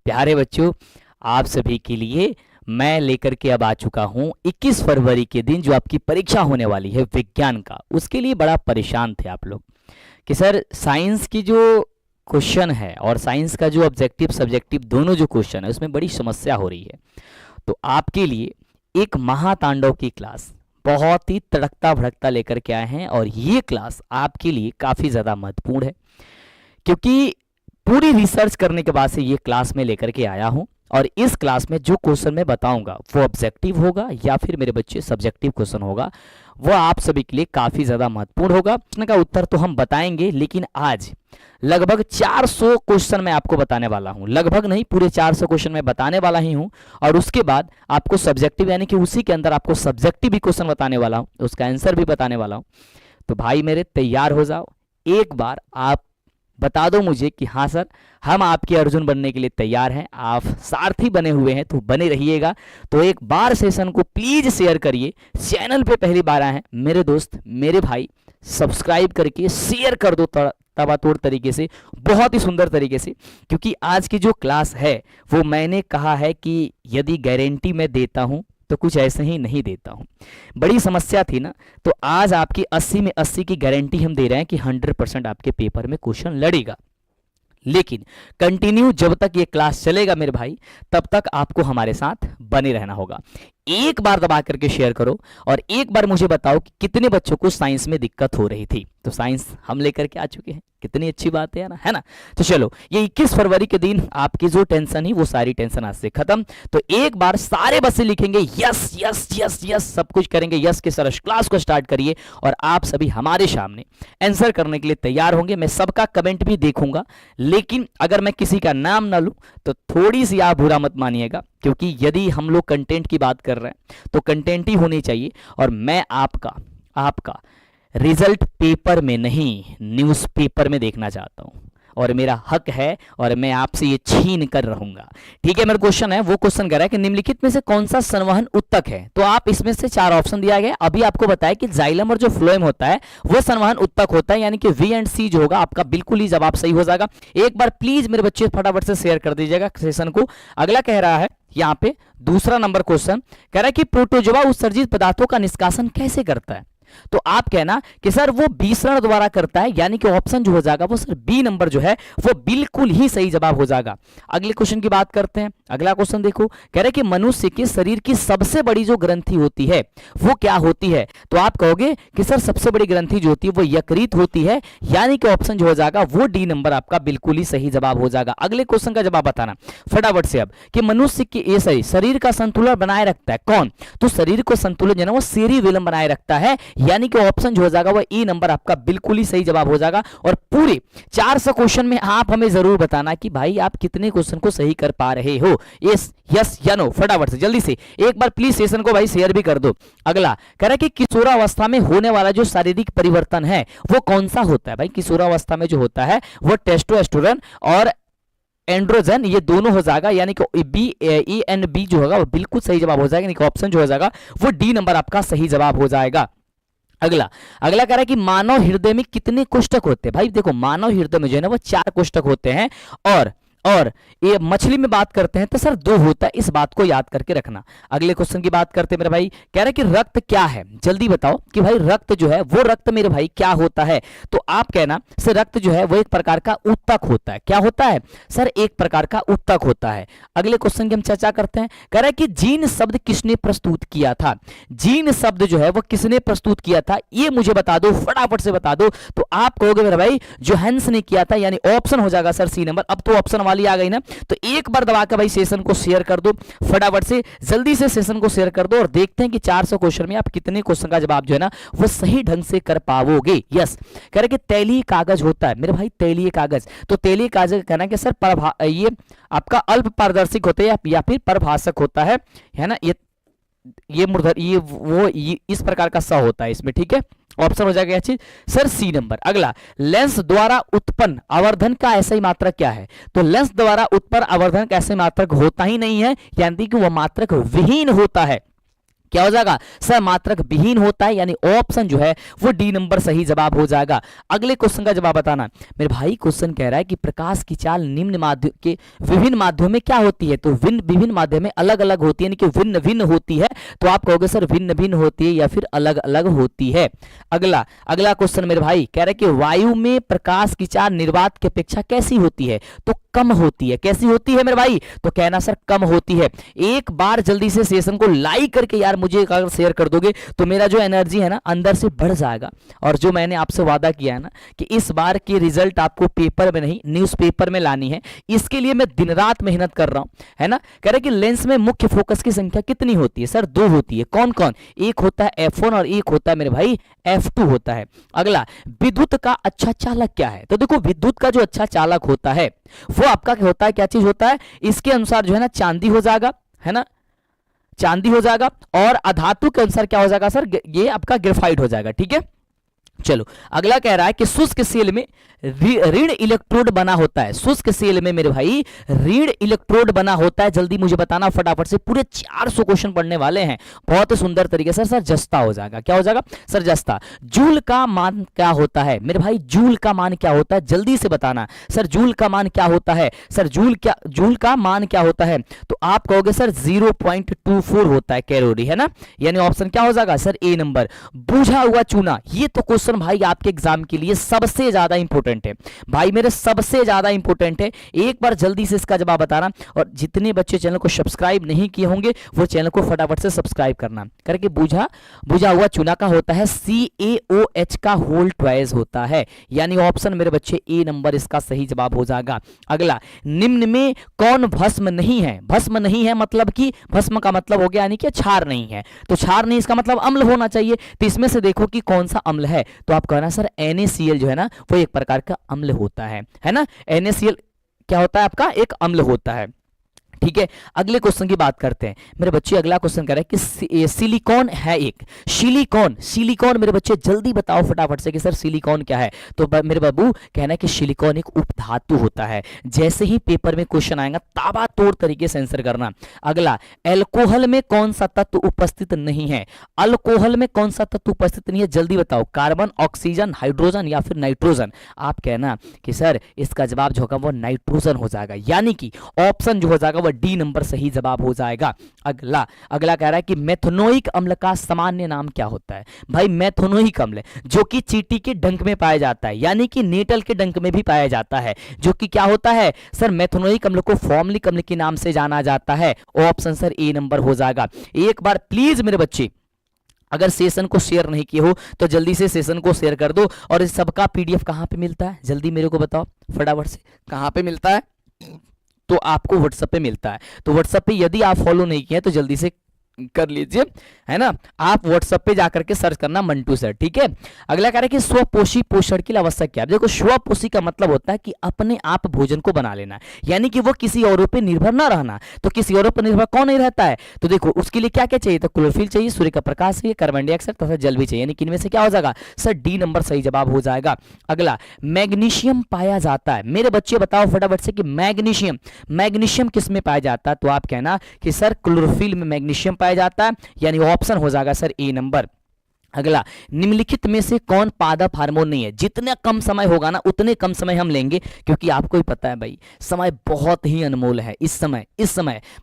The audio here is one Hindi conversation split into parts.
प्यारे बच्चों, आप सभी के लिए मैं लेकर के अब आ चुका हूं 21 फरवरी के दिन जो आपकी परीक्षा होने वाली है विज्ञान का। उसके लिए बड़ा परेशान थे आप लोग कि सर साइंस की जो क्वेश्चन है और साइंस का जो ऑब्जेक्टिव सब्जेक्टिव दोनों जो क्वेश्चन है उसमें बड़ी समस्या हो रही है। तो आपके लिए एक महातांडव की क्लास बहुत ही तड़कता भड़कता लेकर के आए हैं, और ये क्लास आपके लिए काफ़ी ज़्यादा महत्वपूर्ण है क्योंकि पूरी रिसर्च करने के बाद से ये क्लास में लेकर के आया हूं। और इस क्लास में जो क्वेश्चन मैं बताऊंगा वो ऑब्जेक्टिव होगा या फिर मेरे बच्चे सब्जेक्टिव क्वेश्चन होगा, वो आप सभी के लिए काफ़ी ज़्यादा महत्वपूर्ण होगा। प्रश्न का उत्तर तो हम बताएंगे, लेकिन आज लगभग 400 क्वेश्चन मैं आपको बताने वाला हूं। लगभग नहीं, पूरे 400 क्वेश्चन मैं बताने वाला ही हूं, और उसके बाद आपको सब्जेक्टिव यानी कि उसी के अंदर आपको सब्जेक्टिव भी क्वेश्चन बताने वाला हूं, उसका आंसर भी बताने वाला हूं। तो भाई मेरे तैयार हो जाओ। एक बार आप बता दो मुझे कि हाँ सर, हम आपके अर्जुन बनने के लिए तैयार हैं। आप सारथी बने हुए हैं तो बने रहिएगा। तो एक बार सेशन को प्लीज शेयर करिए। चैनल पे पहली बार आए हैं मेरे दोस्त मेरे भाई, सब्सक्राइब करके शेयर कर दो तबातोड़ तरीके से, बहुत ही सुंदर तरीके से, क्योंकि आज की जो क्लास है वो मैंने कहा है कि यदि गारंटी मैं देता हूं तो कुछ ऐसे ही नहीं देता हूं। बड़ी समस्या थी ना, तो आज आपकी 80 में 80 की गारंटी हम दे रहे हैं कि 100% आपके पेपर में क्वेश्चन लड़ेगा। लेकिन कंटिन्यू जब तक ये क्लास चलेगा मेरे भाई, तब तक आपको हमारे साथ बने रहना होगा। एक बार दबा करके शेयर करो और एक बार मुझे बताओ कि कितने बच्चों को साइंस में दिक्कत हो रही थी। तो साइंस हम लेकर के आ चुके हैं, कितनी अच्छी बात है ना, है ना। तो चलो, ये 21 फरवरी के दिन आपकी जो टेंशन ही वो सारी टेंशन आज से खत्म। तो एक बार सारे बच्चे लिखेंगे यस यस यस यस, सब कुछ करेंगे यस के सर। क्लास को स्टार्ट करिए और आप सभी हमारे सामने आंसर करने के लिए तैयार होंगे। मैं सबका कमेंट भी देखूंगा, लेकिन अगर मैं किसी का नाम ना लूं तो थोड़ी सी आप बुरा मत मानिएगा, क्योंकि यदि हम लोग कंटेंट की बात कर रहे हैं तो कंटेंट ही होनी चाहिए। और मैं आपका रिजल्ट पेपर में नहीं, न्यूज़पेपर में देखना चाहता हूं, और मेरा हक है और मैं आपसे ये छीन कर रहूंगा। ठीक है, मेरा क्वेश्चन है, वो क्वेश्चन कह रहा है कि निम्नलिखित में से कौन सा संवहन उत्तक है। तो आप इसमें से 4 ऑप्शन दिया गया। अभी आपको बताया कि जाइलम और जो फ्लोएम होता है वो संवहन उत्तक होता है, यानी कि वी एंड सी जो होगा आपका बिल्कुल ही जवाब सही हो जाएगा। एक बार प्लीज मेरे बच्चे फटाफट से शेयर कर दीजिएगा सेशन को। अगला कह रहा है यहाँ पे दूसरा नंबर क्वेश्चन कह रहा है कि प्रोटोजोआ उत्सर्जित पदार्थों का निष्कासन कैसे करता है। तो आप कहना कि सर वो विसरण द्वारा करता है, यानी कि ऑप्शन जो हो जाएगा वो सर बी नंबर जो है वो बिल्कुल ही सही जवाब हो जाएगा। अगले क्वेश्चन की बात करते हैं। अगला क्वेश्चन देखो, कह रहे कि मनुष्य के शरीर की सबसे बड़ी जो ग्रंथि होती है वो क्या होती है। तो आप कहोगे कि सर सबसे बड़ी ग्रंथि जो होती है वो यकृत होती है, यानी कि ऑप्शन जो हो जाएगा वो डी नंबर आपका बिल्कुल ही सही जवाब हो जाएगा। अगले क्वेश्चन का जवाब बताना फटाफट से अब कि मनुष्य के ये सही शरीर का संतुलन बनाए रखता है कौन। तो शरीर को संतुलन जो है वो सेरिबेलम बनाए रखता है, यानी कि ऑप्शन जो हो जाएगा वो ई नंबर आपका बिल्कुल ही सही जवाब हो जाएगा। और पूरे 400 क्वेश्चन में आप हमें जरूर बताना कि भाई आप कितने क्वेश्चन को सही कर पा रहे हो। यस यस या नो, फटाफट से जल्दी से एक बार प्लीज सेशन को भाई शेयर भी कर दो। अगला कह रहा है कि किशोरावस्था में होने वाला जो शारीरिक परिवर्तन है वो कौन सा होता है। भाई किशोरावस्था में जो होता है वो टेस्टोस्टेरोन और एंड्रोजन ये दोनों हो जाएगा, यानी कि बी ए एंड बी जो होगा वो बिल्कुल सही जवाब हो जाएगा, यानी कि ऑप्शन जो हो जाएगा वो डी नंबर आपका सही जवाब हो जाएगा। अगला कह रहा है कि मानव हृदय में कितने कोष्ठक होते हैं। भाई देखो, मानव हृदय में जो है ना वो 4 कोष्ठक होते हैं, और ये मछली में बात करते हैं तो सर 2 होता है, इस बात को याद करके रखना। अगले क्वेश्चन की बात करते हैं मेरे भाई, कह रहा है कि रक्त क्या है। जल्दी बताओ कि भाई रक्त जो है वो रक्त मेरे भाई क्या होता है। तो आप कहना सर रक्त जो है वो एक प्रकार का उत्तक होता है। क्या होता है सर, एक प्रकार का उत्तक होता है। अगले क्वेश्चन की हम चर्चा करते हैं। कह रहा है कि जीन शब्द किसने प्रस्तुत किया था। जीन शब्द जो है वो किसने प्रस्तुत किया था, ये मुझे बता दो, फटाफट से बता दो। तो आप कहोगे मेरे भाई जोहान्स ने किया था, यानी ऑप्शन हो जाएगा सर सी नंबर। अब तो ऑप्शन वाली आ गई ना, तो एक बार दबा के भाई सेशन को शेयर कर दो, फटाफट से जल्दी से सेशन को शेयर कर दो, और देखते हैं कि 400 क्वेश्चन में आप कितने क्वेश्चन का जवाब जो है ना वो सही ढंग से कर पाओगे। यस, कह रहे कि तैलीय कागज होता है मेरे भाई, तैलीय कागज। तो तैलीय कागज कहना कि सर ये आपका अल्प पारदर्शिक होता है या फिर परभाषक होता है ना। ये मूर्धर ये इस प्रकार का स होता है इसमें। ठीक है, ऑप्शन हो जाएगा चीज सर सी नंबर। अगला, लेंस द्वारा उत्पन्न आवर्धन का ऐसा मात्रक क्या है। तो लेंस द्वारा उत्पन्न आवर्धन का ऐसे मात्रक होता ही नहीं है, यानी कि वह मात्रक विहीन होता है। क्या हो जाएगा सर, मात्रक विहीन होता है, यानी ऑप्शन जो है वो डी नंबर सही जवाब हो जाएगा। अगले क्वेश्चन का जवाब बताना। मेरे भाई क्वेश्चन कह रहा है कि प्रकाश की चाल निम्न माध्यम के विभिन्न माध्यमों में क्या होती है, तो विभिन्न माध्यम में अलग अलग होती है, यानी कि भिन्न भिन्न होती है। तो आप कहोगे सर भिन्न भिन्न होती है या फिर अलग अलग होती है। अगला क्वेश्चन मेरे भाई कह रहा है कि वायु में प्रकाश की चाल निर्वात की अपेक्षा कैसी होती है, तो कम होती है। कैसी होती है मेरे भाई, तो कहना सर कम होती है। एक बार जल्दी से सेशन को लाइक करके यार मुझे अगर शेयर कर दोगे तो मेरा जो एनर्जी है ना अंदर से बढ़ जाएगा। और जो मैंने आपसे वादा किया है ना कि इस बार की रिजल्ट आपको पेपर में नहीं न्यूज़पेपर में लानी है, इसके लिए मैं दिन रात मेहनत कर रहा हूं, है ना। कह रहे कि लेंस में मुख्य फोकस की संख्या कितनी होती है, सर 2 होती है। कौन कौन, एक होता है f1 और एक होता है मेरे भाई f2 होता है। अगला, विद्युत का अच्छा चालक क्या है, तो देखो विद्युत का जो अच्छा चालक होता है वो आपका क्या होता है, क्या चीज होता है, इसके अनुसार जो है ना चांदी हो जाएगा, है ना, चांदी हो जाएगा। और अधातु के अनुसार क्या हो जाएगा सर, ये आपका ग्रेफाइट हो जाएगा। ठीक है, चलो अगला कह रहा है कि शुष्क सेल में ऋण इलेक्ट्रोड बना होता है। शुष्क सेल में मेरे भाई ऋण इलेक्ट्रोड बना होता है। जल्दी मुझे बताना फटाफट से, पूरे 400 क्वेश्चन पढ़ने वाले हैं बहुत सुंदर तरीके से। सर जस्ता हो जाएगा, क्या हो जाएगा सर जस्ता। जूल का मान क्या होता है मेरे भाई, जूल का मान क्या होता है, जल्दी से बताना सर जूल का मान क्या होता है। सर जूल का मान क्या होता है, तो आप कहोगे सर 0.24 होता है कैलोरी, है ना, यानी ऑप्शन क्या हो जाएगा सर ए नंबर। बुझा हुआ चूना, ये तो क्वेश्चन भाई आपके एग्जाम के लिए सबसे ज्यादा इंपॉर्टेंट है भाई मेरे, सबसे ज्यादा इंपॉर्टेंट है। एक बार जल्दी से इसका जवाब बताना। और जितने बच्चे चैनल को सब्सक्राइब नहीं किए होंगे वो चैनल को फटाफट से सब्सक्राइब करना करके। बुझा हुआ चूना का होता है CaOH का होल ट्वाइस होता है, यानी ऑप्शन मेरे बच्चे ए नंबर इसका सही जवाब हो जाएगा। अगला, निम्न में कौन भस्म नहीं है। भस्म नहीं है मतलब कि भस्म का मतलब हो गया यानी कि क्षार नहीं है, तो क्षार नहीं इसका मतलब अम्ल होना चाहिए। तो इसमें से देखो कि कौन सा अम्ल है, तो आप कहना सर NaCl जो है ना वो एक प्रकार का अम्ल होता है ना। NaCl क्या होता है आपका, एक अम्ल होता है। ठीक है, अगले क्वेश्चन की बात करते हैं मेरे बच्चे। अगला क्वेश्चन कह रहा है कि सिलिकॉन है एक, सिलिकॉन मेरे बच्चे जल्दी बताओ फटाफट से कि सर सिलिकॉन क्या है। तो मेरे बाबू कहना है कि सिलिकॉन एक उपधातु होता है। जैसे ही पेपर में क्वेश्चन आएगा ताबड़तोड़ तरीके से आंसर करना। अगला, अल्कोहल में कौन सा तत्व उपस्थित नहीं है। अल्कोहल में कौन सा तत्व उपस्थित नहीं है, जल्दी बताओ। कार्बन, ऑक्सीजन, हाइड्रोजन या फिर नाइट्रोजन। आप कहना कि सर इसका जवाब जो होगा वो नाइट्रोजन हो जाएगा, यानी कि ऑप्शन जो हो जाएगा डी नंबर सही जवाब हो जाएगा। अगला कह रहा है कि मेथनोइक अम्ल का सामान्य नाम क्या होता है। भाई मेथनोइक अम्ल जो कि चींटी के डंक में पाया जाता है, यानी कि नेटल के डंक में भी पाया जाता है, जो कि क्या होता है सर, मेथनोइक अम्ल को फॉर्मलिक अम्ल के नाम से जाना जाता है। ऑप्शन सर ए नंबर हो जाएगा। एक बार प्लीज मेरे बच्चे अगर सेशन को शेयर नहीं किए हो तो जल्दी से सेशन को शेयर कर दो। और इस सबका PDF कहां पे मिलता है, जल्दी मेरे को बताओ फटाफट से, कहां पे मिलता है, तो आपको व्हाट्सएप पे मिलता है। तो व्हाट्सएप पे यदि आप फॉलो नहीं किए तो जल्दी से कर लीजिए, है ना। आप व्हाट्सएप पे जाकर के सर्च करना मंटू सर, ठीक है। अगला कह रहा है कि स्वपोषी पोषण के लिए आवश्यक क्या है। देखो स्वपोषी का मतलब होता है कि अपने आप भोजन को बना लेना, यानी कि वो किसी औरों पे निर्भर ना रहना। तो किसी औरों पर निर्भर कौन नहीं रहता है, तो देखो उसके लिए क्या क्या चाहिए, तो क्लोरोफिल चाहिए, सूर्य का प्रकाश चाहिए, कार्बन डाइऑक्साइड तथा जल भी चाहिए, यानी कि इनमें से क्या हो जाएगा सर डी नंबर सही जवाब हो जाएगा। अगला, मैग्नीशियम पाया जाता है। मेरे बच्चे बताओ फटाफट से कि मैग्नीशियम किस में पाया जाता है, तो आप कहना कि सर क्लोरोफिल में मैग्नीशियम पाया जाता है, यानी ऑप्शन हो जाएगा सर ए नंबर। अगला, निम्नलिखित में से कौन पादप हार्मोन नहीं है। जितना कम समय होगा ना उतने कम समय हम लेंगे, क्योंकि आपको ही पता है भाई समय बहुत ही अनमोल है। इस समय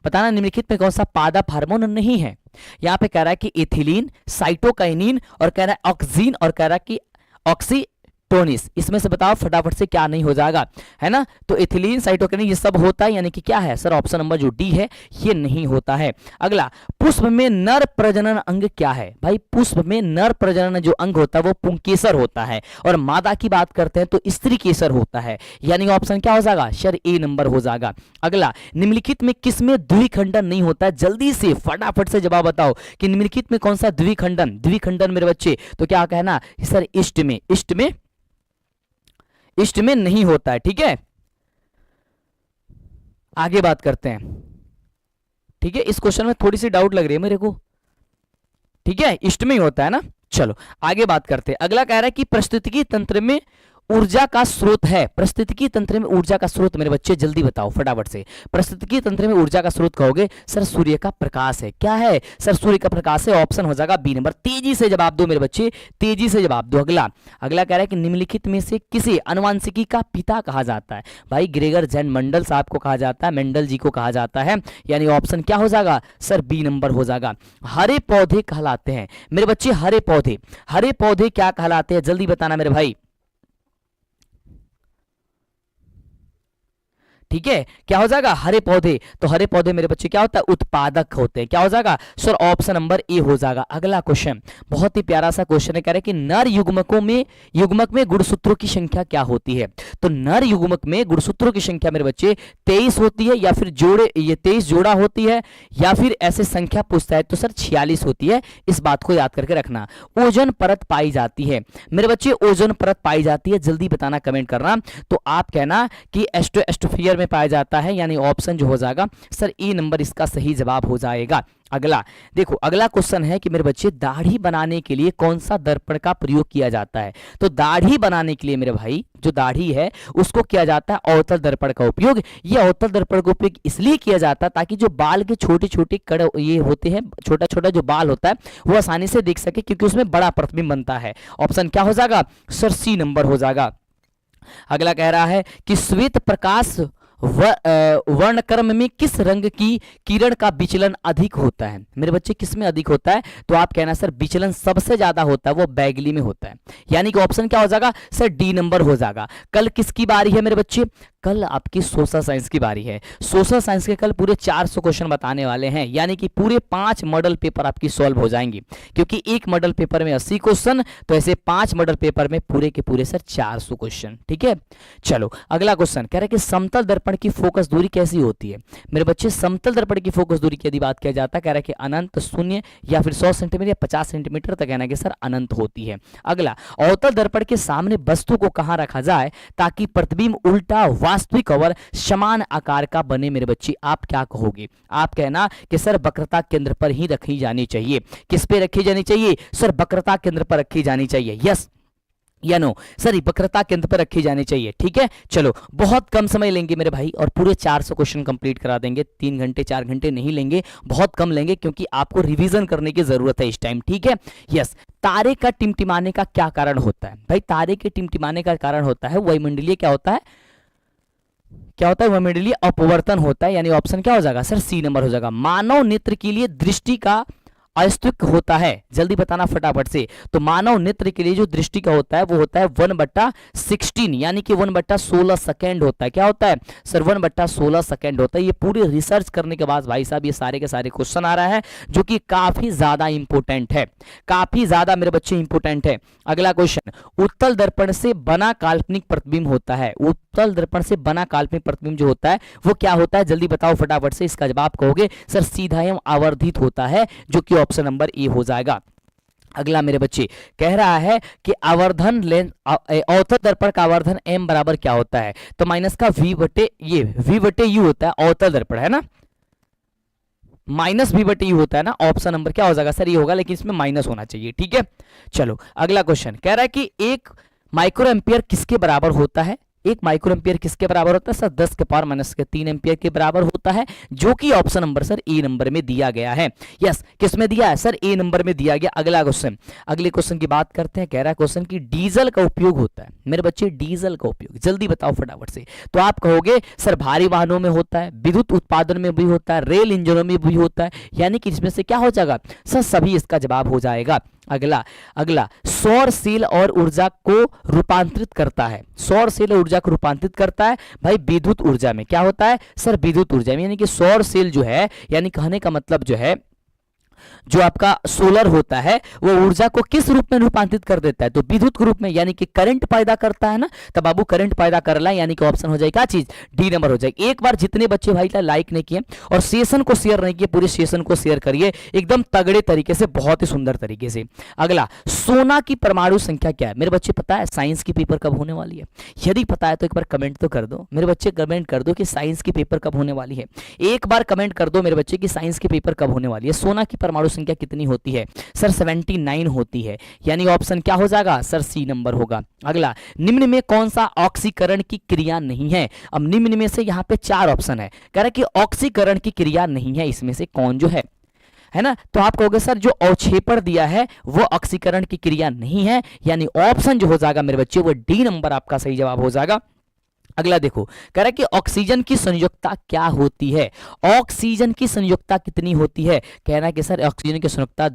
बताना निम्नलिखित में कौन सा पादप हार्मोन नहीं है। यहां पे कह रहा है कि एथिलीन, साइटोकाइनिन, और कह रहा है ऑक्सीन, और कह रहा है कि ऑक्सीटोनिस। इसमें से बताओ फटाफट से क्या नहीं हो जाएगा, है ना। तो एथिलीन, साइटोकाइनिन ये सब होता है, यानी कि क्या है सर ऑप्शन नंबर जो डी है ये नहीं होता है। अगला, पुष्प में नर प्रजनन अंग क्या है। भाई पुष्प में नर प्रजनन जो अंग होता है वो पुंकेसर होता है, और मादा की बात करते हैं तो स्त्री केसर होता है, यानी ऑप्शन क्या हो जाएगा सर ए नंबर हो जाएगा। अगला, निम्नलिखित में किसमें द्विखंडन नहीं होता है, जल्दी से फटाफट से जवाब बताओ कि निम्नलिखित में कौन सा द्विखंडन मेरे बच्चे, तो क्या कहना सर इष्ट में नहीं होता है, ठीक है। आगे बात करते हैं, ठीक है। इस क्वेश्चन में थोड़ी सी डाउट लग रही है मेरे को, ठीक है, इष्ट में ही होता है ना। चलो आगे बात करते हैं। अगला कह रहा है कि पारिस्थितिकी तंत्र में ऊर्जा का स्रोत है। पारिस्थितिकी तंत्र में ऊर्जा का स्रोत मेरे बच्चे जल्दी बताओ फटाफट से। पारिस्थितिकी तंत्र में ऊर्जा का स्रोत कहोगे सर सूर्य का प्रकाश है। क्या है सर? सूर्य का प्रकाश है। ऑप्शन हो जाएगा बी नंबर। तेजी से जवाब दो मेरे बच्चे, तेजी से जवाब दो। अगला अगला कह रहा है कि निम्नलिखित में से किसे अनुवांशिकी का पिता कहा जाता है? भाई ग्रेगर जैन मंडल साहब को कहा जाता है, मेंडल जी को कहा जाता है, यानी ऑप्शन क्या हो जाएगा सर? बी नंबर हो जाएगा। हरे पौधे कहलाते हैं मेरे बच्चे, हरे पौधे, हरे पौधे क्या कहलाते हैं जल्दी बताना मेरे भाई। ठीक है, क्या हो जाएगा? हरे पौधे। तो हरे पौधे मेरे बच्चे क्या होता है? उत्पादक होते हैं। क्या हो जाएगा सर? ऑप्शन नंबर ए हो जाएगा। अगला क्वेश्चन बहुत ही प्यारा सा क्वेश्चन है, कह रहे हैं कि नर युग्मक में गुणसूत्रों की संख्या क्या होती है? तो नर युग्मक में गुणसूत्रों की संख्या मेरे बच्चे 23 होती है, या फिर जोड़े ये 23 जोड़ा होती है, या फिर ऐसे संख्या पूछता है तो सर 46 होती है। इस बात को याद करके रखना। ओजोन परत पाई जाती है मेरे बच्चे, ओजोन परत पाई जाती है, जल्दी बताना, कमेंट करना। तो आप कहना कि एस्ट्रोस्फीयर में पाया जाता है, यानी ऑप्शन जो हो जाएगा सर ए नंबर इसका सही जवाब हो जाएगा। अगला देखो, अगला क्वेश्चन है कि मेरे बच्चे दाढ़ी बनाने के लिए कौन सा दर्पण का प्रयोग किया जाता है? तो दाढ़ी बनाने के लिए मेरे भाई जो दाढ़ी है उसको किया जाता है अवतल दर्पण का उपयोग। ये अवतल दर्पण का उपयोग इसलिए किया जाता है ताकि जो बाल के छोटे छोटे कड़ ये होते हैं, छोटा छोटा जो बाल होता है वो आसानी से देख सके, क्योंकि उसमें बड़ा प्रतिबिंब बनता है। ऑप्शन क्या हो जाएगा सर? सी नंबर हो जाएगा। अगला कह रहा है कि श्वेत प्रकाश वर्णक्रम में किस रंग की किरण का विचलन अधिक होता है? मेरे बच्चे किस में अधिक होता है? तो आप कहना सर विचलन सबसे ज्यादा होता है वो बैगली में होता है, यानी कि ऑप्शन क्या हो जाएगा सर? डी नंबर हो जाएगा। कल किसकी बारी है मेरे बच्चे? कल आपकी सोशल साइंस की बारी है। सोशल साइंस के कल पूरे 400 क्वेश्चन बताने वाले हैं, यानी कि पूरे 5 मॉडल पेपर आपकी सॉल्व हो जाएंगे, क्योंकि एक मॉडल पेपर में 80 क्वेश्चन, तो ऐसे 5 मॉडल पेपर में पूरे के पूरे सर 400 क्वेश्चन। ठीक है, चलो अगला क्वेश्चन कह रहे हैं कि समतल दर्पण की फोकस दूरी कैसी होती है? मेरे बच्चे समतल दर्पण की फोकस दूरी की यदि बात किया जाता है, कह रहा है कि अनंत, शून्य, या फिर 100 सेंटीमीटर या 50 सेंटीमीटर तक, कहना कि सर अनंत होती है। अगला अवतल दर्पण के सामने वस्तु को कहां रखा जाए ताकि प्रतिबिंब उल्टा वास्तविक और समान आकार का बने? मेरे बच्चे आप क्या कहोगे? आप कहना कि सर वक्रता केंद्र पर ही रखी जानी चाहिए। किस पे रखी जानी चाहिए सर? वक्रता केंद्र पर रखी जानी चाहिए। यस या नो सर? वक्रता केंद्र पर रखी जानी चाहिए। ठीक है, चलो बहुत कम समय लेंगे मेरे भाई और पूरे 400 क्वेश्चन कंप्लीट करा देंगे। 3 घंटे 4 घंटे नहीं लेंगे, बहुत कम लेंगे, क्योंकि आपको रिवीजन करने की जरूरत है इस टाइम। ठीक है, यस। तारे का टिमटिमाने का क्या कारण होता है? भाई तारे के टिमटिमाने का कारण होता है वायुमंडलीय, क्या होता है? क्या होता है? वायुमंडलीय अपवर्तन होता है, यानी ऑप्शन क्या हो जाएगा सर? सी नंबर हो जाएगा। मानव नेत्र के लिए दृष्टि का अस्तित्व होता है, जल्दी बताना फटाफट से। तो मानव नेत्र के लिए जो दृष्टि का होता है वो होता है 1/16, यानी कि 1/16 सेकेंड होता है। क्या होता है सर? 1/16 सेकेंड होता है। ये पूरी रिसर्च करने के बाद भाई साहब ये सारे के सारे क्वेश्चन आ रहा है, जो कि काफी ज्यादा इंपोर्टेंट है, काफी ज्यादा मेरे बच्चे इंपोर्टेंट है। अगला क्वेश्चन, उत्तल दर्पण से बना काल्पनिक प्रतिबिंब होता है। उत्तल दर्पण से बना काल्पनिक प्रतिबिंब जो होता है वो क्या होता है? जल्दी बताओ फटाफट से। इसका जवाब कहोगे सर सीधा एवं आवर्धित होता है, जो कि ऑप्शन नंबर ए हो जाएगा। अगला मेरे बच्चे कह रहा है कि आवर्धन लेंस अवतल दर्पण का आवर्धन m बराबर क्या होता है? तो माइनस का v बटे u होता है। अवतल दर्पण है ना, माइनस v बटे u होता है ना। ऑप्शन नंबर क्या हो जाएगा सर? ये होगा, लेकिन इसमें माइनस होना चाहिए। ठीक है, चलो अगला क्वेश्चन कह रहा है कि 1 माइक्रो एम्पियर किसके बराबर होता है? 1 माइक्रो एम्पियर किसके बराबर होता है सर? 10 के पावर माइनस के 3 एम्पियर के बराबर होता है, जो कि ऑप्शन नंबर सर ए नंबर में दिया गया है। यस, किस में दिया है सर? ए नंबर में दिया गया। अगला क्वेश्चन, अगले क्वेश्चन की बात करते हैं। कह रहा है क्वेश्चन की डीजल का उपयोग होता है। मेरे बच्चे डीजल का उपयोग जल्दी बताओ फटाफट से। तो आप कहोगे सर भारी वाहनों में होता है, विद्युत उत्पादन में भी होता है, रेल इंजनों में भी होता है, यानी कि इसमें से क्या हो जाएगा सर? सभी इसका जवाब हो जाएगा। अगला सौर सेल और ऊर्जा को रूपांतरित करता है। सौर सेल और ऊर्जा को रूपांतरित करता है भाई विद्युत ऊर्जा में। क्या होता है सर? विद्युत ऊर्जा में, यानी कि सौर सेल जो है, यानी कहने का मतलब जो है जो आपका सोलर होता है वो ऊर्जा को किस रूप में रूपांतरित कर देता है? तो विद्युत रूप में, यानी कि करंट पैदा करता है ना। तब बाबू करंट पैदा कर रहा है, यानी कि ऑप्शन हो जाएगा क्या चीज? डी नंबर हो जाएगी। एक बार जितने बच्चे भाई लाइक नहीं किए और सेशन को शेयर नहीं किए, पूरे सेशन को शेयर करिए एकदम तगड़े तरीके से, बहुत ही सुंदर तरीके से। अगला, सोना की परमाणु संख्या क्या है? मेरे बच्चे पता है साइंस की पेपर कब होने वाली है? यदि पता है तो एक बार कमेंट तो कर दो मेरे बच्चे, कमेंट कर दो कि साइंस की पेपर कब होने वाली है। एक बार कमेंट कर दो मेरे बच्चे कि साइंस की पेपर कब होने वाली है। सोना की परमाणु संख्या कितनी होती है? सर 79 होती है, यानी ऑप्शन क्या हो जाएगा सर? सी नंबर होगा। अगला, निम्न में कौन सा ऑक्सीकरण की क्रिया नहीं है? अब निम्न में से यहाँ पे 4 ऑप्शन है, कह रहा है कि ऑक्सीकरण की क्रिया नहीं है, इसमें से कौन जो है ना? तो आप कहोगे सर जो अवक्षेपण दिया है वो ऑक्सीकरण की क्रिया नहीं है, यानी ऑप्शन जो हो जाएगा मेरे बच्चे वो डी नंबर आपका सही जवाब हो जाएगा। अगला देखो, कह रहा है कि ऑक्सीजन की संयुक्ता क्या होती है? ऑक्सीजन की संयुक्ता कितनी होती है? कहना है कि सर ऑक्सीजन की संयुक्ता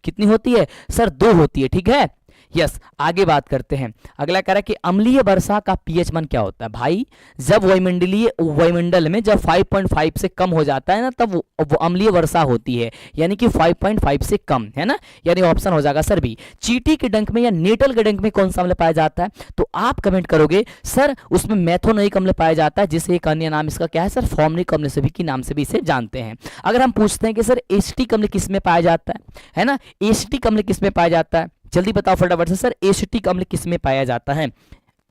कितनी होती है? सर 2 होती है, ठीक है। यस, आगे बात करते हैं। अगला कह रहा है कि अम्लीय वर्षा का पीएच मान क्या होता है? भाई जब वायुमंडल में जब 5.5 से कम हो जाता है ना, तब वो अम्लीय वर्षा होती है, यानी कि 5.5 से कम, है ना? यानी ऑप्शन हो जाएगा सर बी। चींटी के डंक में या नेटल के डंक में कौन सा अम्ल पाया जाता है? तो आप कमेंट करोगे सर उसमें मैथोनोइक अम्ल पाया जाता है, जिसे एक अन्य नाम इसका क्या है सर? फॉर्मिक अम्ल से भी के नाम से भी इसे जानते हैं। अगर हम पूछते हैं कि सर एसिटिक अम्ल किस में पाया जाता है ना? एसिटिक अम्ल किस में पाया जाता है? जल्दी बताओ फटाफट से सर, एसिटिक अम्ल किस में पाया जाता है?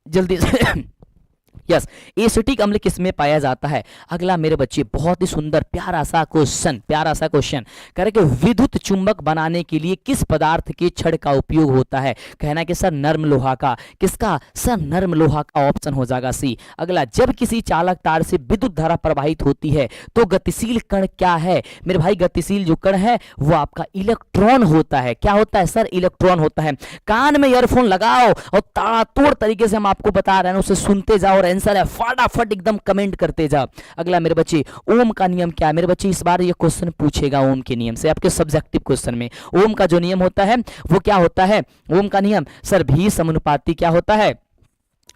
जल्दी से यस, एसिटिक अम्ल किस में पाया जाता है? अगला मेरे बच्चे बहुत ही सुंदर प्यारा सा क्वेश्चन कह रहे कि विद्युत चुंबक बनाने के लिए किस पदार्थ के छड़ का उपयोग होता है? कहना है कि सर नर्म लोहा का। किसका? सर नर्म लोहा का, ऑप्शन हो जाएगा सी। अगला, जब किसी चालक तार से विद्युत धारा प्रवाहित होती है तो गतिशील कण क्या है? मेरे भाई गतिशील जो कण है वो आपका इलेक्ट्रॉन होता है। क्या होता है सर? इलेक्ट्रॉन होता है। कान में ईयरफोन लगाओ और ताबड़तोड़ तरीके से हम आपको बता रहे हैं, उसे सुनते जाओ और आंसर है फटाफट एकदम कमेंट करते जा। अगला मेरे बच्चे, ओम का नियम क्या है? मेरे बच्चे इस बार ये क्वेश्चन पूछेगा ओम के नियम से, आपके सब्जेक्टिव क्वेश्चन में। ओम का जो नियम होता है वो क्या होता है? ओम का नियम सर भी समानुपाती क्या होता है?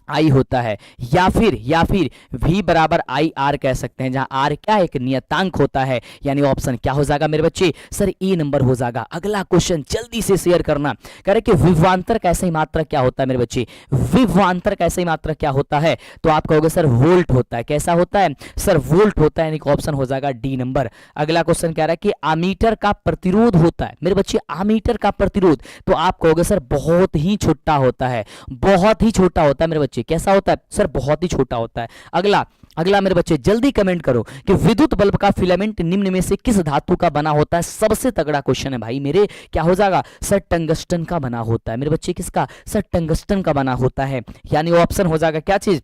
आई होता है, या फिर v बराबर आई आर कह सकते हैं, जहां आर क्या एक नियतांक होता है, यानी ऑप्शन क्या हो जाएगा मेरे बच्चे? सर ए नंबर हो जाएगा। अगला क्वेश्चन जल्दी से शेयर करना, कह रहे कि विभवांतर का ऐसा ही मात्रा क्या होता है मेरे बच्चे? विभवांतर का ऐसा ही मात्रा क्या होता है? तो आप कहोगे सर वोल्ट होता है। कैसा होता है सर? वोल्ट होता है, यानी ऑप्शन हो जाएगा डी नंबर। अगला क्वेश्चन कह रहा है कि आमीटर का प्रतिरोध होता है मेरे बच्चे, आमीटर का प्रतिरोध, तो आप कहोगे सर बहुत ही छोटा होता है, बहुत ही छोटा होता है मेरे बच्चे। कैसा होता है सर? बहुत ही छोटा होता है। अगला मेरे बच्चे जल्दी कमेंट करो कि विद्युत बल्ब का फिलामेंट निम्न में से किस धातु का बना होता है? सबसे तगड़ा क्वेश्चन है भाई मेरे। क्या हो जाएगा सर? टंगस्टन का बना होता है मेरे बच्चे। किसका? सर टंगस्टन का बना होता है, यानी ऑप्शन हो जाएगा क्या चीज?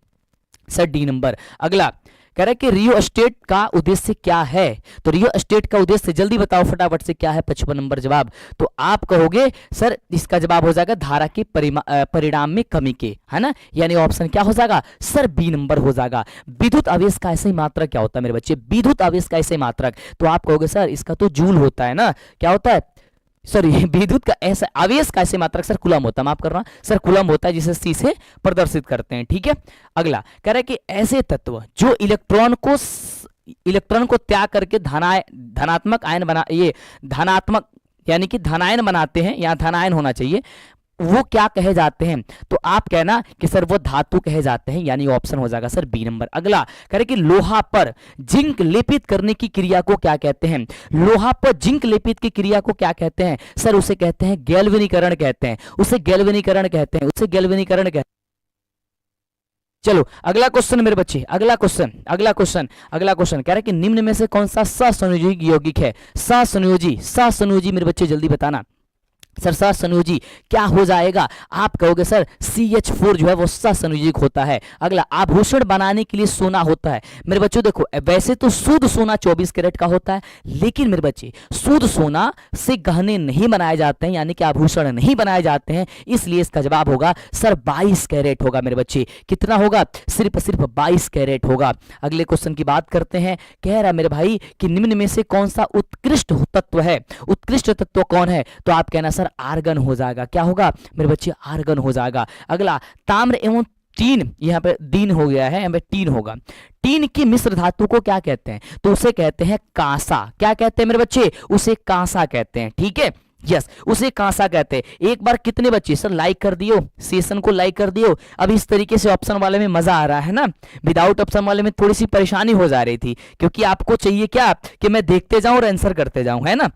Sir D number. अगला कह रहा है कि रियो स्टेट का उद्देश्य क्या है? तो रियो स्टेट का उद्देश्य जल्दी बताओ फटाफट से क्या है? 55 नंबर जवाब। तो आप कहोगे सर इसका जवाब हो जाएगा धारा के परिणाम में कमी के, है ना? यानी ऑप्शन क्या हो जाएगा? सर बी नंबर हो जाएगा। विद्युत आवेश का ऐसे मात्रक क्या होता है मेरे बच्चे? विद्युत आवेश का ऐसे मात्रक, तो आप कहोगे सर इसका तो जूल होता है ना? क्या होता है सर? विद्युत का ऐसा आवेश का ऐसे मात्रक सर कूलम होता है, माफ करना सर कूलम होता है, जिसे सी से प्रदर्शित करते हैं, ठीक है। अगला कह रहा है कि ऐसे तत्व जो इलेक्ट्रॉन को त्याग करके धनात्मक आयन बना, ये धनात्मक यानी कि धनायन बनाते हैं, यहाँ धनायन होना चाहिए, वो क्या कहे जाते हैं? तो आप कहना कि सर वो धातु कहे जाते हैं, यानी ऑप्शन हो जाएगा सर बी नंबर। अगला कह रहे कि लोहा पर जिंक लेपित करने की क्रिया को क्या कहते हैं? लोहा पर जिंक लेपित की क्रिया को क्या कहते हैं? सर उसे कहते हैं गैल्वेनीकरण कहते हैं, उसे गैल्वेनीकरण कहते हैं, उसे गैल्वेनीकरण कहते हैं। चलो अगला क्वेश्चन मेरे बच्चे, अगला क्वेश्चन कह रहा है कि निम्न में से कौन सा सहसंयोजी यौगिक है? सहसंयोजी मेरे बच्चे जल्दी बताना सर सहसंयोजी क्या हो जाएगा? आप कहोगे सर CH4 जो है वो सहसंयोजक होता है। अगला, आभूषण बनाने के लिए सोना होता है मेरे बच्चों। देखो वैसे तो शुद्ध सोना 24 कैरेट का होता है, लेकिन मेरे बच्चे शुद्ध सोना से गहने नहीं बनाए जाते हैं, यानी कि आभूषण नहीं बनाए जाते हैं, इसलिए इसका जवाब होगा सर 22 कैरेट होगा मेरे बच्चे। कितना होगा? सिर्फ 22 कैरेट होगा। अगले क्वेश्चन की बात करते हैं। कह रहा मेरे भाई कि निम्न में से कौन सा उत्कृष्ट तत्व है? उत्कृष्ट तत्व कौन है? तो आप कहना आर्गन हो जाएगा। क्या होगा मेरे बच्चे? आर्गन हो जाएगा। अगला, ताम्र एवं टीन, यहाँ पे दीन हो गया है, यहाँ पे टीन होगा। टीन की मिश्र धातु को क्या कहते हैं? तो उसे कहते हैं कांसा। क्या कहते हैं मेरे बच्चे? उसे कांसा कहते हैं, ठीक है। यस, उसे कांसा कहते हैं। एक बार कितने बच्चे सर लाइक कर दियो, सेशन को लाइक कर दियो। अब इस तरीके से ऑप्शन वाले में मजा आ रहा है ना, विदाउट ऑप्शन वाले में थोड़ी सी परेशानी हो जा रही थी, क्योंकि आपको चाहिए क्या कि मैं देखते जाऊं और आंसर करते जाऊं, है ना।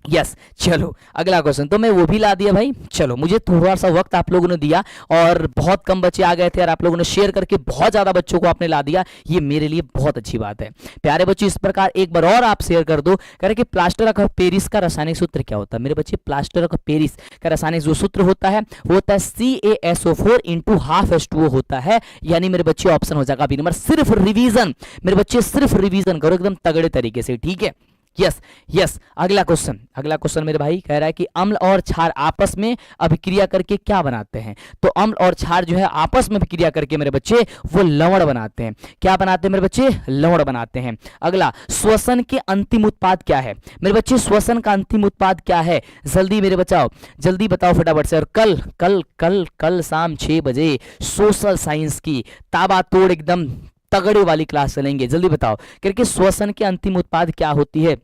यस चलो अगला क्वेश्चन तो मैं वो भी ला दिया भाई। चलो मुझे थोड़ा सा वक्त आप लोगों ने दिया और बहुत कम बच्चे आ गए थे और आप लोगों ने शेयर करके बहुत ज्यादा बच्चों को आपने ला दिया, ये मेरे लिए बहुत अच्छी बात है। प्यारे बच्चों इस प्रकार एक बार और आप शेयर कर दो। कह रहे कि प्लास्टर ऑफ पेरिस का रासायनिक सूत्र क्या होता है मेरे बच्चे? प्लास्टर ऑफ पेरिस का रासायनिक जो सूत्र होता है वो होता है CaSO4 इंटू हाफ H2O होता है। यानी मेरे बच्चे ऑप्शन हो जाएगा बी नंबर। सिर्फ रिवीजन मेरे बच्चे, सिर्फ रिवीजन करो एकदम तगड़े तरीके से, ठीक है। यस यस अगला क्वेश्चन मेरे भाई कह रहा है कि अम्ल और क्षार आपस में अभिक्रिया करके क्या बनाते हैं? तो अम्ल और क्षार जो है आपस में अभिक्रिया करके मेरे बच्चे वो लवण बनाते हैं। क्या बनाते हैं मेरे बच्चे? लवण बनाते हैं। अगला, श्वसन के अंतिम उत्पाद क्या है मेरे बच्चे? श्वसन का अंतिम उत्पाद क्या है? जल्दी मेरे बचाओ, जल्दी बताओ फटाफट से। और कल कल कल कल शाम 6 बजे सोशल साइंस की ताबातोड़ एकदम तगड़े वाली क्लास चलेंगे, जल्दी बताओ करके श्वसन के अंतिम उत्पाद क्या होती है?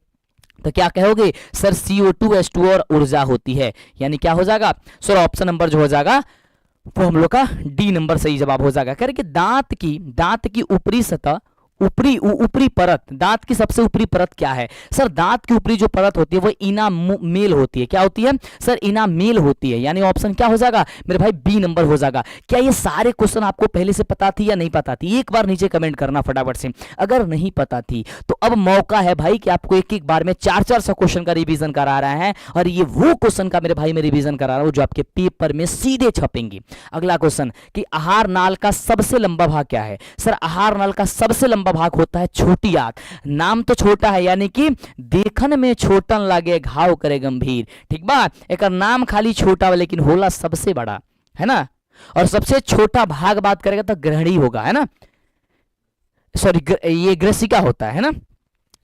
तो क्या कहोगे सर? CO2 H2O और ऊर्जा होती है। यानी क्या हो जाएगा सर? ऑप्शन नंबर जो हो जाएगा वो हम लोग का डी नंबर सही जवाब हो जाएगा। कह रहे कि दांत की ऊपरी सतह, ऊपरी परत, दांत की सबसे ऊपरी परत क्या है सर? दांत की ऊपरी जो परत होती है वो इनामेल होती है। क्या होती है सर? इनामेल होती है। यानी ऑप्शन क्या हो जाएगा मेरे भाई? बी नंबर हो जाएगा। क्या ये सारे क्वेश्चन आपको पहले से पता थी या नहीं पता थी? एक बार नीचे कमेंट करना फटाफट से। अगर नहीं पता थी तो अब मौका है भाई कि आपको एक एक बार में 400 क्वेश्चन का रिवीजन करा रहा है और ये वो क्वेश्चन का मेरे भाई मैं रिवीजन करा रहा हूं जो आपके पेपर में सीधे छपेंगे। अगला क्वेश्चन कि आहार नाल का सबसे लंबा भाग क्या है सर? आहार नाल का सबसे लंबा भाग होता है छोटी आंत। नाम तो छोटा है यानी कि देखन में छोटन लागे घाव करे गंभीर, ठीक बा। एक नाम खाली छोटा है लेकिन होला सबसे बड़ा है ना। और सबसे छोटा भाग बात करेगा तो ग्रहणी होगा, है ना, सॉरी ये ग्रसिका होता है ना।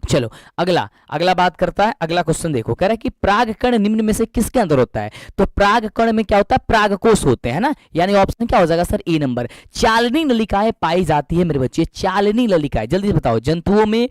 चलो अगला बात करता है। अगला क्वेश्चन देखो, कह रहा है कि प्राग कण निम्न में से किसके अंदर होता है? तो प्राग कण में क्या होता है? प्रागकोश होते हैं ना। यानी ऑप्शन क्या हो जाएगा सर? ए नंबर। चालनी नलिकाएं पाई जाती है मेरे बच्चे, चालनी नलिकाएं, जल्दी बताओ। जंतुओं में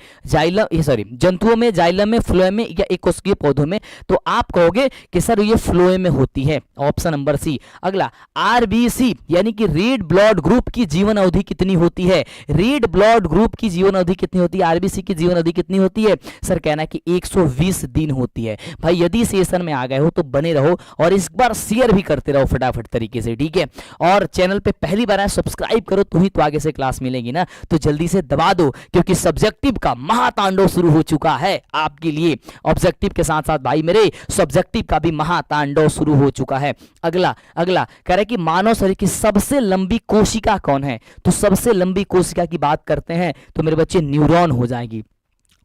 जाइलम में फ्लोएम में या एकोष्ठीय पौधों में? तो आप कहोगे कि सर ये फ्लोएम में होती है, ऑप्शन नंबर सी। अगला, RBC यानी कि रेड ब्लड ग्रुप की जीवन अवधि कितनी होती है? रेड ब्लड ग्रुप की जीवन अवधि कितनी होती है? RBC की जीवन अवधि कितनी होती है सर? कहना है कि 120 दिन होती है। भाई यदि सेशन में आ गए हो तो बने रहो और इस बार शेयर भी करते रहो फटाफट तरीके से, ठीक है। और चैनल पे पहली बार आए सब्सक्राइब करो तो ही तो आगे से क्लास मिलेगी ना, तो जल्दी से दबा दो क्योंकि सब्जेक्टिव का महातांडव शुरू हो चुका है आपके लिए। ऑब्जेक्टिव के साथ साथ भाई मेरे सब्जेक्टिव का भी महातांडव शुरू हो चुका है। अगला कह रहे कि मानव शरीर की सबसे लंबी कोशिका कौन है? तो सबसे लंबी कोशिका की बात करते हैं तो मेरे बच्चे न्यूरॉन हो जाएगी।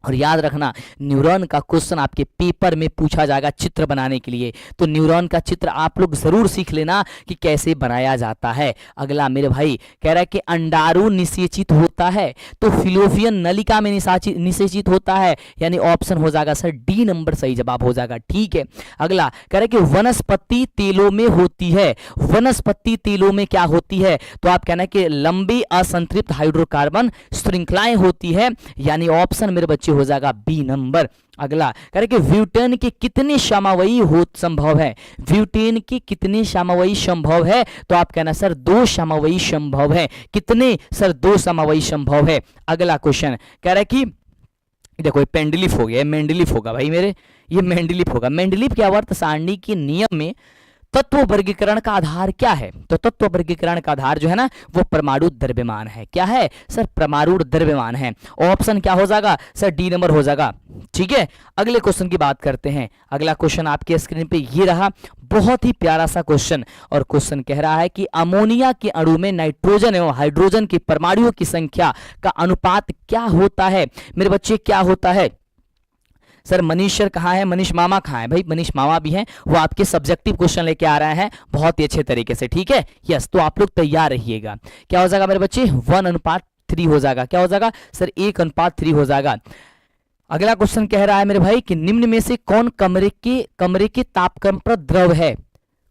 और याद रखना न्यूरॉन का क्वेश्चन आपके पेपर में पूछा जाएगा चित्र बनाने के लिए, तो न्यूरॉन का चित्र आप लोग जरूर सीख लेना कि कैसे बनाया जाता है। अगला मेरे भाई कह रहा है कि अंडाणु निषेचित होता है तो फिलोपियन नलिका में निषेचित होता है। यानी ऑप्शन हो जाएगा सर डी नंबर सही जवाब हो जाएगा, ठीक है। अगला कह रहा है कि वनस्पति तेलों में होती है। वनस्पति तेलों में क्या होती है? तो आप कहना है कि लंबी असंतृप्त हाइड्रोकार्बन श्रृंखलाएं होती है। यानी ऑप्शन मेरे बच्चे हो जाएगा बी नंबर। अगला कह रहे कि ब्यूटेन के कितने समावयी संभव है? ब्यूटेन के कितने समावयी संभव है? तो आप कहना सर 2 समावयी संभव है। कितने सर? 2 समावयी संभव है। अगला क्वेश्चन कह रहा है कि देखो ये पेंडलिफ हो गया, मेंडलिफ होगा भाई मेरे, ये मेंडलिफ होगा। मेंडलिफ के आवर्त सारणी के नियम में तत्व वर्गीकरण का आधार क्या है? तो तत्व वर्गीकरण का आधार जो है ना वो परमाणु द्रव्यमान है। क्या है सर? परमाणु द्रव्यमान है। ऑप्शन क्या हो जाएगा सर? डी नंबर हो जाएगा, ठीक है। अगले क्वेश्चन की बात करते हैं। अगला क्वेश्चन आपके स्क्रीन पे ये रहा, बहुत ही प्यारा सा क्वेश्चन। और क्वेश्चन कह रहा है कि अमोनिया के अणु में नाइट्रोजन एवं हाइड्रोजन की परमाणुओं की संख्या का अनुपात क्या होता है मेरे बच्चे? क्या होता है सर? मनीष सर कहाँ है? मनीष मामा कहाँ है? भाई मनीष मामा भी हैं, वो आपके सब्जेक्टिव क्वेश्चन लेके आ रहे हैं बहुत ही अच्छे तरीके से, ठीक है। यस, तो आप लोग तैयार रहिएगा। क्या हो जाएगा मेरे बच्चे? 1:3 हो जाएगा। क्या हो जाएगा सर? 1:3 हो जाएगा। अगला क्वेश्चन कह रहा है मेरे भाई कि निम्न में से कौन कमरे के तापक्रम पर द्रव है?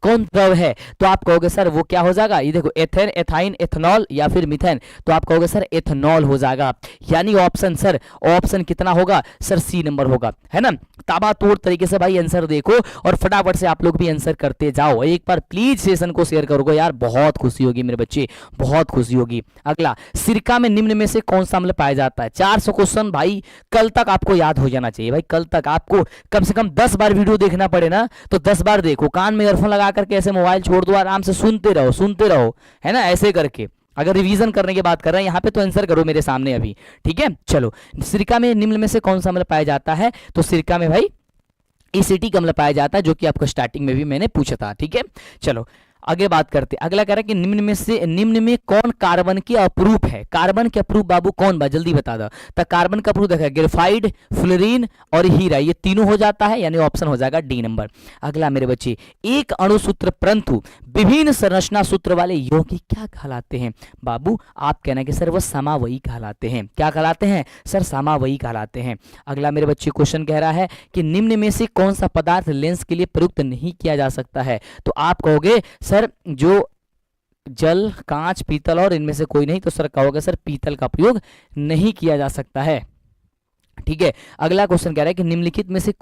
कौन द्रव है? तो आप कहोगे सर वो क्या हो जाएगा, ये देखो एथेन, एथाइन, एथेनॉल या फिर मीथेन, तो आप कहोगे सर एथेनॉल हो जाएगा। यानी ऑप्शन सर, ऑप्शन कितना होगा सर? सी नंबर होगा, है ना। ताबड़तोड़ तरीके से भाई आंसर देखो और फटाफट से आप लोग भी आंसर करते जाओ। एक बार प्लीज सेशन को शेयर करोगे यार, बहुत खुशी होगी मेरे बच्चे, बहुत खुशी होगी। अगला, सिरका में निम्न में से कौन सा अम्ल पाया जाता है? 400 क्वेश्चन भाई कल तक आपको याद हो जाना चाहिए भाई, कल तक आपको कम से कम 10 बार वीडियो देखना पड़े ना, तो 10 बार देखो, कान में ईयरफोन लगा करके ऐसे मोबाइल छोड़ दो, आराम से सुनते रहो, है ना, ऐसे करके। अगर रिवीजन करने की बात कर रहे हैं यहाँ पे तो आंसर करो मेरे सामने अभी, ठीक है। चलो, सिरका में निम्न में से कौन सा अम्ल पाया जाता है? तो सिरका में भाई एसिटिक अम्ल पाया जाता है, जो कि आपको स्टार्टिंग में भी मैंने पूछा था, ठीक है। चलो आगे बात करते हैं। अगला कह रहा है कि निम्न में कौन कार्बन के अपरूप है? कार्बन के अपरूप बाबू कौन बा, जल्दी बता दो। तो कार्बन का अपरूप देखा, ग्रेफाइड, फ्लोरीन और हीरा, ये तीनों हो जाता है, यानी ऑप्शन हो जाएगा डी नंबर। अगला मेरे बच्चे, एक अणुसूत्र परंतु विभिन्न संरचना सूत्र वाले यौगिक क्या कहलाते हैं? बाबू आप कहना कि सर वो समावयी कहलाते हैं। क्या कहलाते हैं सर? समावयी कहलाते हैं। अगला मेरे बच्चे क्वेश्चन कह रहा है कि निम्न में से कौन सा पदार्थ लेंस के लिए प्रयुक्त नहीं किया जा सकता है? तो आप कहोगे सर जो जल, कांच, पीतल और इनमें से कोई नहीं, तो सर कहोगे सर पीतल का प्रयोग नहीं किया जा सकता है, ठीक है। अगला क्वेश्चन कह रहा है कि निम्नलिखित में से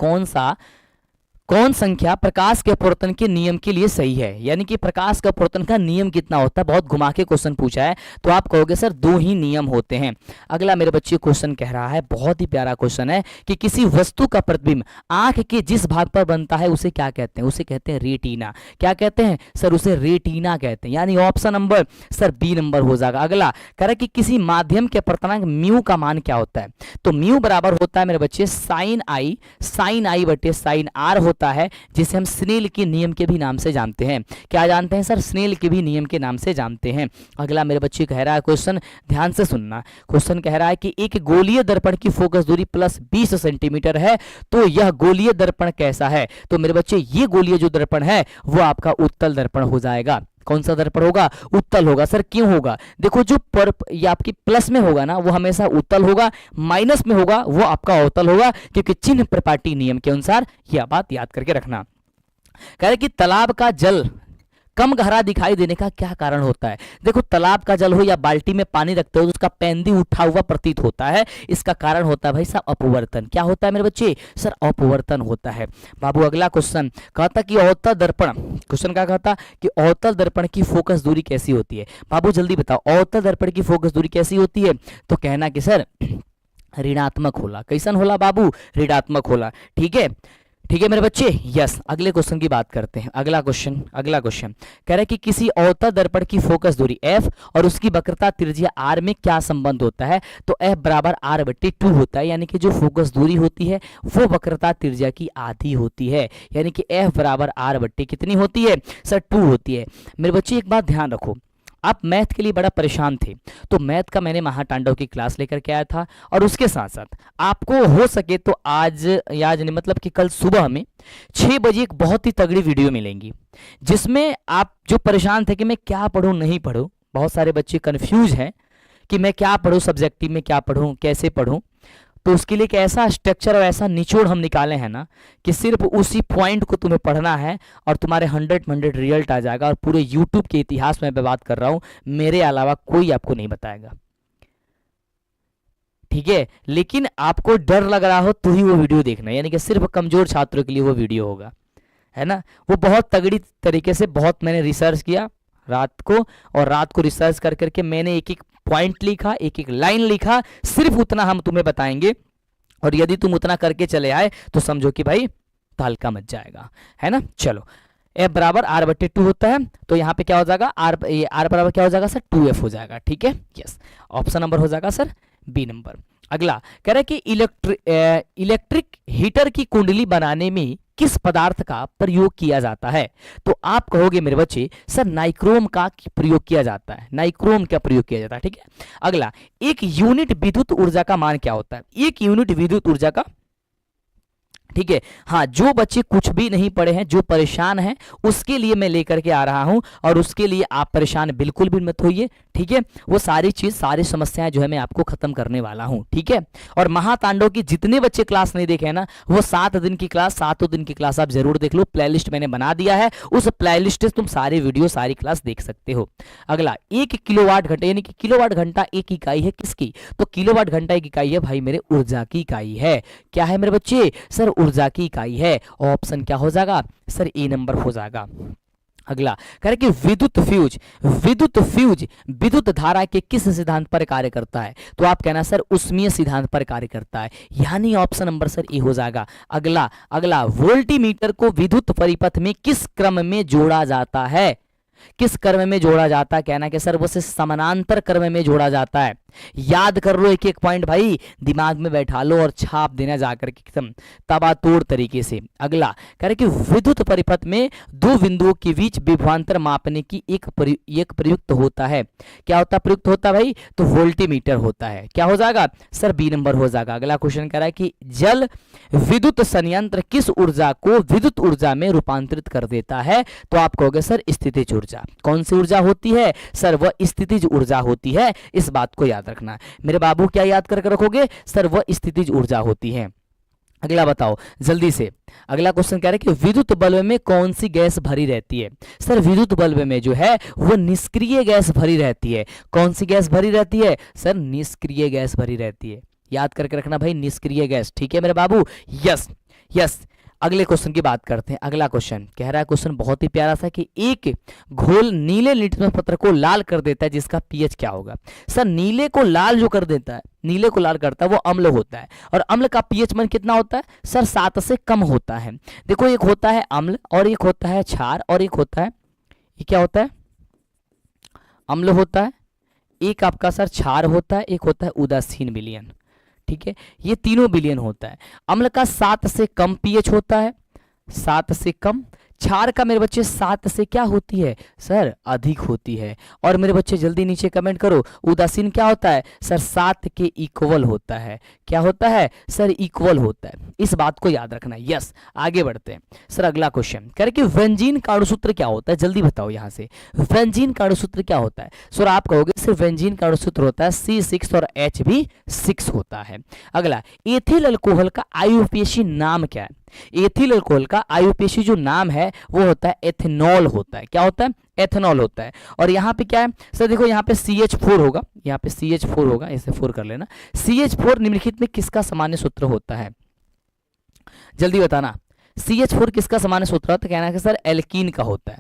कौन संख्या प्रकाश के अपवर्तन के नियम के लिए सही है? यानी कि प्रकाश का अपवर्तन का नियम कितना होता है? बहुत घुमा के क्वेश्चन पूछा है, तो आप कहोगे सर 2 ही नियम होते हैं। अगला मेरे बच्चे क्वेश्चन कह रहा है, बहुत ही प्यारा क्वेश्चन है, कि किसी वस्तु का प्रतिबिंब आंख के जिस भाग पर बनता है उसे क्या कहते हैं? उसे कहते हैं रेटिना। क्या कहते हैं सर? उसे रेटिना कहते हैं, यानी option number sir B number हो जाएगा। अगला कह रहा है कि किसी माध्यम के अपवर्तनांक म्यू का मान क्या होता है? तो म्यू बराबर होता है मेरे बच्चे साइन आई बटे साइन आर होता है, जिसे हम स्नेल के नियम के भी नाम से जानते हैं। क्या जानते हैं सर? स्नेल के भी नियम के नाम से जानते हैं। अगला मेरे बच्चे कह रहा है क्वेश्चन, ध्यान से सुनना। क्वेश्चन कह रहा है कि एक गोलीय दर्पण की फोकस दूरी प्लस 20 सेंटीमीटर है, तो यह गोलीय दर्पण कैसा है? तो मेरे बच्चे ये गोलीय जो दर्पण है वो आपका उत्तल दर्पण हो जाएगा। कौन सा दर्पण होगा? उत्तल होगा। सर क्यों होगा? देखो जो ये आपकी प्लस में होगा ना वो हमेशा उत्तल होगा, माइनस में होगा वो आपका अवतल होगा, क्योंकि चिन्ह प्रपाटी नियम के अनुसार यह बात याद करके रखना। कह रहे कि तालाब का जल कम गहरा दिखाई देने का क्या कारण होता है? देखो तालाब का जल हो या बाल्टी में पानी रखते हो तो उसका पैंदी उठा हुआ प्रतीत होता है, इसका कारण होता है भाई साहब अपवर्तन। क्या होता है मेरे बच्चे? सर अपवर्तन होता है। बाबू अगला क्वेश्चन कहता कि अवतल दर्पण, क्वेश्चन क्या कहता कि अवतल दर्पण की फोकस दूरी कैसी होती है? बाबू जल्दी बताओ, अवतल दर्पण की फोकस दूरी कैसी होती है? तो कहना कि सर ऋणात्मक होला। कैसन होला बाबू? ऋणात्मक होला, ठीक है, ठीक है मेरे बच्चे, यस। अगले क्वेश्चन की बात करते हैं। अगला क्वेश्चन कह रहा है कि किसी अवतल दर्पण की फोकस दूरी f और उसकी वक्रता त्रिज्या r में क्या संबंध होता है? तो f बराबर r बटे 2 होता है, यानी कि जो फोकस दूरी होती है वो वक्रता त्रिज्या की आधी होती है, यानी कि f बराबर r बटे कितनी होती है सर? 2 होती है। मेरे बच्चे एक बात ध्यान रखो, आप मैथ के लिए बड़ा परेशान थे तो मैथ का मैंने महातांडव की क्लास लेकर के आया था, और उसके साथ साथ आपको हो सके तो आज नहीं मतलब कि कल सुबह में 6 बजे एक बहुत ही तगड़ी वीडियो मिलेंगी, जिसमें आप जो परेशान थे कि मैं क्या पढूं नहीं पढूं, बहुत सारे बच्चे कंफ्यूज हैं कि मैं क्या पढूं, सब्जेक्टिव में क्या पढूं, कैसे पढूं, तो उसके लिए एक ऐसा स्ट्रक्चर और ऐसा निचोड़ हम निकाले हैं ना कि सिर्फ उसी पॉइंट को तुम्हें पढ़ना है और तुम्हारे 100 रिजल्ट आ जाएगा। और पूरे यूट्यूब के इतिहास में मैं बात कर रहा हूं, मेरे अलावा कोई आपको नहीं बताएगा, ठीक है। लेकिन आपको डर लग रहा हो तो ही वो वीडियो देखना, यानी कि सिर्फ कमजोर छात्रों के लिए वो वीडियो होगा, है ना। वो बहुत तगड़ी तरीके से बहुत मैंने रिसर्च किया रात को, और रात को रिसर्च कर करके मैंने एक एक पॉइंट लिखा, एक एक लाइन लिखा, सिर्फ उतना हम तुम्हें बताएंगे, और यदि तुम उतना करके चले आए तो समझो कि भाई तालका मच जाएगा, है ना। चलो f बराबर r बटे 2 होता है, तो यहाँ पे क्या हो जाएगा r बराबर क्या हो जाएगा सर? 2f हो जाएगा, ठीक है, यस। ऑप्शन नंबर हो जाएगा सर बी नंबर। अगला कह रहा है कि इलेक्ट्रिक हीटर की कुंडली बनाने में किस पदार्थ का प्रयोग किया जाता है? तो आप कहोगे मेरे बच्चे सर नाइक्रोम का प्रयोग किया जाता है, नाइक्रोम का प्रयोग किया जाता है, ठीक है। अगला, एक यूनिट विद्युत ऊर्जा का मान क्या होता है? एक यूनिट विद्युत ऊर्जा का ठीक है। हाँ, जो बच्चे कुछ भी नहीं पढ़े हैं, जो परेशान हैं, उसके लिए मैं लेकर के आ रहा हूं, और उसके लिए आप परेशान बिल्कुल भी मत होइए, ठीक है। वो सारी चीज, सारी समस्याएं जो है मैं आपको खत्म करने वाला हूं, ठीक है। और महातांडव की जितने बच्चे क्लास नहीं देखे हैं ना, वो 7 दिन की क्लास, 7 दिन की क्लास आप जरूर देख लो। प्लेलिस्ट मैंने बना दिया है, उस प्लेलिस्ट से तुम सारे वीडियो, सारी क्लास देख सकते हो। अगला, 1 किलोवाट घंटे, यानी कि किलोवाट घंटा एक इकाई है किसकी? तो किलोवाट घंटा एक इकाई है भाई मेरे ऊर्जा की इकाई है। क्या है मेरे बच्चे? सर ऊर्जा की इकाई है। ऑप्शन क्या हो जाएगा? सर ए नंबर हो जाएगा। अगला कह रहे कि विद्युत फ्यूज, विद्युत फ्यूज विद्युत धारा के किस सिद्धांत पर कार्य करता है? तो आप कहना सर उष्मीय सिद्धांत पर कार्य करता है, यानी ऑप्शन नंबर सर ए हो जाएगा। अगला अगला वोल्टीमीटर को विद्युत परिपथ में किस क्रम में जोड़ा जाता है? किस क्रम में जोड़ा जाता है? कहना कि सर वो से समानांतर क्रम में जोड़ा जाता है। याद कर लो एक एक पॉइंट भाई, दिमाग में बैठा लो और छाप देना जाकर के एकदम तबातोड़ तरीके से। अगला कह रहे कि विद्युत परिपथ में दो बिंदुओं के बीच विभवांतर मापने की एक प्रयुक्त होता है। क्या होता है? प्रयुक्त होता है भाई, तो वोल्टीमीटर होता है। क्या हो जाएगा? सर बी नंबर हो जाएगा। अगला क्वेश्चन कह रहा है कि जल विद्युत संयंत्र किस ऊर्जा को विद्युत ऊर्जा में रूपांतरित कर देता है? तो आप कहोगे सर स्थितिज ऊर्जा। कौन सी ऊर्जा होती है? सर वह स्थितिज ऊर्जा होती है। इस बात को याद रखना है मेरे बाबू। क्या याद करके रखोगे? सर वह स्थितिज ऊर्जा होती है। अगला बताओ जल्दी से। अगला क्वेश्चन कह रहे हैं कि विद्युत बल्ब में कौन सी गैस भरी रहती है? सर विद्युत बल्ब में जो है वो निष्क्रिय गैस भरी रहती है। कौन सी गैस भरी रहती है? सर निष्क्रिय गैस भरी रहती है। याद करके रखना भाई, निष्क्रिय गैस, ठीक है मेरे बाबू। Yes yes. अगले क्वेश्चन की बात करते हैं। अगला क्वेश्चन कह रहा है, क्वेश्चन बहुत ही प्यारा सा, कि एक घोल नीले लिटमस पत्र को लाल कर देता है, जिसका पीएच क्या होगा? सर नीले को लाल जो कर देता है, नीले को लाल करता है, वो अम्ल होता है। और अम्ल का पीएच मान कितना होता है? सर 7 से कम होता है। देखो एक होता है अम्ल, और एक होता है क्षार, और एक होता है, ये क्या होता है? अम्ल होता है, एक आपका सर क्षार होता है, एक होता है उदासीन विलयन, ठीक है। ये तीनों विलयन होता है। अम्ल का 7 से कम पीएच होता है, 7 से कम। क्षार का मेरे बच्चे 7 से क्या होती है? सर अधिक होती है। और मेरे बच्चे जल्दी नीचे कमेंट करो, उदासीन क्या होता है? सर 7 के इक्वल होता है। क्या होता है? सर इक्वल होता है। इस बात को याद रखना। यस, आगे बढ़ते हैं। सर अगला क्वेश्चन कह रहे कि व्यंजीन का अणुसूत्र क्या होता है? जल्दी बताओ यहाँ से, व्यंजीन का अणुसूत्र क्या होता है? सर आप कहोगे सर व्यंजीन का अणुसूत्र होता है C6 और H भी6 होता है। अगला, एथिल अल्कोहल का आयुपेशी नाम क्या है? एथिल अल्कोहल का आयुपेशी जो नाम है वो होता है एथेनॉल होता है। क्या होता है? एथेनॉल होता है। और यहाँ पे क्या है? सर देखो यहाँ पे CH4 होगा, यहाँ पे CH4 होगा, इसे 4 कर लेना। CH4 निम्नलिखित में किसका सामान्य सूत्र होता है? जल्दी बताना, CH4 किसका सामान्य सूत्र होता है? कहना है कि सर एल्कीन का होता है।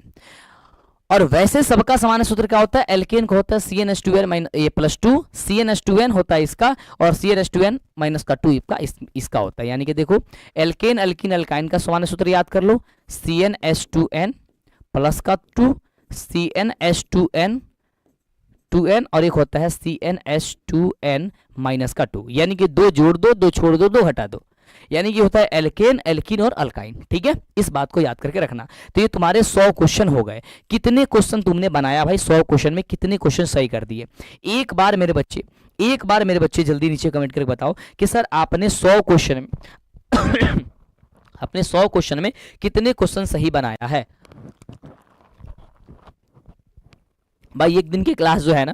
और वैसे सबका सामान्य सूत्र क्या होता है? एल्केन का होता है CnH2n+2, CnH2n होता है इसका, और CnH2n-2 इसका होता है। यानी कि देखो एल्केन अल्कीन अल्काइन का सामान्य सूत्र याद कर लो, CnH2n+2, CnH2n और एक होता है CnH2n-2, यानी कि 2 जोड़ दो, 2 छोड़ दो, 2 हटा दो, यानी कि होता है एल्केन, एल्कीन और अल्काइन, ठीक है। इस बात को याद करके रखना। तो ये तुम्हारे 100 क्वेश्चन हो गए। कितने क्वेश्चन तुमने बनाया भाई? 100 क्वेश्चन में कितने क्वेश्चन सही कर दिए? एक बार मेरे बच्चे जल्दी नीचे कमेंट करके बताओ कि सर आपने 100 क्वेश्चन में अपने 100 क्वेश्चन में कितने क्वेश्चन सही बनाया है? भाई एक दिन की क्लास जो है ना,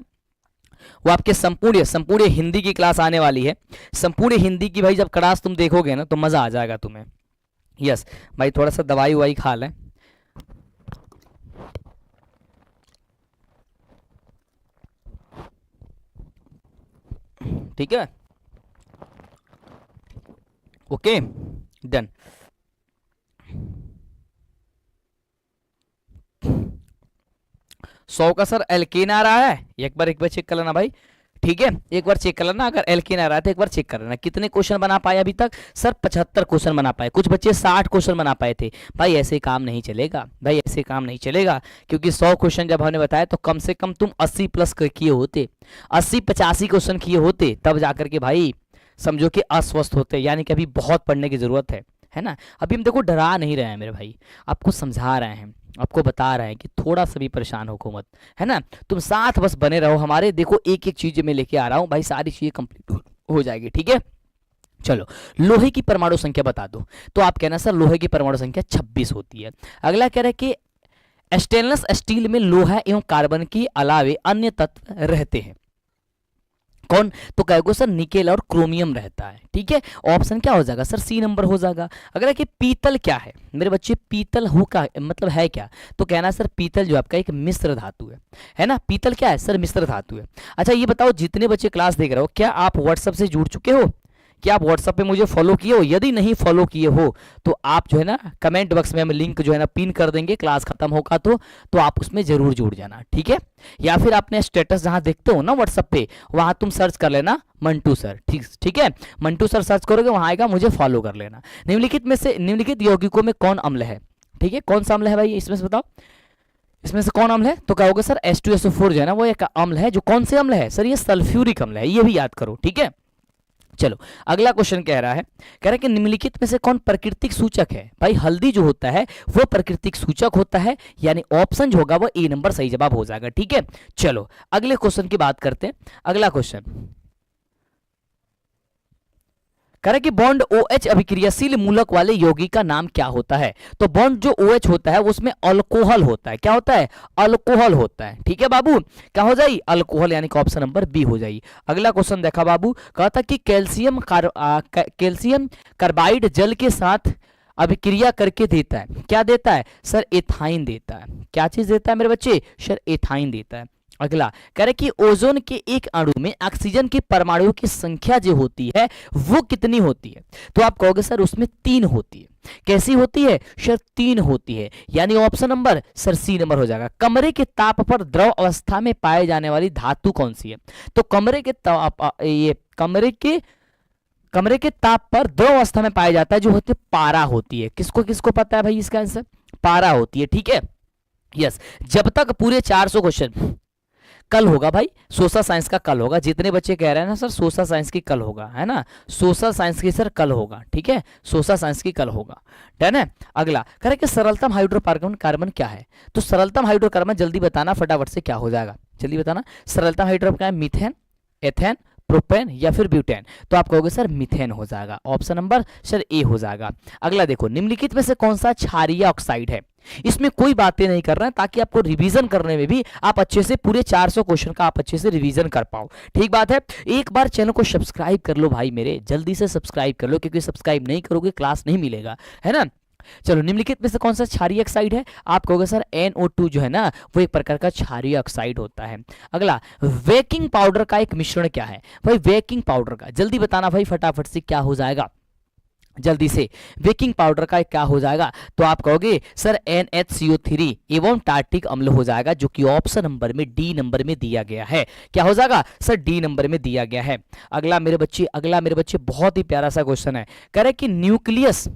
वो आपके संपूर्ण हिंदी की क्लास आने वाली है। संपूर्ण हिंदी की भाई जब क्लास तुम देखोगे ना तो मजा आ जाएगा तुम्हें। यस भाई, थोड़ा सा दवाई ववाई खा लें। ठीक है, ओके डन। सौ का सर एल्केन आ रहा है, एक बार चेक कर लेना भाई, ठीक है। एक बार चेक कर लेना, अगर एल्केन आ रहा है तो एक बार चेक कर लेना। कितने क्वेश्चन बना पाए अभी तक? सर 75 क्वेश्चन बना पाए। कुछ बच्चे 60 क्वेश्चन बना पाए थे। भाई ऐसे काम नहीं चलेगा, भाई ऐसे काम नहीं चलेगा, क्योंकि 100 क्वेश्चन जब हमने बताया तो कम से कम तुम 80+ किए होते, 80-85 क्वेश्चन किए होते, तब जाकर के भाई समझो कि अस्वस्थ होते। यानी कि अभी बहुत पढ़ने की जरूरत है ना। अभी हम देखो डरा नहीं रहे हैं मेरे भाई, आपको समझा रहे हैं, आपको बता रहे हैं कि थोड़ा सा भी परेशान हो मत, है ना। तुम साथ बस बने रहो हमारे। देखो एक एक चीज मैं लेके आ रहा हूँ भाई, सारी चीजें कंप्लीट हो जाएगी, ठीक है। चलो, लोहे की परमाणु संख्या बता दो, तो आप कहना सर लोहे की परमाणु संख्या 26 होती है। अगला कह रहा है कि स्टेनलेस स्टील में लोहा एवं कार्बन के अलावे अन्य तत्व रहते हैं, कौन? तो कहोगे सर निकेल और क्रोमियम रहता है। ठीक है, ऑप्शन क्या हो जाएगा सर? सी नंबर हो जाएगा। अगर कि पीतल क्या है मेरे बच्चे, पीतल हो का मतलब है क्या? तो कहना सर पीतल जो आपका एक मिश्र धातु है ना। पीतल क्या है सर? मिश्र धातु है। अच्छा ये बताओ, जितने बच्चे क्लास देख रहे हो, क्या आप व्हाट्सएप से जुड़ चुके हो? क्या आप व्हाट्सएप पे मुझे फॉलो किए हो? यदि नहीं फॉलो किए हो तो आप जो है ना कमेंट बॉक्स में हम लिंक जो है ना पिन कर देंगे, क्लास खत्म होगा तो आप उसमें जरूर जुड़ जाना। ठीक है, या फिर अपने स्टेटस जहां देखते हो ना व्हाट्सएप पे, वहां तुम सर्च कर लेना मंटू सर। ठीक है, मंटू सर सर्च करोगे वहां आएगा, मुझे फॉलो कर लेना। निम्नलिखित में से निम्नलिखित यौगिकों में कौन अम्ल है? ठीक है, कौन सा अम्ल है भाई इसमें से बताओ, इसमें से कौन अम्ल है? तो कहोगे सर H2SO4 जो है ना वो एक अम्ल है। जो कौन से अम्ल है सर? ये सल्फ्यूरिक अम्ल है, ये भी याद करो। ठीक है, चलो अगला क्वेश्चन कह रहा है कि निम्नलिखित में से कौन प्राकृतिक सूचक है? भाई हल्दी जो होता है वो प्राकृतिक सूचक होता है, यानी ऑप्शन जो होगा वो ए नंबर सही जवाब हो जाएगा। ठीक है, चलो अगले क्वेश्चन की बात करते हैं। अगला क्वेश्चन कह रहा है कि बॉन्ड OH अभिक्रियाशील मूलक वाले यौगिक का नाम क्या होता है? तो बॉन्ड जो OH होता है उसमें अल्कोहल होता है। क्या होता है? अल्कोहल होता है। ठीक है बाबू, क्या हो जाएगी? अल्कोहल, यानी कि ऑप्शन नंबर बी हो जाएगी। अगला क्वेश्चन देखा बाबू, कहा था कि कैल्शियम कार्बाइड जल के साथ अभिक्रिया करके देता है, क्या देता है सर? एथाइन देता है। क्या चीज देता है मेरे बच्चे? सर एथाइन देता है। अगला कह रहे कि ओजोन के एक अणु में ऑक्सीजन के परमाणुओं की संख्या जो होती है वो कितनी होती है? तो आप कहोगे सर उसमें 3 होती है। कैसी होती है सर? 3 होती है, यानी option number sir C number हो जाएगा। कमरे के ताप पर द्रव अवस्था में पाए जाने वाली धातु कौन सी है? तो कमरे के ताप पर द्रव अवस्था में पाया जाता है जो होती है पारा होती है। किसको किसको पता है भाई इसका आंसर? पारा होती है। ठीक है, यस। जब तक पूरे 400 क्वेश्चन कल होगा भाई, सोशल साइंस का कल होगा। जितने बच्चे कह रहे हैं ना सर सोशल साइंस की कल होगा, है ना, सोशल साइंस की सर कल होगा। ठीक है, सोशल साइंस की कल होगा, डन है। अगला कह रहे कि सरलतम हाइड्रोकार्बन कार्बन क्या है? तो सरलतम हाइड्रोकार्बन जल्दी बताना फटाफट से, क्या हो जाएगा जल्दी बताना। सरलतम हाइड्रोकार्बन क्या है? मीथेन, एथेन, प्रोपेन या फिर ब्यूटेन? तो आप कहोगे सर मीथेन हो जाएगा, ऑप्शन नंबर सर ए हो जाएगा। अगला देखो, निम्नलिखित में से कौन सा क्षारीय ऑक्साइड है? इसमें कोई बातें नहीं कर रहे हैं ताकि आपको रिवीजन करने में भी आप अच्छे से पूरे 400 क्वेश्चन का आप अच्छे से रिवीजन कर पाओ। ठीक बात है, एक बार चैनल को सब्सक्राइब कर लो भाई मेरे, जल्दी से सब्सक्राइब कर लो, क्योंकि सब्सक्राइब नहीं करोगे क्लास नहीं मिलेगा, है ना। चलो, निम्नलिखित में से कौन सा क्षारीय ऑक्साइड है? आप कहोगे सर NO2 जो है ना वो एक प्रकार का क्षारीय ऑक्साइड होता है। अगला, बेकिंग पाउडर का एक मिश्रण क्या है? भाई बेकिंग पाउडर का जल्दी बताना भाई फटाफट से, क्या हो जाएगा जल्दी से? बेकिंग पाउडर का क्या हो जाएगा? तो आप कहोगे सर NHCO3 एवं टार्टिक अम्ल हो जाएगा, जो कि ऑप्शन नंबर में डी नंबर में दिया गया है। क्या हो जाएगा सर? डी नंबर में दिया गया है। अगला मेरे बच्चे बहुत ही प्यारा सा क्वेश्चन है। कह रहे कि न्यूक्लियस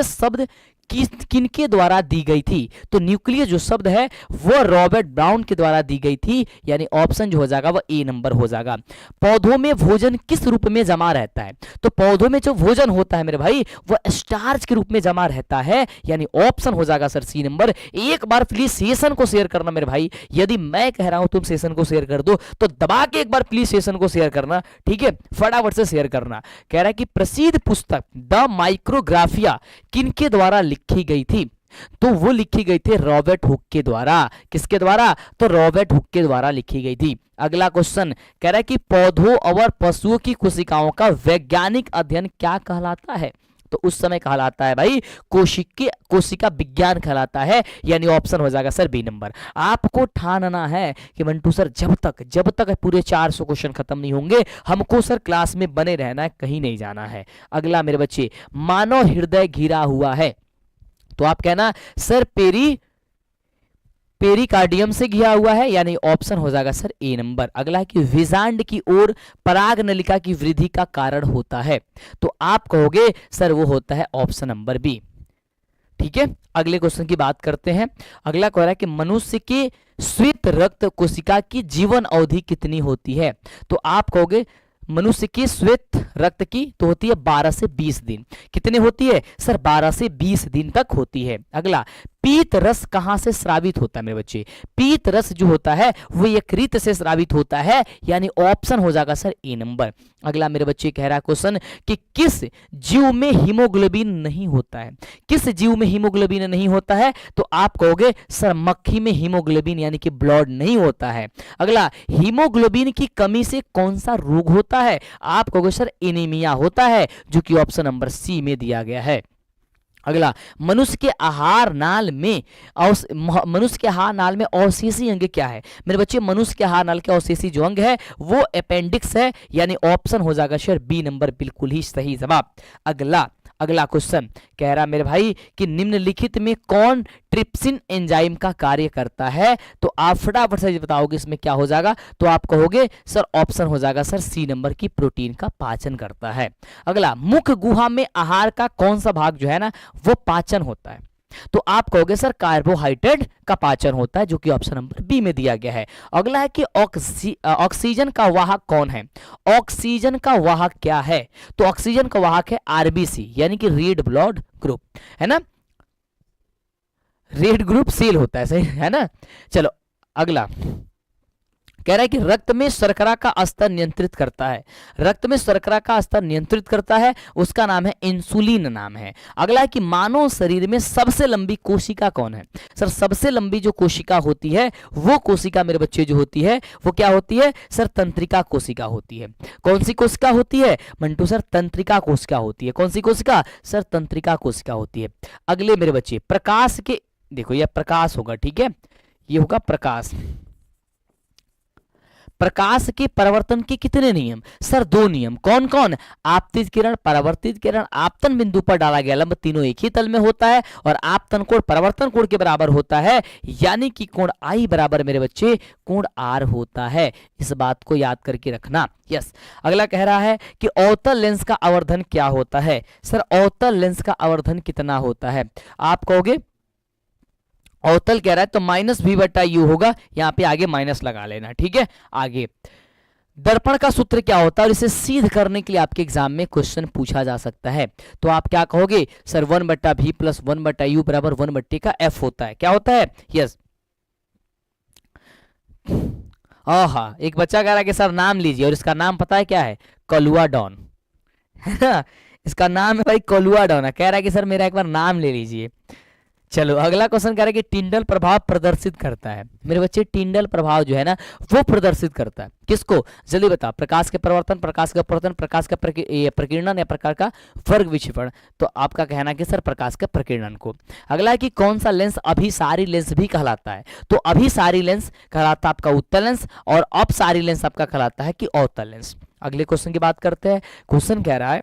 शब्द किनके द्वारा दी गई थी? तो न्यूक्लियस जो शब्द है वो रॉबर्ट ब्राउन के द्वारा दी गई थी, यानी ऑप्शन जो हो जाएगा वो ए नंबर हो जाएगा। पौधों में भोजन किस रूप में जमा रहता है? तो पौधों में जो भोजन होता है मेरे भाई वो स्टार्च के रूप में जमा रहता है, यानी ऑप्शन हो जाएगा सर सी नंबर। एक बार प्लीज सेशन को शेयर करना मेरे भाई, यदि मैं कह रहा हूं तुम सेशन को शेयर कर दो तो दबा के एक बार प्लीज सेशन को शेयर करना। ठीक है, फटाफट से शेयर करना। कह रहा है कि प्रसिद्ध पुस्तक द माइक्रोग्राफिया किनके द्वारा लिखी गई थी? तो वो लिखी गई थी रॉबर्ट हुक के द्वारा। किसके द्वारा? तो रॉबर्ट हुक के द्वारा लिखी गई थी। अगला क्वेश्चन कह रहा है कि पौधों और पशुओं की कोशिकाओं का वैज्ञानिक अध्ययन क्या कहलाता है? तो उस समय कहलाता है भाई कोशिका विज्ञान कहलाता है, यानी ऑप्शन हो जाएगा सर बी नंबर। आपको ठानना है कि मंटू सर जब तक पूरे 400 क्वेश्चन खत्म नहीं होंगे हमको सर क्लास में बने रहना है, कहीं नहीं जाना है। अगला मेरे बच्चे, मानव हृदय घिरा हुआ है, तो आप कहना सर पेरिकार्डियम से घिरा हुआ है, यानी ऑप्शन हो जाएगा सर ए नंबर। अगला है कि विजांड की ओर पराग नलिका की वृद्धि का कारण होता है, तो आप कहोगे सर वो होता है ऑप्शन नंबर बी। ठीक है, अगले क्वेश्चन की बात करते हैं। अगला कह रहा है कि मनुष्य के श्वेत रक्त कोशिका की जीवन अवधि कितनी होती है? तो आप कहोगे मनुष्य की श्वेत रक्त की तो होती है 12 से 20 दिन। कितने होती है सर? 12 से 20 दिन तक होती है। अगला, पीत रस कहां से स्रावित होता है मेरे बच्चे? पीत रस जो होता है वो यकृत से स्रावित होता है, यानी ऑप्शन हो जाएगा सर ए नंबर। अगला मेरे बच्चे कह रहा है क्वेश्चन कि किस जीव में हीमोग्लोबिन नहीं होता है? किस जीव में हीमोग्लोबिन नहीं होता है? तो आप कहोगे सर मक्खी में हीमोग्लोबिन यानी कि ब्लड नहीं होता है। अगला, हीमोग्लोबिन की कमी से कौन सा रोग होता है? आप कहोगे सर एनीमिया होता है, जो कि ऑप्शन नंबर सी में दिया गया है। अगला, मनुष्य के आहार नाल में अवशेषी अंग क्या है? मेरे बच्चे मनुष्य के आहार नाल के अवशेषी जो अंग है वो अपेंडिक्स है, यानी ऑप्शन हो जाएगा सर बी नंबर, बिल्कुल ही सही जवाब। अगला क्वेश्चन कह रहा मेरे भाई कि निम्नलिखित में कौन ट्रिप्सिन एंजाइम का कार्य करता है? तो आप फटाफट से बताओगे इसमें क्या हो जाएगा, तो आप कहोगे सर ऑप्शन हो जाएगा सर सी नंबर की प्रोटीन का पाचन करता है। अगला, मुख गुहा में आहार का कौन सा भाग जो है ना वो पाचन होता है? तो आप कहोगे सर कार्बोहाइड्रेट का पाचन होता है, जो कि ऑप्शन नंबर बी में दिया गया है। अगला है कि ऑक्सीजन का वाहक कौन है? ऑक्सीजन का वाहक क्या है? तो ऑक्सीजन का वाहक है आरबीसी, यानी कि रेड ब्लड ग्रुप, है ना, रेड ग्रुप सेल होता है, सही है ना। चलो अगला कह रहा है कि रक्त में शर्करा का स्तर नियंत्रित करता है। रक्त में शर्करा का स्तर नियंत्रित करता है, उसका नाम है इंसुलिन नाम है। अगला है कि मानव शरीर में सबसे लंबी कोशिका कौन है? सर सबसे लंबी जो कोशिका होती है वो कोशिका मेरे बच्चे जो होती है वो क्या होती है? सर तंत्रिका कोशिका होती है। कौन सी कोशिका होती है मंटू? सर तंत्रिका कोशिका होती है। कौन सी कोशिका? सर तंत्रिका कोशिका होती है। अगले मेरे बच्चे प्रकाश के, देखो यह प्रकाश होगा, ठीक है, ये होगा प्रकाश। प्रकाश के परिवर्तन के कितने नियम? सर दो नियम। कौन कौन? आपतित किरण, परावर्तित किरण। आपतन बिंदु पर डाला गया लंब तीनों एक ही तल में होता है और आपतन कोण परावर्तन कोण के बराबर होता है, यानी कि कोण आई बराबर मेरे बच्चे कोण आर होता है। इस बात को याद करके रखना। यस। अगला कह रहा है कि अवतल लेंस का आवर्धन क्या होता है? सर अवतल लेंस का आवर्धन कितना होता है? आप कहोगे अवतल कह रहा है तो माइनस वी बटा यू होगा, यहां पे आगे माइनस लगा लेना, ठीक है। आगे दर्पण का सूत्र क्या होता है और इसे सिद्ध करने के लिए आपके एग्जाम में क्वेश्चन पूछा जा सकता है। तो आप क्या कहोगे? सर 1 बटा भी प्लस 1 बटा यू बराबर 1 बट्टे का एफ होता है। क्या होता है? यस। हाँ, एक बच्चा कह रहा है कि सर नाम लीजिए, और इसका नाम पता है क्या है? कलुआ डॉन, है ना, इसका नाम है भाई कलुआ डॉन। कह रहा है कि सर मेरा एक बार नाम ले लीजिए। चलो अगला क्वेश्चन कह रहा है कि टिंडल प्रभाव प्रदर्शित करता है। मेरे बच्चे टिंडल प्रभाव जो है ना वो प्रदर्शित करता है किसको? जल्दी बताओ। प्रकाश के परिवर्तन, प्रकाश का अपवर्तन, प्रकाश का प्रकीर्णन या प्रकार का वर्ग विक्षेपण। तो आपका कहना है कि सर प्रकाश के प्रकीर्णन को। अगला है कि कौन सा लेंस अभिसारी लेंस भी कहलाता है? तो अभिसारी लेंस कहलाता है आपका उत्तल लेंस और अपसारी लेंस आपका कहलाता है कि अवतल लेंस। अगले क्वेश्चन की बात करते हैं। क्वेश्चन कह रहा है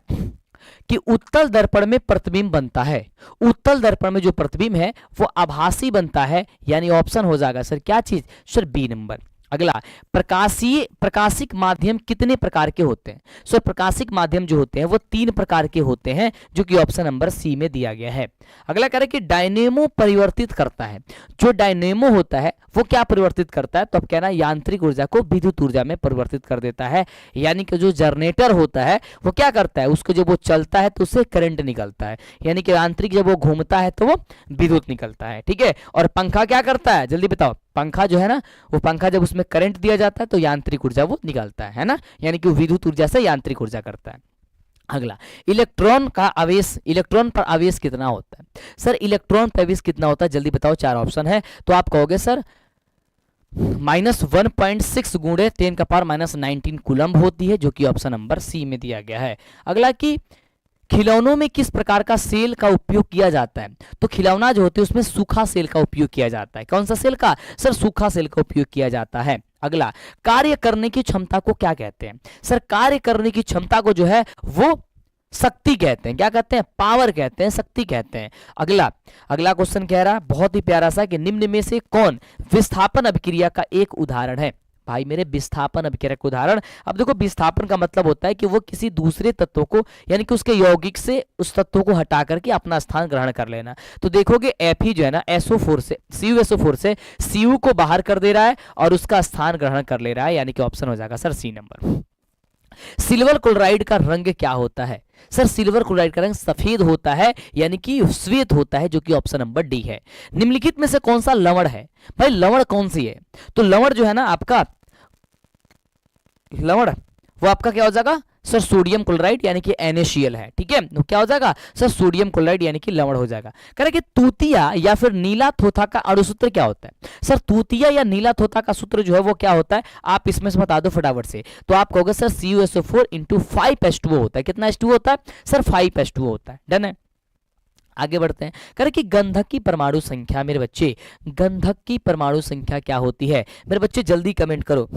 कि उत्तल दर्पण में प्रतिबिंब बनता है। उत्तल दर्पण में जो प्रतिबिंब है वो आभासी बनता है, यानी ऑप्शन हो जाएगा सर क्या चीज? Sir B number. अगला, प्रकाशिक माध्यम कितने प्रकार के होते हैं? सो प्रकाशिक माध्यम जो होते हैं वो 3 प्रकार के होते हैं, जो कि ऑप्शन नंबर सी में दिया गया है। अगला कह रहे कि डायनेमो परिवर्तित करता है। जो डायनेमो होता है वो क्या परिवर्तित करता है? तो अब कहना यांत्रिक ऊर्जा को विद्युत ऊर्जा में परिवर्तित कर देता है, यानी कि जो जनरेटर होता है वो क्या करता है? उसको जब वो चलता है तो उससे करंट निकलता है, यानी कि यांत्रिक जब वो घूमता है तो वो विद्युत निकलता है, ठीक है। और पंखा क्या करता है? जल्दी बताओ। पंखा जो है ना वो पंखा जब उसमें करंट दिया जाता है तो यांत्रिक ऊर्जा वो निकालता है ना, यानी कि वो विद्युत ऊर्जा से यांत्रिक ऊर्जा करता है। अगला, इलेक्ट्रॉन का आवेश, इलेक्ट्रॉन पर आवेश कितना होता है? सर इलेक्ट्रॉन पर आवेश कितना होता है? जल्दी बताओ। 4 ऑप्शन है, तो आप कहोगे सर -1.6 गुणे 10⁻⁻19 कूलम्ब होती है, जो कि ऑप्शन नंबर सी में दिया गया है। अगला कि खिलौनों में किस प्रकार का सेल का उपयोग किया जाता है? तो खिलौना जो होते हैं उसमें सूखा सेल का उपयोग किया जाता है। कौन सा सेल का? सर सूखा सेल का उपयोग किया जाता है। अगला, कार्य करने की क्षमता को क्या कहते हैं? सर कार्य करने की क्षमता को जो है वो शक्ति कहते हैं। क्या कहते हैं? पावर कहते हैं, शक्ति कहते हैं। अगला क्वेश्चन कह रहा है बहुत ही प्यारा सा कि निम्न में से कौन विस्थापन अभिक्रिया का एक उदाहरण है? भाई मेरे विस्थापन अभिक्रिया का उदाहरण। अब देखो विस्थापन का मतलब होता है कि वो किसी दूसरे तत्व को, यानी कि उसके यौगिक से उस तत्व को हटा करके अपना स्थान ग्रहण कर लेना। तो देखोगे Fe जो है ना SO4 से CuSO4 से Cu को बाहर कर दे रहा है और उसका स्थान ग्रहण कर ले रहा है, यानी कि ऑप्शन हो जाएगा sir C number. Silver chloride का रंग क्या होता है? सर सिल्वर क्लोराइड का रंग सफेद होता है, यानी कि श्वेत होता है, जो कि ऑप्शन नंबर डी है। निम्नलिखित में से कौन सा लवण है? भाई लवण कौन सी है? तो लवण जो है ना आपका, लवण वो आपका क्या हो जाएगा सर? सोडियम क्लोराइड यानी कि NaCl है। ठीक है, तो क्या हो जाएगा सर? सोडियम क्लोराइड यानी कि लवण हो जाएगा। कह रहे कि तूतिया या फिर नीला थोथा का अणुसूत्र क्या होता है? सर तूतिया या नीला थोथा का सूत्र जो है वो क्या होता है? आप इसमें से बता दो फटाफट से। तो आप कहोगे सर CuSO4 × 5H2O होता है। कितना H2O होता है सर? 5H2O होता है। डन है, आगे बढ़ते हैं। कह रहे कि गंधक की परमाणु संख्या, मेरे बच्चे गंधक की परमाणु संख्या क्या होती है? मेरे बच्चे जल्दी कमेंट करो।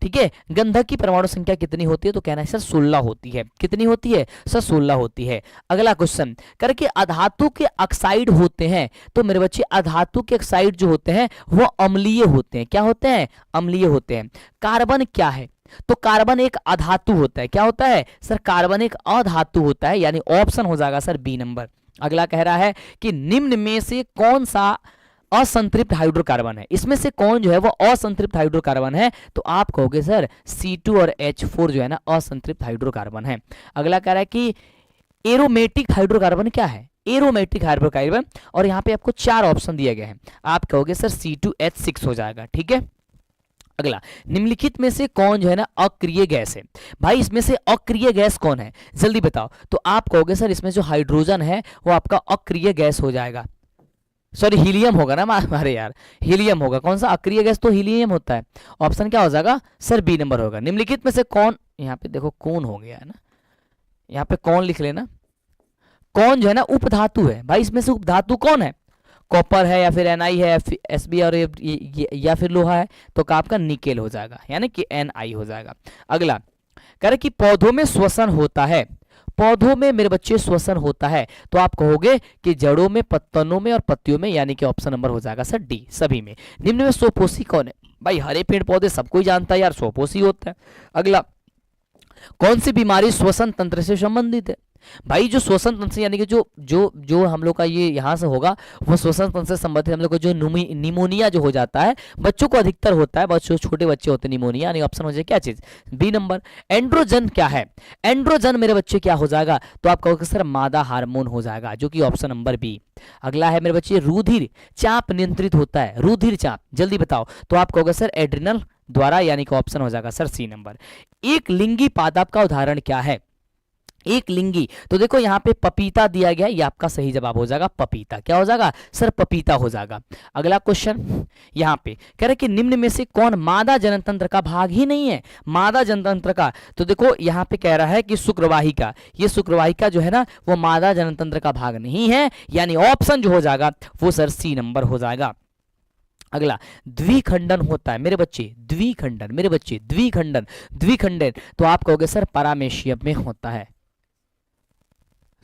ठीक है, गंधक की परमाणु संख्या कितनी होती है? तो कहना है सर 16 होती है। कितनी होती है सर? 16 होती है। अगला क्वेश्चन, करके अधातु के ऑक्साइड होते हैं, तो मेरे बच्चे अधातु के ऑक्साइड जो होते हैं वो अम्लीय होते हैं। क्या होते हैं? अम्लीय होते हैं। कार्बन क्या है? तो कार्बन एक अधातु होता है। क्या होता है सर? कार्बन एक अधातु होता है, यानी ऑप्शन हो जाएगा सर बी नंबर। अगला कह रहा है कि निम्न में से कौन सा असंतृप्त हाइड्रोकार्बन है? इसमें से कौन जो है वो असंतृप्त हाइड्रोकार्बन है? तो आप कहोगे सर C2 और H4 जो है ना असंतृप्त हाइड्रोकार्बन है। अगला कह रहा है कि एरोमेटिक हाइड्रोकार्बन क्या है? एरोमेटिक हाइड्रोकार्बन, और यहाँ पे आपको 4 ऑप्शन दिए गए हैं। आप कहोगे सर C2H6 हो जाएगा। ठीक है, अगला, निम्नलिखित में से कौन जो है ना अक्रिय गैस है? भाई इसमें से अक्रिय गैस कौन है? जल्दी बताओ। तो आप कहोगे सर इसमें जो हाइड्रोजन है वो आपका अक्रिय गैस हो जाएगा। सॉरी हीलियम होगा ना हमारे यार, हीलियम होगा। कौन सा? अक्रिय गैस तो हीलियम होता है। ऑप्शन क्या हो जाएगा सर? बी नंबर होगा। निम्नलिखित में से कौन, यहाँ पे देखो कौन हो गया है ना, यहाँ पे कौन लिख लेना। कौन जो है ना उपधातु है। भाई इसमें से उपधातु कौन है? कॉपर है या फिर Na है या फिर Sb और या फिर लोहा है, तो आपका निकेल हो जाएगा, यानी कि Ni हो जाएगा। अगला कह रहे कि पौधों में श्वसन होता है। पौधों में मेरे बच्चे श्वसन होता है, तो आप कहोगे कि जड़ों में, पत्तनों में और पत्तियों में, यानी कि ऑप्शन नंबर हो जाएगा सर डी, सभी में। निम्न में स्वपोषी कौन है? भाई हरे पेड़ पौधे सबको ही जानता है यार, स्वपोषी होता है। अगला, कौन सी बीमारी श्वसन तंत्र से संबंधित है? भाई जो श्वसन तंत्र यानी कि जो जो जो हम लोग का ये यहाँ से होगा वो श्वसन तंत्र से संबंधित हम लोग को जो निमोनिया जो हो जाता है, बच्चों को अधिकतर होता है, बच्चों छोटे बच्चे होते हैं निमोनिया, यानी ऑप्शन हो जाए क्या चीज? B number. एंड्रोजन क्या है? एंड्रोजन मेरे बच्चे क्या हो जाएगा? तो आप कहोगे सर मादा हार्मोन हो जाएगा, जो कि ऑप्शन नंबर बी। अगला है मेरे बच्चे रुधिर चाप नियंत्रित होता है। रुधिर चाप जल्दी बताओ। तो आप कहोगे सर एड्रिनल द्वारा, यानी कि ऑप्शन हो जाएगा सर सी नंबर। एक लिंगी पादप का उदाहरण क्या है? एक लिंगी, तो देखो यहाँ पे पपीता दिया गया है, ये आपका सही जवाब हो जाएगा पपीता। क्या हो जाएगा सर? पपीता हो जाएगा। अगला क्वेश्चन यहाँ पे कह रहे कि निम्न में से कौन मादा जनतंत्र का भाग ही नहीं है? मादा जनतंत्र का, तो देखो यहाँ पे कह रहा है कि शुक्रवाहिका, ये शुक्रवाहिका जो है ना वो मादा जनतंत्र का भाग नहीं है, यानी ऑप्शन जो हो जाएगा वो सर सी नंबर हो जाएगा। अगला, द्विखंडन होता है मेरे बच्चे, द्विखंडन मेरे बच्चे, द्विखंडन द्विखंडन, तो आप कहोगे सर पैरामेशियम में होता है।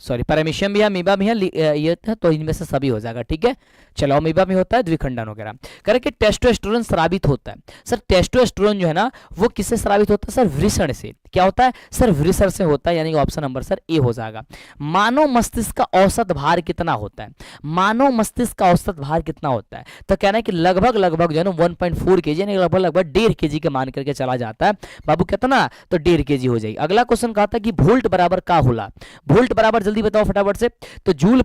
सॉरी पैरामीशियम भी है, अमीबा भी है, ये है, तो इनमें से सभी हो जाएगा। ठीक है, चलो अमीबा में होता है द्विखंडन वगैरह। कह रहे कि टेस्टोस्टेरोन स्रावित होता है। सर टेस्टोस्टेरोन जो है ना वो किससे स्रावित होता है सर? वृषण से। क्या होता है सर? वृषण से होता है, यानी ऑप्शन नंबर सर ए हो जाएगा। मानव मस्तिष्क का औसत भार कितना होता है? मानव मस्तिष्क का औसत भार कितना होता है? तो कहना है कि लगभग लगभग जो है ना 1.4 kg, यानी लगभग लगभग 1.5 kg के मान करके चला जाता है। बाबू कितना? तो 1.5 kg हो जाएगी। अगला क्वेश्चन कहा था कि वोल्ट बराबर का होला। वोल्ट बराबर जल्दी बताओ फटाफट से। तो जूल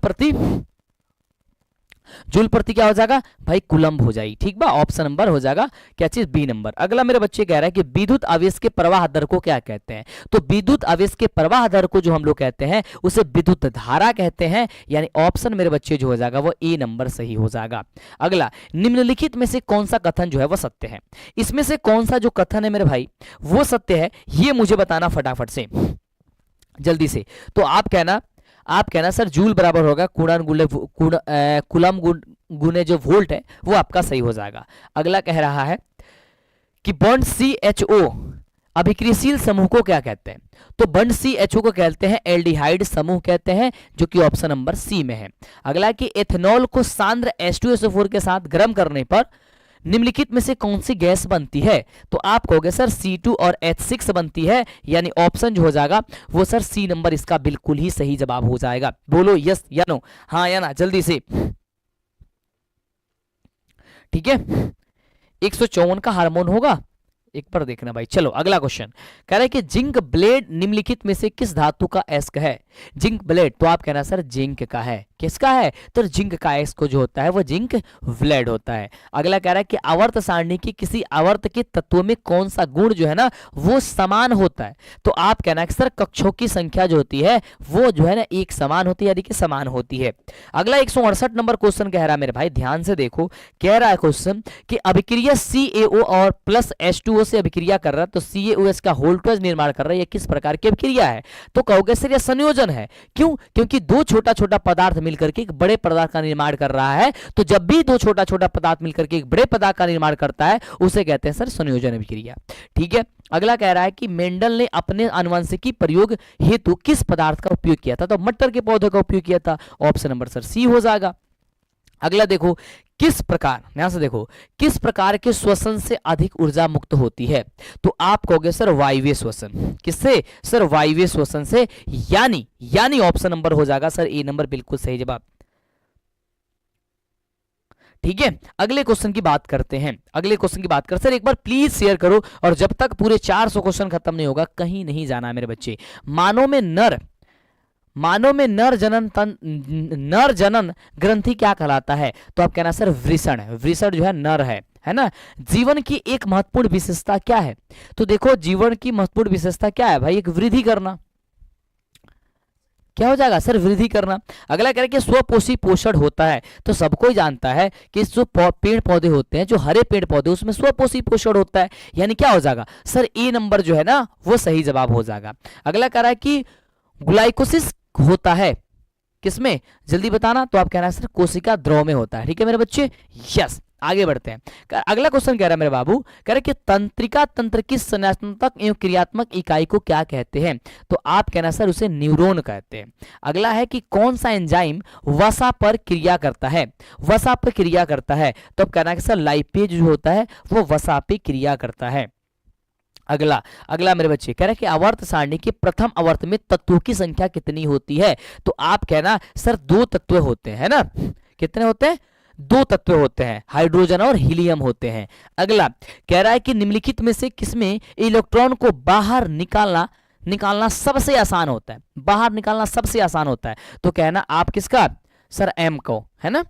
प्रति क्या हो जाएगा भाई? कूलम्ब हो जाएगी। ठीक बा, ऑप्शन नंबर हो जाएगा क्या चीज? B number. अगला मेरे बच्चे कह रहा है कि विद्युत आवेश के प्रवाह दर को क्या कहते हैं? तो विद्युत आवेश के प्रवाह दर को जो हम लोग कहते हैं उसे विद्युत धारा कहते हैं, यानी ऑप्शन मेरे बच्चे जो हो जाएगा वो ए नंबर सही हो जाएगा। अगला, निम्नलिखित में से कौन सा कथन जो है वो सत्य है? इसमें से कौन सा जो कथन है मेरे भाई वो सत्य है, ये मुझे बताना फटाफट से जल्दी से। तो आप कहना सर जूल बराबर होगा कूलम गुने जो वोल्ट है वो आपका सही हो जाएगा। अगला कह रहा है कि बॉन्ड CHO अभिक्रियाशील समूह को क्या कहते हैं? तो बॉन्ड CHO को कहते हैं एल्डिहाइड समूह कहते हैं, जो कि ऑप्शन नंबर सी में है। अगला कि एथेनॉल को सांद्र H2SO4 के साथ गर्म करने पर निम्नलिखित में से कौन सी गैस बनती है? तो आप कहोगे सर C2 और H6 बनती है, यानी ऑप्शन जो हो जाएगा वो सर सी नंबर इसका बिल्कुल ही सही जवाब हो जाएगा। बोलो यस या नो, हाँ या ना जल्दी से। ठीक है, 154 का हार्मोन होगा, एक बार देखना भाई। चलो अगला क्वेश्चन कह रहा है कि जिंक ब्लेड निम्नलिखित में से किस धातु का अयस्क है? जिंक ब्लेड, तो आप कहना सर जिंक का है। किसका है? तो जिंक का अयस्क जो होता है वो जिंक ब्लेड होता है। अगला कह रहा है कि आवर्त सारणी की किसी आवर्त के तत्व में कौन सा गुण जो है ना वो समान होता है? तो आप कहना है कि सर कक्षों की संख्या जो होती है वो जो है ना एक समान होती है, यानी कि समान होती है। अगला 168 नंबर क्वेश्चन कह रहा है मेरे भाई, ध्यान से देखो। कह रहा है क्वेश्चन कि अभिक्रिया CaO और प्लस H2O से अभिक्रिया कर रहा है, तो CaOH का होल्टवेज निर्माण कर रहा है, यह किस प्रकार की अभिक्रिया है? तो कहोगे सर यह संयोजन है। क्यों? क्योंकि दो छोटा छोटा पदार्थ मिलकर के एक बड़े पदार्थ का निर्माण कर रहा है। तो जब भी दो छोटा छोटा पदार्थ मिलकर के एक बड़े पदार्थ का निर्माण करता है उसे कहते हैं सर संयोजन अभिक्रिया। ठीक है। अगला कह रहा है कि मेंडल ने अपने आनुवंशिकी प्रयोग हेतु किस पदार्थ का उपयोग किया था? तो मटर के पौधे का उपयोग किया था। ऑप्शन नंबर सर सी हो जाएगा। अगला देखो, किस प्रकार, यहां से देखो, किस प्रकार के श्वसन से अधिक ऊर्जा मुक्त होती है? तो आप कहोगे सर वायवीय श्वसन। किससे? सर वायवीय श्वसन से, यानी ऑप्शन नंबर हो जाएगा सर ए नंबर, बिल्कुल सही जवाब। ठीक है। अगले क्वेश्चन की बात करते हैं। अगले क्वेश्चन की बात कर सर एक बार प्लीज शेयर करो, और जब तक पूरे 400 क्वेश्चन खत्म नहीं होगा कहीं नहीं जाना मेरे बच्चे। मानव में नर जनन ग्रंथि क्या कहलाता है? तो आप कहना सर वृषण। वृषण जो है नर है ना। जीवन की एक महत्वपूर्ण विशेषता क्या है? तो देखो जीवन की महत्वपूर्ण विशेषता क्या है भाई? एक वृद्धि करना। क्या हो जाएगा सर? वृद्धि करना। अगला कह रहे कि स्वपोषी पोषण होता है, तो सबको जानता है कि जो पेड़ पौधे होते हैं, जो हरे पेड़ पौधे, उसमें स्वपोषी पोषण होता है, यानी क्या हो जाएगा सर? ए नंबर जो है ना वो सही जवाब हो जाएगा। अगला कह रहा है कि ग्लाइकोसिस होता है किसमें? जल्दी बताना। तो आप कह रहे हैं सर कोशिका द्रव में होता है। ठीक है मेरे बच्चे, यस। आगे बढ़ते हैं। अगला क्वेश्चन कह रहा है मेरे बाबू, कह रहे कि तंत्रिका तंत्र की संरचनात्मक एवं क्रियात्मक इकाई को क्या कहते हैं? तो आप कहना सर उसे न्यूरॉन कहते हैं। अगला है कि कौन सा एंजाइम वसा पर क्रिया करता है? वसा पर क्रिया करता है, तो आप कहना कि सर लाइपेज जो होता है वो वसा पे क्रिया करता है। अगला मेरे बच्चे कह रहे हैं कि आवर्त सारणी के प्रथम आवर्त में तत्वों की संख्या कितनी होती है? तो आप कहना सर 2 तत्व होते हैं ना। कितने होते हैं? 2 तत्व होते हैं, हाइड्रोजन और हीलियम होते हैं। अगला कह रहा है कि निम्नलिखित में से किसमें इलेक्ट्रॉन को बाहर निकालना सबसे आसान होता है? बाहर निकालना सबसे आसान होता है, तो कहना आप किसका? सर एम को, है ना।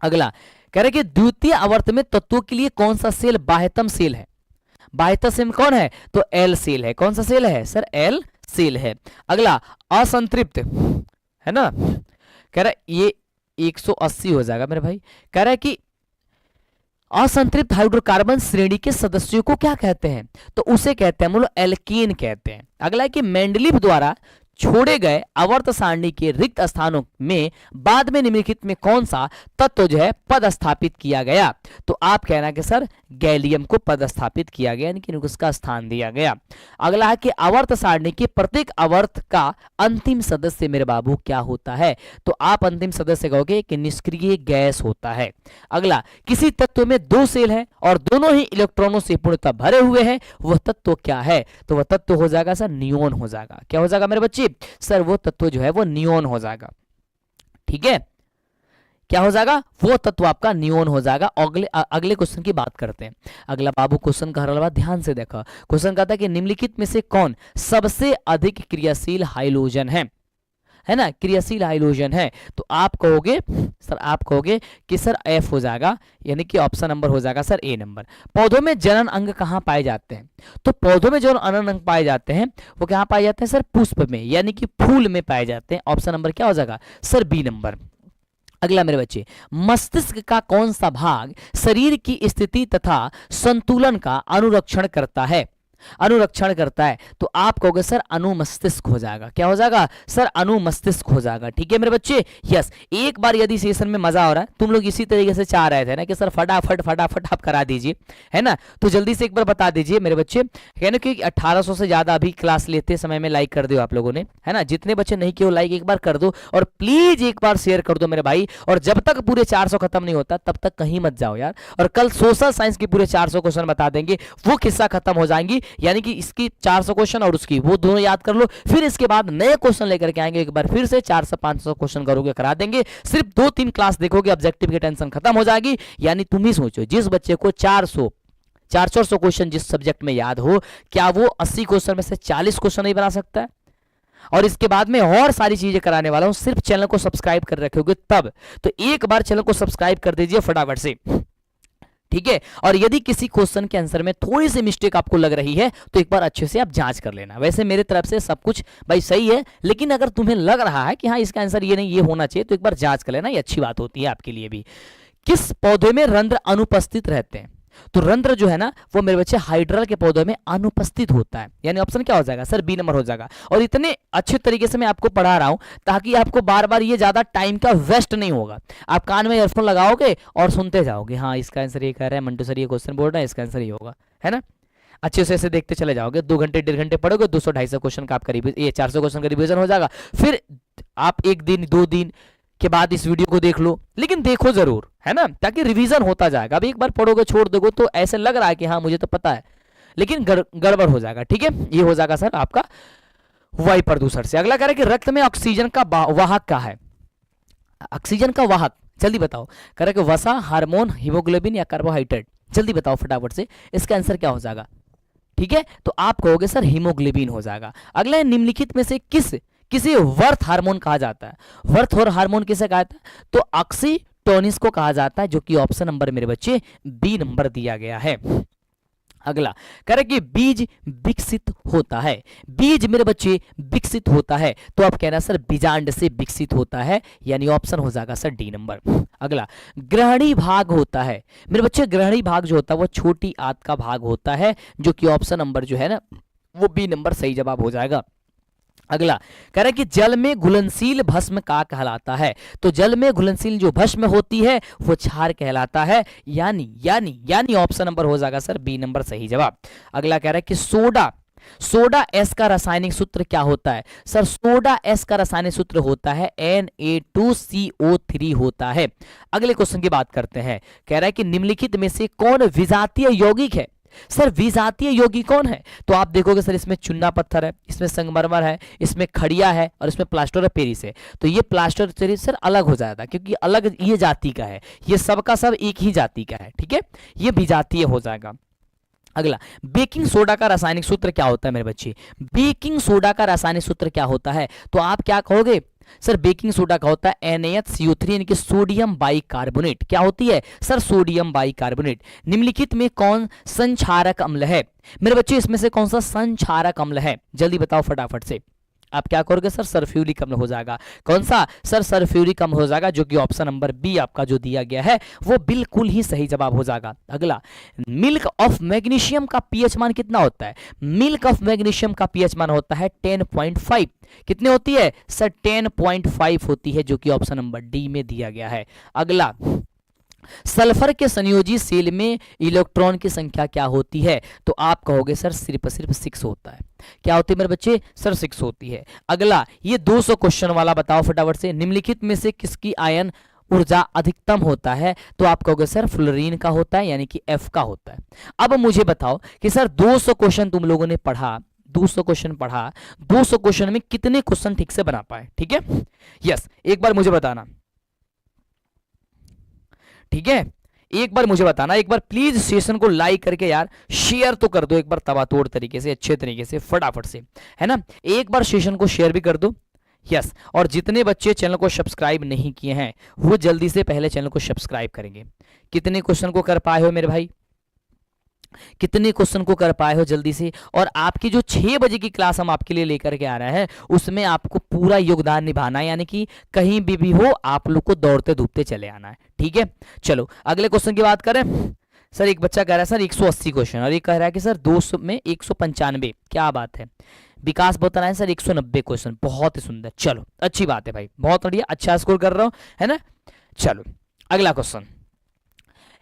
अगला कह रहे कि द्वितीय आवर्त में तत्वों के लिए कौन सा सेल बाह्यतम सेल है? बाह्यतम सेल कौन है? तो एल सेल है। कौन सा सेल है सर? एल सेल है। अगला असंतृप्त, है ना। कह रहा है ये 180 हो जाएगा मेरे भाई। कह रहा है कि असंतृप्त हाइड्रोकार्बन श्रेणी के सदस्यों को क्या कहते हैं? तो उसे कहते हैं एल्केन कहते हैं। अगला है कि मेंडलीव द्वारा छोड़े गए आवर्त सारणी के रिक्त स्थानों में बाद में निम्नलिखित में कौन सा तत्व जो है पदस्थापित किया गया? तो आप कहना कि सर गैलियम को पदस्थापित किया गया, यानी कि उसका स्थान दिया गया। अगला है कि आवर्त सारणी के प्रत्येक आवर्त का अंतिम सदस्य मेरे बाबू क्या होता है? तो आप अंतिम सदस्य कहोगे कि निष्क्रिय गैस होता है। अगला, किसी तत्व में 2 सेल है और दोनों ही इलेक्ट्रॉनों से पूर्णतः भरे हुए हैं, वह तत्व क्या है? तो वह तत्व हो जाएगा सर नियोन हो जाएगा। क्या हो जाएगा मेरे बच्चे? सर वो तत्व जो है वो नियोन हो जाएगा। ठीक है, क्या हो जाएगा? वो तत्व आपका नियोन हो जाएगा। अगले क्वेश्चन की बात करते हैं। अगला बाबू क्वेश्चन का हर ध्यान से देखा। क्वेश्चन कहता है कि निम्नलिखित में से कौन सबसे अधिक क्रियाशील हाइड्रोजन है ना, क्रियाशील हाइड्रोजन है? तो आप कहोगे कि सर एफ हो जाएगा, यानी कि ऑप्शन नंबर हो जाएगा सर ए नंबर। पौधों में जनन अंग कहाँ पाए जाते हैं? तो पौधों में जो जनन अंग पाए जाते हैं वो कहाँ पाए जाते हैं सर? पुष्प में, यानी कि फूल में पाए जाते हैं। ऑप्शन नंबर क्या हो जाएगा सर? B number. अगला मेरे बच्चे, मस्तिष्क का कौन सा भाग शरीर की स्थिति तथा संतुलन का अनुरक्षण करता है? तो आप कहोगे सर अनुमस्तिष्क हो जाएगा। क्या हो जाएगा सर? अनुमस्तिष्क हो जाएगा। ठीक है मेरे बच्चे, यस। एक बार यदि सेशन में मजा हो रहा है, तुम लोग इसी तरीके से चाह रहे थे ना कि सर फटाफट आप करा दीजिए, है ना, तो जल्दी से एक बार बता दीजिए मेरे बच्चे, है ना, क्योंकि 1800 से ज्यादा अभी क्लास लेते समय में लाइक कर दो आप लोगों ने, है ना। जितने बच्चे नहीं किए लाइक एक बार कर दो, और प्लीज एक बार शेयर कर दो मेरे भाई। और जब तक पूरे 400 खत्म नहीं होता तब तक कहीं मत जाओ यार। और कल सोशल साइंस की पूरे 400 क्वेश्चन बता देंगे, वो किस्सा खत्म हो जाएंगी, यानी कि इसकी 400 क्वेश्चन और उसकी वो दोनों याद कर लो। फिर इसके बाद नए क्वेश्चन लेकर के आएंगे, एक बार फिर से 400-500 क्वेश्चन करोगे, करा देंगे। सिर्फ 2-3 क्लास देखोगे, ऑब्जेक्टिव की टेंशन खत्म हो जाएगी। यानी तुम ही सोचो, जिस बच्चे को 400 400 क्वेश्चन जिस सब्जेक्ट में याद हो, क्या वो 80 क्वेश्चन में से 40 क्वेश्चन नहीं बना सकता है? और इसके बाद में और सारी चीजें कराने वाला हूं, सिर्फ चैनल को सब्सक्राइब कर रखोगे तब। तो एक बार चैनल को सब्सक्राइब कर दीजिए फटाफट से, ठीक है। और यदि किसी क्वेश्चन के आंसर में थोड़ी सी मिस्टेक आपको लग रही है तो एक बार अच्छे से आप जांच कर लेना। वैसे मेरे तरफ से सब कुछ भाई सही है, लेकिन अगर तुम्हें लग रहा है कि हाँ इसका आंसर ये नहीं ये होना चाहिए, तो एक बार जांच कर लेना, ये अच्छी बात होती है आपके लिए भी। किस पौधे में रंध्र अनुपस्थित रहते हैं? तो रंध्र जो है ना वो मेरे बच्चे हाइड्रल के पौधों में अनुपस्थित होता है, यानी ऑप्शन क्या हो जाएगा सर? बी नंबर हो जाएगा। और इतने अच्छे तरीके से मैं आपको पढ़ा रहा हूं ताकि आपको बार बार ये ज्यादा टाइम का वेस्ट नहीं होगा। आप कान में ईयरफोन लगाओगे और सुनते जाओगे, हाँ इसका आंसर ये कह रहा है, मंटू सर ये क्वेश्चन बोल रहा है, इसका आंसर ये होगा, है ना। अच्छे से ऐसे देखते चले जाओगे, 2 घंटे 1.5 घंटे पढ़ोगे, 200-250 क्वेश्चन का आपका ये 400 क्वेश्चन का रिविजन हो जाएगा। फिर आप 1 दिन 2 दिन के बाद इस वीडियो को देख लो, लेकिन देखो जरूर, है ना, ताकि रिवीजन होता जाएगा। अब एक बार पढ़ोगे छोड़ दोगे तो ऐसे लग रहा है कि हाँ मुझे तो पता है, लेकिन गड़बड़ हो जाएगा, ठीक है। ये हो जाएगा सर आपका वायु प्रदूषण से। अगला कह रहा है कि रक्त में ऑक्सीजन का वाहक क्या है? ऑक्सीजन का वाहक जल्दी बताओ। कह रहा है कि वसा, हार्मोन, हीमोग्लोबिन या कार्बोहाइड्रेट? जल्दी बताओ फटाफट से, इसका आंसर क्या हो जाएगा? ठीक है, तो आप कहोगे सर हीमोग्लोबिन हो जाएगा। अगला निम्नलिखित में से किसे वर्थ हार्मोन कहा जाता है? वर्थ और हार्मोन किसे कहा जाता है? तो ऑक्सीटोसिन को कहा जाता है, जो कि ऑप्शन नंबर मेरे बच्चे बी नंबर दिया गया है। अगला कह रहे कि बीज विकसित होता है। बीज मेरे बच्चे विकसित होता है, तो आप कहना सर बीजांड से विकसित होता है, यानी ऑप्शन हो जाएगा सर डी नंबर। अगला ग्रहणी भाग होता है। मेरे बच्चे ग्रहणी भाग जो होता है वो छोटी आंत का भाग होता है, जो कि ऑप्शन नंबर जो है ना वो बी नंबर सही जवाब हो जाएगा। अगला कह रहा है कि जल में घुलनशील भस्म का कहलाता है। तो जल में घुलनशील जो भस्म होती है वो क्षार कहलाता है, यानी ऑप्शन नंबर हो जाएगा सर बी नंबर सही जवाब। अगला कह रहा है कि सोडा एस का रासायनिक सूत्र क्या होता है? सर सोडा एस का रासायनिक सूत्र होता है Na2CO3 होता है। अगले क्वेश्चन की बात करते हैं। कह रहा है कि निम्नलिखित में से कौन विजातीय यौगिक है? सर विजातीय यौगिक कौन है? तो आप देखोगे सर इसमें चुन्ना पत्थर है, इसमें संगमरमर है, इसमें खड़िया है और इसमें प्लास्टर ऑफ पेरिस है। तो ये प्लास्टर ऑफ पेरिस सर अलग हो जाता है क्योंकि अलग ये जाति का है, ये सबका सब एक ही जाति का है, ठीक है, ये विजातीय हो जाएगा। अगला बेकिंग सोडा का रासायनिक सूत्र क्या होता है मेरे बच्चे? बेकिंग सोडा का रासायनिक सूत्र क्या होता है? तो आप क्या कहोगे सर बेकिंग सोडा का होता है NaHCO3 यानी कि सोडियम बाइकार्बोनेट। क्या होती है सर? Sodium bicarbonate. निम्नलिखित में कौन संक्षारक अम्ल है? मेरे बच्चे इसमें से कौन सा संक्षारक अम्ल है? जल्दी बताओ फटाफट से। आप क्या करोगे सर? सल्फ्यूरिक अम्ल हो जाएगा। कौन सा सर? सल्फ्यूरिक अम्ल हो जाएगा, जो कि ऑप्शन नंबर बी आपका जो दिया गया है वो बिल्कुल ही सही जवाब हो जाएगा। अगला मिल्क ऑफ मैग्नीशियम का पीएच मान कितना होता है? मिल्क ऑफ मैग्नीशियम का पीएच मान होता है 10.5। कितने होती है सर? 10.5 होती है, जो कि ऑप्शन नंबर डी में दिया गया है। अगला सल्फर के संयोजी सेल में इलेक्ट्रॉन की संख्या क्या होती है? तो आप कहोगे सर सिर्फ 6 होता है। क्या होती है मेरे बच्चे? सर 6 होती है। अगला ये 200 क्वेश्चन वाला बताओ फटाफट से। निम्नलिखित में से किसकी आयन ऊर्जा अधिकतम होता है? तो आप कहोगे सर फ्लोरीन का होता है, यानी कि एफ का होता है। अब मुझे बताओ कि सर 200 क्वेश्चन तुम लोगों ने पढ़ा, 200 क्वेश्चन पढ़ा, 200 क्वेश्चन में कितने क्वेश्चन ठीक से बना पाए? ठीक है, यस, एक बार मुझे बताना, ठीक है, एक बार मुझे बताना। एक बार प्लीज सेशन को लाइक करके यार शेयर तो कर दो एक बार तबातोड़ तरीके से, अच्छे तरीके से, फटाफट से, है ना। एक बार सेशन को शेयर भी कर दो, यस। और जितने बच्चे चैनल को सब्सक्राइब नहीं किए हैं वो जल्दी से पहले चैनल को सब्सक्राइब करेंगे। कितने क्वेश्चन को कर पाए हो मेरे भाई? कितने क्वेश्चन को कर पाए हो जल्दी से? और आपकी जो 6 बजे की क्लास हम आपके लिए लेकर के आ रहे हैं उसमें आपको पूरा योगदान निभाना है, यानी कि कहीं भी हो आप लोग को दौड़ते धूपते चले आना है, ठीक है। चलो अगले क्वेश्चन की बात करें। सर एक बच्चा कह रहा है सर 180 क्वेश्चन, और एक कह रहा है कि सर 200 में 195। क्या बात है। विकास बता रहा है सर 190 क्वेश्चन, बहुत ही सुंदर। चलो अच्छी बात है भाई, बहुत बढ़िया, अच्छा स्कोर कर रहा हूं, है ना। चलो अगला क्वेश्चन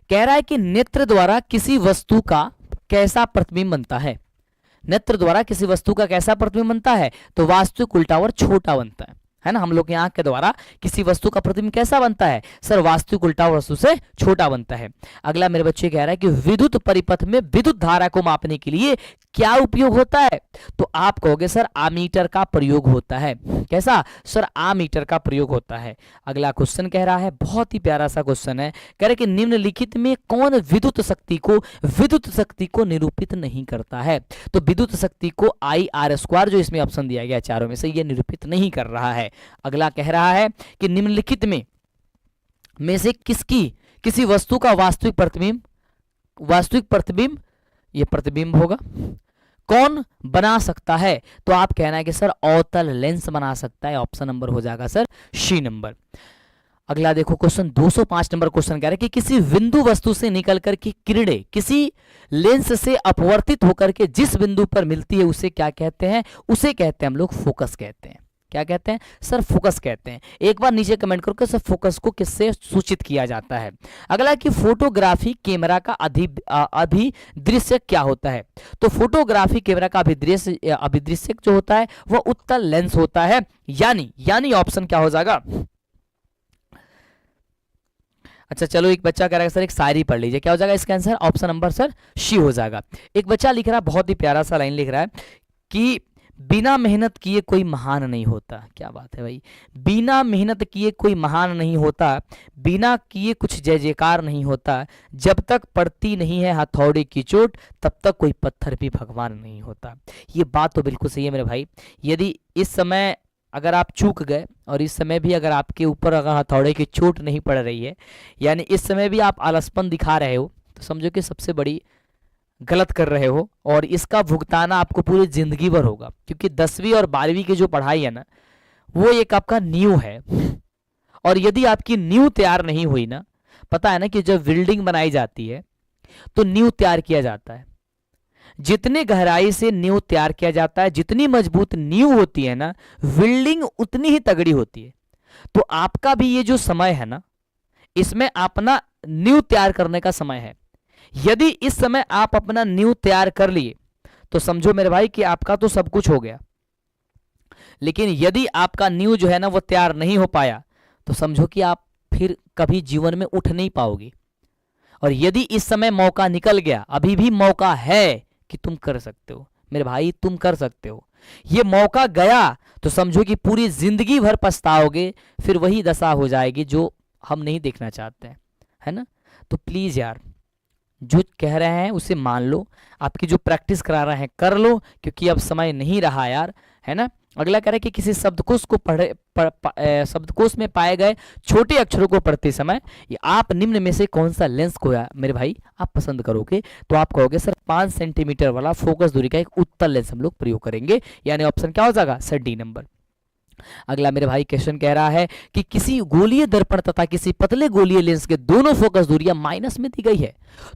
कह रहा है कि नेत्र द्वारा किसी वस्तु का कैसा प्रतिबिंब बनता है? नेत्र द्वारा किसी वस्तु का कैसा प्रतिबिंब बनता है? तो वास्तविक उल्टा और छोटा बनता है ना। हम लोग की आंख के द्वारा किसी वस्तु का प्रतिबिंब कैसा बनता है? सर वास्तविक उल्टा वस्तु से छोटा बनता है। अगला मेरे बच्चे कह रहा है कि विद्युत परिपथ में विद्युत धारा को मापने के लिए क्या उपयोग होता है? तो आप कहोगे सर आमीटर का प्रयोग होता है। कैसा? सर आमीटर का प्रयोग होता है। अगला क्वेश्चन कह रहा है, बहुत ही प्यारा सा क्वेश्चन है, कह रहे कि निम्नलिखित में कौन विद्युत शक्ति को निरूपित नहीं करता है? तो विद्युत शक्ति को I/R² जो इसमें ऑप्शन दिया गया चारों में से, ये निरूपित नहीं कर रहा है। अगला कह रहा है कि निम्नलिखित में से किसी वस्तु का वास्तविक प्रतिबिंब ये प्रतिबिंब होगा, कौन बना सकता है? तो आप कहना है कि सर अवतल लेंस बना सकता है। ऑप्शन नंबर हो जाएगा सर सी नंबर। अगला देखो क्वेश्चन 205 नंबर क्वेश्चन कह रहा है कि किसी बिंदु वस्तु से निकलकर की किरणें किसी लेंस से अपवर्तित होकर के जिस बिंदु पर मिलती है उसे क्या कहते हैं? उसे कहते हैं हम लोग फोकस कहते हैं। क्या कहते हैं? सर फोकस कहते हैं। एक बार नीचे कमेंट करो कि सर फोकस को किससे सूचित किया जाता है। अगला कि फोटोग्राफी कैमरा का अभिदृश्य क्या होता है? तो फोटोग्राफी कैमरा का अभिदृश्य जो होता है वह उत्तल लेंस होता है। यानी ऑप्शन क्या हो जाएगा? अच्छा चलो, एक बच्चा कह रहा है सर एक शायरी पढ़ लीजिए, क्या हो जाएगा इसका आंसर? ऑप्शन नंबर सर सी हो जाएगा। एक बच्चा लिख रहा है, बहुत ही प्यारा सा लाइन लिख रहा है कि बिना मेहनत किए कोई महान नहीं होता। क्या बात है भाई, बिना मेहनत किए कोई महान नहीं होता, बिना किए कुछ जय जयकार नहीं होता, जब तक पड़ती नहीं है हथौड़े की चोट तब तक कोई पत्थर भी भगवान नहीं होता। ये बात तो बिल्कुल सही है मेरे भाई। यदि इस समय अगर आप चूक गए और इस समय भी अगर आपके ऊपर अगर हथौड़े की चोट नहीं पड़ रही है, यानी इस समय भी आप आलसपन दिखा रहे हो, तो समझो कि सबसे बड़ी गलत कर रहे हो और इसका भुगताना आपको पूरी जिंदगी भर होगा। क्योंकि 10वीं और 12वीं की जो पढ़ाई है ना, वो एक आपका नींव है, और यदि आपकी नींव तैयार नहीं हुई ना, पता है ना कि जब बिल्डिंग बनाई जाती है तो नींव तैयार किया जाता है। जितने गहराई से नींव तैयार किया जाता है, जितनी मजबूत नींव होती है ना, बिल्डिंग उतनी ही तगड़ी होती है। तो आपका भी ये जो समय है ना, इसमें अपना नींव तैयार करने का समय है। यदि इस समय आप अपना नींव तैयार कर लिए तो समझो मेरे भाई कि आपका तो सब कुछ हो गया। लेकिन यदि आपका नींव जो है ना वो तैयार नहीं हो पाया तो समझो कि आप फिर कभी जीवन में उठ नहीं पाओगे। और यदि इस समय मौका निकल गया, अभी भी मौका है कि तुम कर सकते हो मेरे भाई, तुम कर सकते हो। ये मौका गया तो समझो कि पूरी जिंदगी भर पछताओगे, फिर वही दशा हो जाएगी जो हम नहीं देखना चाहते हैं, है ना। तो प्लीज यार, जो कह रहे हैं उसे मान लो, आपकी जो प्रैक्टिस करा रहे हैं कर लो, क्योंकि अब समय नहीं रहा यार, है ना। अगला कह रहा है कि किसी शब्दकोश को शब्दकोश में पाए गए छोटे अक्षरों को पढ़ते समय आप निम्न में से कौन सा लेंस को मेरे भाई आप पसंद करोगे? तो आप कहोगे सर 5 सेंटीमीटर वाला फोकस दूरी का एक उत्तल लेंस हम लोग प्रयोग करेंगे, यानी ऑप्शन क्या हो जाएगा? Sir D number. अगला मेरे भाई क्वेश्चन कह रहा है कि किसी गोलीय दर्पण तथा किसी पतले गोलीय लेंस के दोनों फोकस दूरियां माइनस में दी गई है,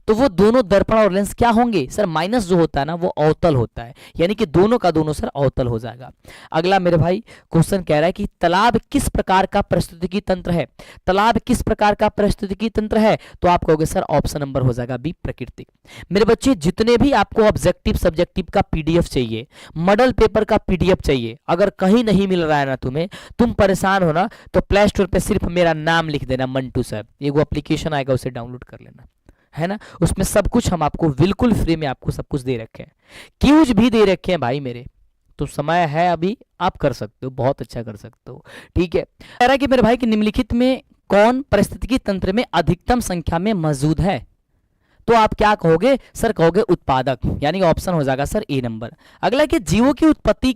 तो वो दोनों दर्पण और लेंस क्या होंगे? सर माइनस जो होता है ना वो अवतल होता है, यानी कि दोनों का दोनों सर अवतल हो जाएगा। अगला मेरे भाई क्वेश्चन कह रहा है कि तालाब किस प्रकार का पारिस्थितिकी तंत्र है? तालाब किस प्रकार का पारिस्थितिकी तंत्र है? तो आप कहोगे सर ऑप्शन नंबर हो जाएगा बी, प्राकृतिक। मेरे बच्चे, जितने भी आपको ऑब्जेक्टिव सब्जेक्टिव का पीडीएफ चाहिए, मॉडल पेपर का पीडीएफ चाहिए, अगर कहीं नहीं मिल रहा है ना तुम्हें, तुम परेशान हो ना, तो प्ले स्टोर पे सिर्फ मेरा नाम लिख देना, मंटू सर, एगो एप्लीकेशन आएगा उसे डाउनलोड कर लेना, है ना। उसमें सब कुछ हम आपको बिल्कुल फ्री में आपको सब कुछ दे रखे हैं, क्यूज भी दे रखे हैं भाई मेरे। तो समय है अभी, आप कर सकते हो, बहुत अच्छा कर सकते हो, ठीक है। कह रहा है कि मेरे भाई कि निम्नलिखित में कौन पारिस्थितिकी तंत्र में अधिकतम संख्या में मौजूद है? तो आप क्या कहोगे? सर कहोगे उत्पादक, यानी ऑप्शन हो जाएगा सर ए नंबर। अगला कि जीवों की उत्पत्ति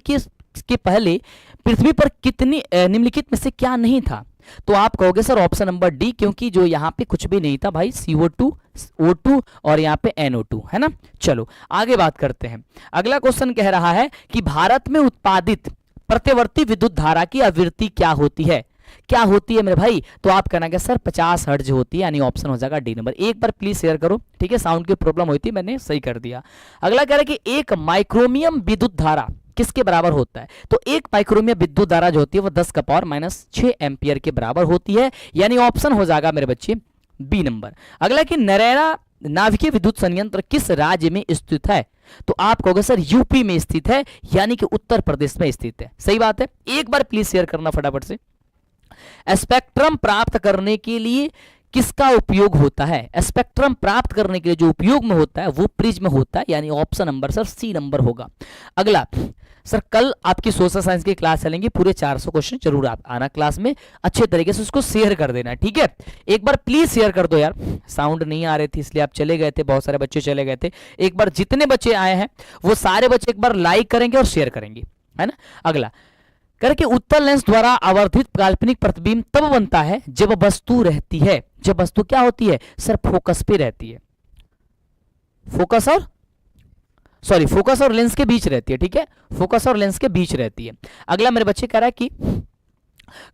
के पहले पृथ्वी पर कितनी निम्नलिखित में से क्या नहीं था? तो आप कहोगे सर ऑप्शन नंबर डी, क्योंकि जो यहाँ पे कुछ भी नहीं था भाई, CO2, O2 और यहाँ पे NO2, है ना। चलो आगे बात करते हैं। अगला क्वेश्चन कह रहा है कि भारत में उत्पादित प्रत्यवर्ती विद्युत धारा की आवृत्ति क्या होती है? क्या होती है मेरे भाई? तो आप कहना कि सर 50 हर्ट्ज होती है, यानी ऑप्शन हो जाएगा डी नंबर। एक बार प्लीज शेयर करो, ठीक है, साउंड की प्रॉब्लम हुई थी, मैंने सही कर दिया। अगला कह रहा है कि एक माइक्रोमियम विद्युत धारा किसके बराबर होता है? तो एक माइक्रोमियम विद्युत धारा जो होती है वो 10⁻⁻6 एम्पियर के बराबर होती है, यानी ऑप्शन हो जाएगा मेरे बच्चे बी नंबर। अगला कि नरेला नाभिकीय विद्युत संयंत्र किस राज्य में स्थित है? तो आप कहोगे सर यूपी में स्थित है, यानी कि उत्तर प्रदेश में स्थित है। सही बात है, एक बार प्लीज शेयर करना फटाफट से। स्पेक्ट्रम प्राप्त करने के लिए किसका उपयोग होता है? स्पेक्ट्रम प्राप्त करने के लिए जो उपयोग में होता है वो प्रिज्म होता है, यानी option number sir C number होगा। अगला सर, कल आपकी सोशल साइंस की क्लास चलेंगी, पूरे 400 क्वेश्चन जरूर आप आना क्लास में, अच्छे तरीके से उसको शेयर कर देना, ठीक है? एक बार प्लीज शेयर कर दो यार, साउंड नहीं आ रही थी इसलिए आप चले गए थे, बहुत सारे बच्चे चले गए थे। एक बार जितने बच्चे आए हैं वो सारे बच्चे एक बार लाइक करेंगे और शेयर करेंगे, है ना? अगला करके उत्तल लेंस द्वारा आवर्धित काल्पनिक प्रतिबिंब तब बनता है जब वस्तु रहती है, जब वस्तु क्या होती है सर? फोकस पे रहती है, फोकस और लेंस के बीच रहती है, ठीक है? फोकस और लेंस के बीच रहती है। अगला मेरे बच्चे कह रहा है कि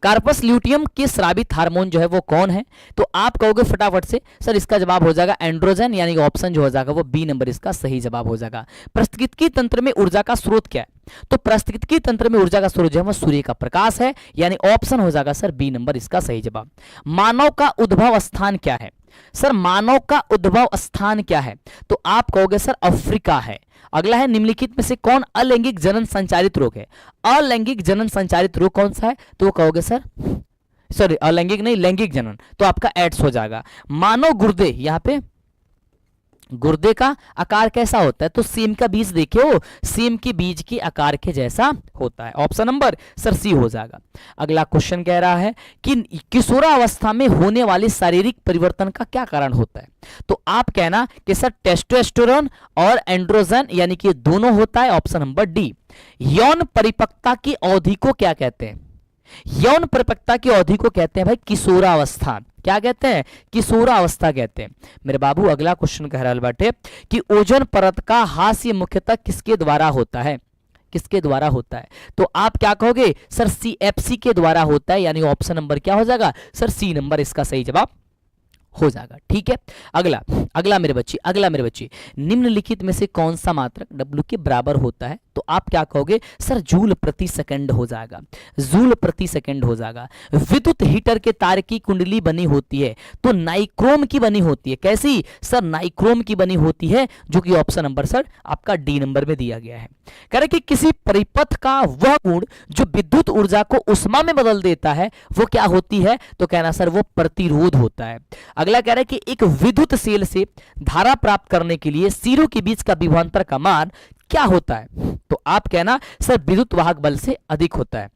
कार्पस ल्यूटियम के स्रावित हार्मोन जो है वो कौन है? तो आप कहोगे फटाफट से सर इसका जवाब हो जाएगा एंड्रोजन, यानी ऑप्शन जो हो जाएगा वो बी नंबर इसका सही जवाब हो जाएगा। पारिस्थितिकी तंत्र में ऊर्जा का स्रोत क्या है? तो पारिस्थितिकी तंत्र में ऊर्जा का स्रोत जो है वो सूर्य का प्रकाश है, यानी ऑप्शन हो जाएगा सर बी नंबर इसका सही जवाब। मानव का उद्भव स्थान क्या है? सर मानव का उद्भव स्थान क्या है? तो आप कहोगे सर अफ्रीका है। अगला है निम्नलिखित में से कौन अलैंगिक जनन संचारित रोग है? अलैंगिक जनन संचारित रोग कौन सा है? तो वो कहोगे सर सॉरी अलैंगिक नहीं, लैंगिक जनन, तो आपका एड्स हो जाएगा। मानव गुर्दे, यहाँ पे गुर्दे का आकार कैसा होता है? तो सेम का बीज देखे हो, सेम के बीज के आकार के जैसा होता है, ऑप्शन नंबर सर सी हो जाएगा। अगला क्वेश्चन कह रहा है कि किशोरावस्था में होने वाले शारीरिक परिवर्तन का क्या कारण होता है? तो आप कहना कि सर टेस्टोस्टेरोन और एंड्रोजन, यानी कि दोनों होता है, ऑप्शन नंबर डी। यौन परिपक्वता की अवधि को क्या कहते हैं? यौन परिपक्वता की अवधि को कहते हैं भाई किशोरावस्था। क्या कहते हैं? किशोरावस्था कहते हैं। मेरे बाबू अगला क्वेश्चन कह रहा बाटे कि ओजोन परत का हास्य मुख्यतः किसके द्वारा होता है? किसके द्वारा होता है? तो आप क्या कहोगे सर? CFC के द्वारा होता है, यानी ऑप्शन नंबर क्या हो जाएगा सर? सी नंबर इसका सही जवाब हो जाएगा, ठीक है? अगला मेरे बच्चे निम्नलिखित में से कौन सा मात्रक W के बराबर होता है? तो आप क्या कहोगे सर? जूल प्रति सेकंड हो जाएगा, जूल प्रति सेकंड हो जाएगा। विद्युत हीटर के तार की कुंडली बनी होती है तो नाइक्रोम की बनी होती है, कैसी सर? नाइक्रोम की बनी होती है, जो कि ऑप्शन नंबर सर आपका डी नंबर में दिया गया है। कह रहे कि किसी परिपथ का वह गुण जो विद्युत ऊर्जा को उष्मा में बदल देता है वो क्या होती है? तो कहना सर वो प्रतिरोध होता है। अगला कह रहा है कि एक विद्युत सेल से धारा प्राप्त करने के लिए सिरों के बीच का विभवांतर का मान क्या होता है? तो आप कहना सर विद्युत वाहक बल से अधिक होता है।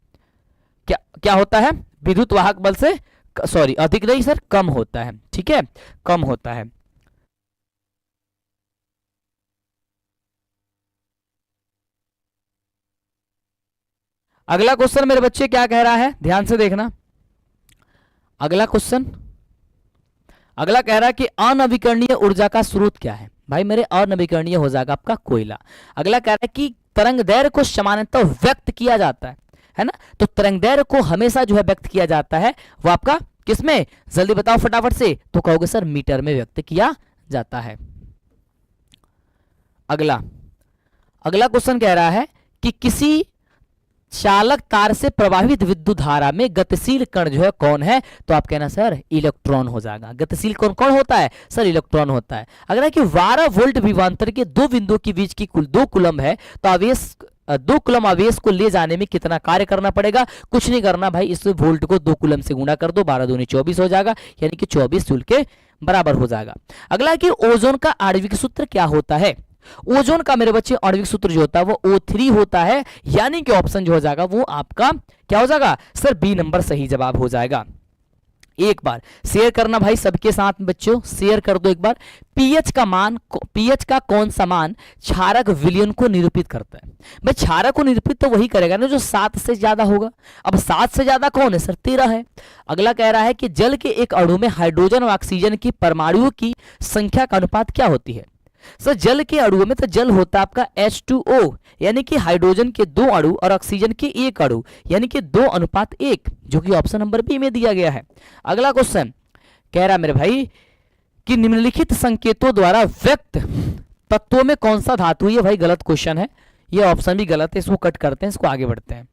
क्या होता है? विद्युत वाहक बल से सॉरी अधिक नहीं सर, कम होता है, ठीक है? कम होता है। अगला क्वेश्चन मेरे बच्चे क्या कह रहा है, ध्यान से देखना। अगला कह रहा है कि अनवीकरणीय ऊर्जा का स्रोत क्या है? भाई मेरे अनवीकरणीय हो जाएगा आपका कोयला। अगला कह रहा है कि तरंग दैर्घ्य को सामान्यतः व्यक्त किया जाता है ना? तो तरंग दैर्घ्य को हमेशा जो है व्यक्त किया जाता है वो आपका किसमें? जल्दी बताओ फटाफट से। तो कहोगे सर मीटर में व्यक्त किया जाता है। अगला क्वेश्चन कह रहा है कि किसी चालक तार से प्रवाहित विद्युत धारा में गतिशील कण जो है कौन है? तो आप कहना सर इलेक्ट्रॉन हो जाएगा। गतिशील कौन कौन होता है? सर इलेक्ट्रॉन होता है। अगर है कि 12 वोल्ट विभवांतर के दो बिंदुओं के बीच की कुल 2 कूलम है तो आवेश 2 कूलम आवेश को ले जाने में कितना कार्य करना पड़ेगा? कुछ नहीं करना भाई, इस वोल्ट को 2 कूलम से गुणा कर दो, 12 दूनी 24 हो जाएगा, यानी कि 24 जूल के बराबर हो जाएगा। अगला है कि ओजोन का आणविक सूत्र क्या होता है? ओजोन का मेरे बच्चे आणविक सूत्र जो होता है वो O3 होता है, यानी कि ऑप्शन जो हो जाएगा वो आपका क्या हो जाएगा सर? बी नंबर सही जवाब हो जाएगा। एक बार शेयर करना भाई सबके साथ बच्चों, शेयर कर दो एक बार। पीएच का कौन सा मान क्षारक विलयन को निरूपित करता है? भाई क्षारक को निरूपित तो वही करेगा ना जो 7 से ज्यादा होगा। अब 7 से ज्यादा कौन है सर? 13 है। अगला कह रहा है कि जल के एक अणु में हाइड्रोजन और ऑक्सीजन की परमाणुओं की संख्या का अनुपात क्या होती है? सर जल के अणुओं में तो जल होता है आपका H2O, यानी कि हाइड्रोजन के 2 अणु और ऑक्सीजन के 1 अणु, यानी कि 2:1, जो कि ऑप्शन नंबर बी में दिया गया है। अगला क्वेश्चन कह रहा मेरे भाई कि निम्नलिखित संकेतों द्वारा व्यक्त तत्वों में कौन सा धातु? ये भाई गलत क्वेश्चन है, ये ऑप्शन भी गलत है, इसको कट करते हैं, इसको आगे बढ़ते हैं।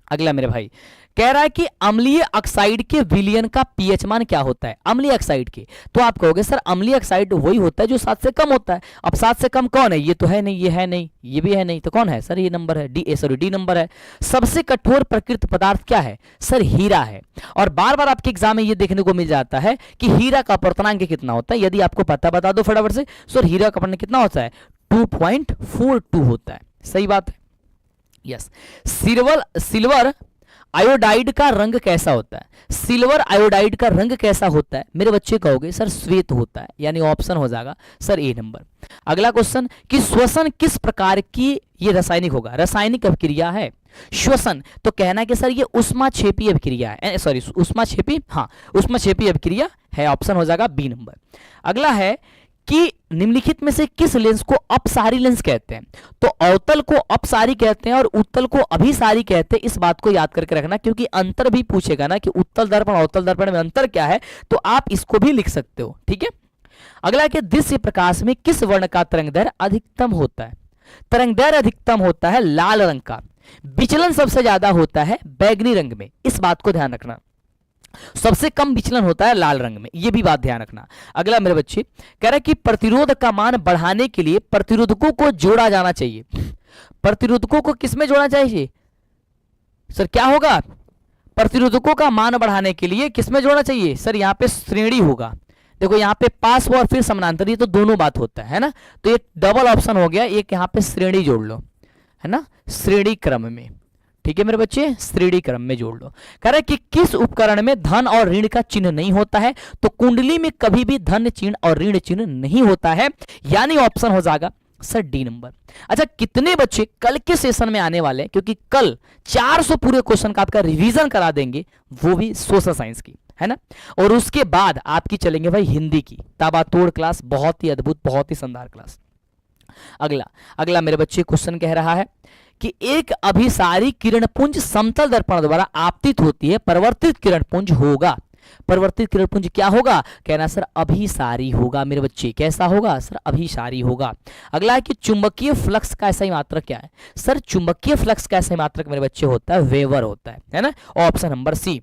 अगला मेरे भाई कह रहा है कि अम्लीय ऑक्साइड के विलयन का पीएच मान क्या होता है, अम्लीय ऑक्साइड के। तो आप कहोगे सर अम्लीय ऑक्साइड वही होता है जो 7 से कम होता है। अब 7 से कम कौन है, ये तो है नहीं, ये है नहीं, ये भी है नहीं, तो कौन है सर, ये नंबर है डी नंबर है। सबसे कठोर प्रकृत पदार्थ क्या है सर, हीरा है। और बार बार आपके एग्जाम में ये देखने को मिल जाता है कि हीरा का अपवर्तनांक कितना होता है। यदि आपको पता बता दो फटाफट से, सर हीरा का अपवर्तनांक कितना होता है, 2.42 होता है। सही बात है, यस। सिल्वर आयोडाइड का रंग कैसा होता है, सिल्वर आयोडाइड का रंग कैसा होता है मेरे बच्चे, कहोगे सर श्वेत होता है, यानी ऑप्शन हो जाएगा सर ए नंबर। अगला क्वेश्चन कि श्वसन किस प्रकार की ये रासायनिक होगा, रासायनिक अभिक्रिया है श्वसन। तो कहना है कि सर ये उष्माक्षेपी अभिक्रिया है, सॉरी उष्माक्षेपी, हाँ उष्माक्षेपी अभिक्रिया है, ऑप्शन हो जाएगा बी नंबर। अगला है कि निम्नलिखित में से किस लेंस को अपसारी लेंस कहते हैं। तो अवतल को अपसारी कहते हैं और उत्तल को अभिसारी कहते हैं। इस बात को याद करके रखना, क्योंकि अंतर भी पूछेगा ना कि उत्तल दर्पण अवतल दर्पण में अंतर क्या है, तो आप इसको भी लिख सकते हो, ठीक है। अगला कि दृश्य प्रकाश में किस वर्ण का तरंगदैर्घ्य अधिकतम होता है। तरंगदैर्घ्य अधिकतम होता है लाल रंग का, विचलन सबसे ज्यादा होता है बैगनी रंग में। इस बात को ध्यान रखना, सबसे कम विचलन होता है लाल रंग में, यह भी बात ध्यान रखना। अगला मेरे बच्चे कह रहा है कि प्रतिरोध का मान बढ़ाने के लिए प्रतिरोधकों को जोड़ा जाना चाहिए। प्रतिरोधकों को किसमें जोड़ना चाहिए सर, क्या होगा, प्रतिरोधकों का मान बढ़ाने के लिए किसमें जोड़ना चाहिए सर, यहां पे श्रेणी होगा। देखो यहाँ पे पास और फिर समानांतर, ये तो दोनों बात होता है ना, तो ये डबल ऑप्शन हो गया। एक यहाँ पे श्रेणी जोड़ लो, है ना, श्रेणी क्रम में, ठीक है मेरे बच्चे, श्रेणी क्रम में जोड़ लो। कह रहा है कि किस उपकरण में धन और ऋण का चिन्ह नहीं होता है। तो कुंडली में कभी भी धन चिन्ह और ऋण चिन्ह नहीं होता है, यानी ऑप्शन हो जाएगा सर डी नंबर। अच्छा, कितने बच्चे कल के सेशन में आने वाले हैं, क्योंकि कल 400 पूरे क्वेश्चन का आपका रिवीजन करा देंगे, वो भी सोशल साइंस की, है ना। और उसके बाद आपकी चलेंगे भाई हिंदी की ताबातोड़ क्लास, बहुत ही अद्भुत, बहुत ही शानदार क्लास। अगला मेरे बच्चे क्वेश्चन कह रहा है कि एक अभिसारी किरणपुंज समतल दर्पण द्वारा आपतित होती है, परिवर्तित किरणपुंज होगा। परिवर्तित किरणपुंज क्या होगा, कहना सर अभिसारी होगा मेरे बच्चे। कैसा होगा सर, अभिसारी होगा। अगला है कि चुंबकीय फ्लक्स का ऐसा मात्रक क्या है सर, चुंबकीय फ्लक्स का ऐसा मात्रक मेरे बच्चे होता है वेबर होता है ना, ऑप्शन नंबर सी।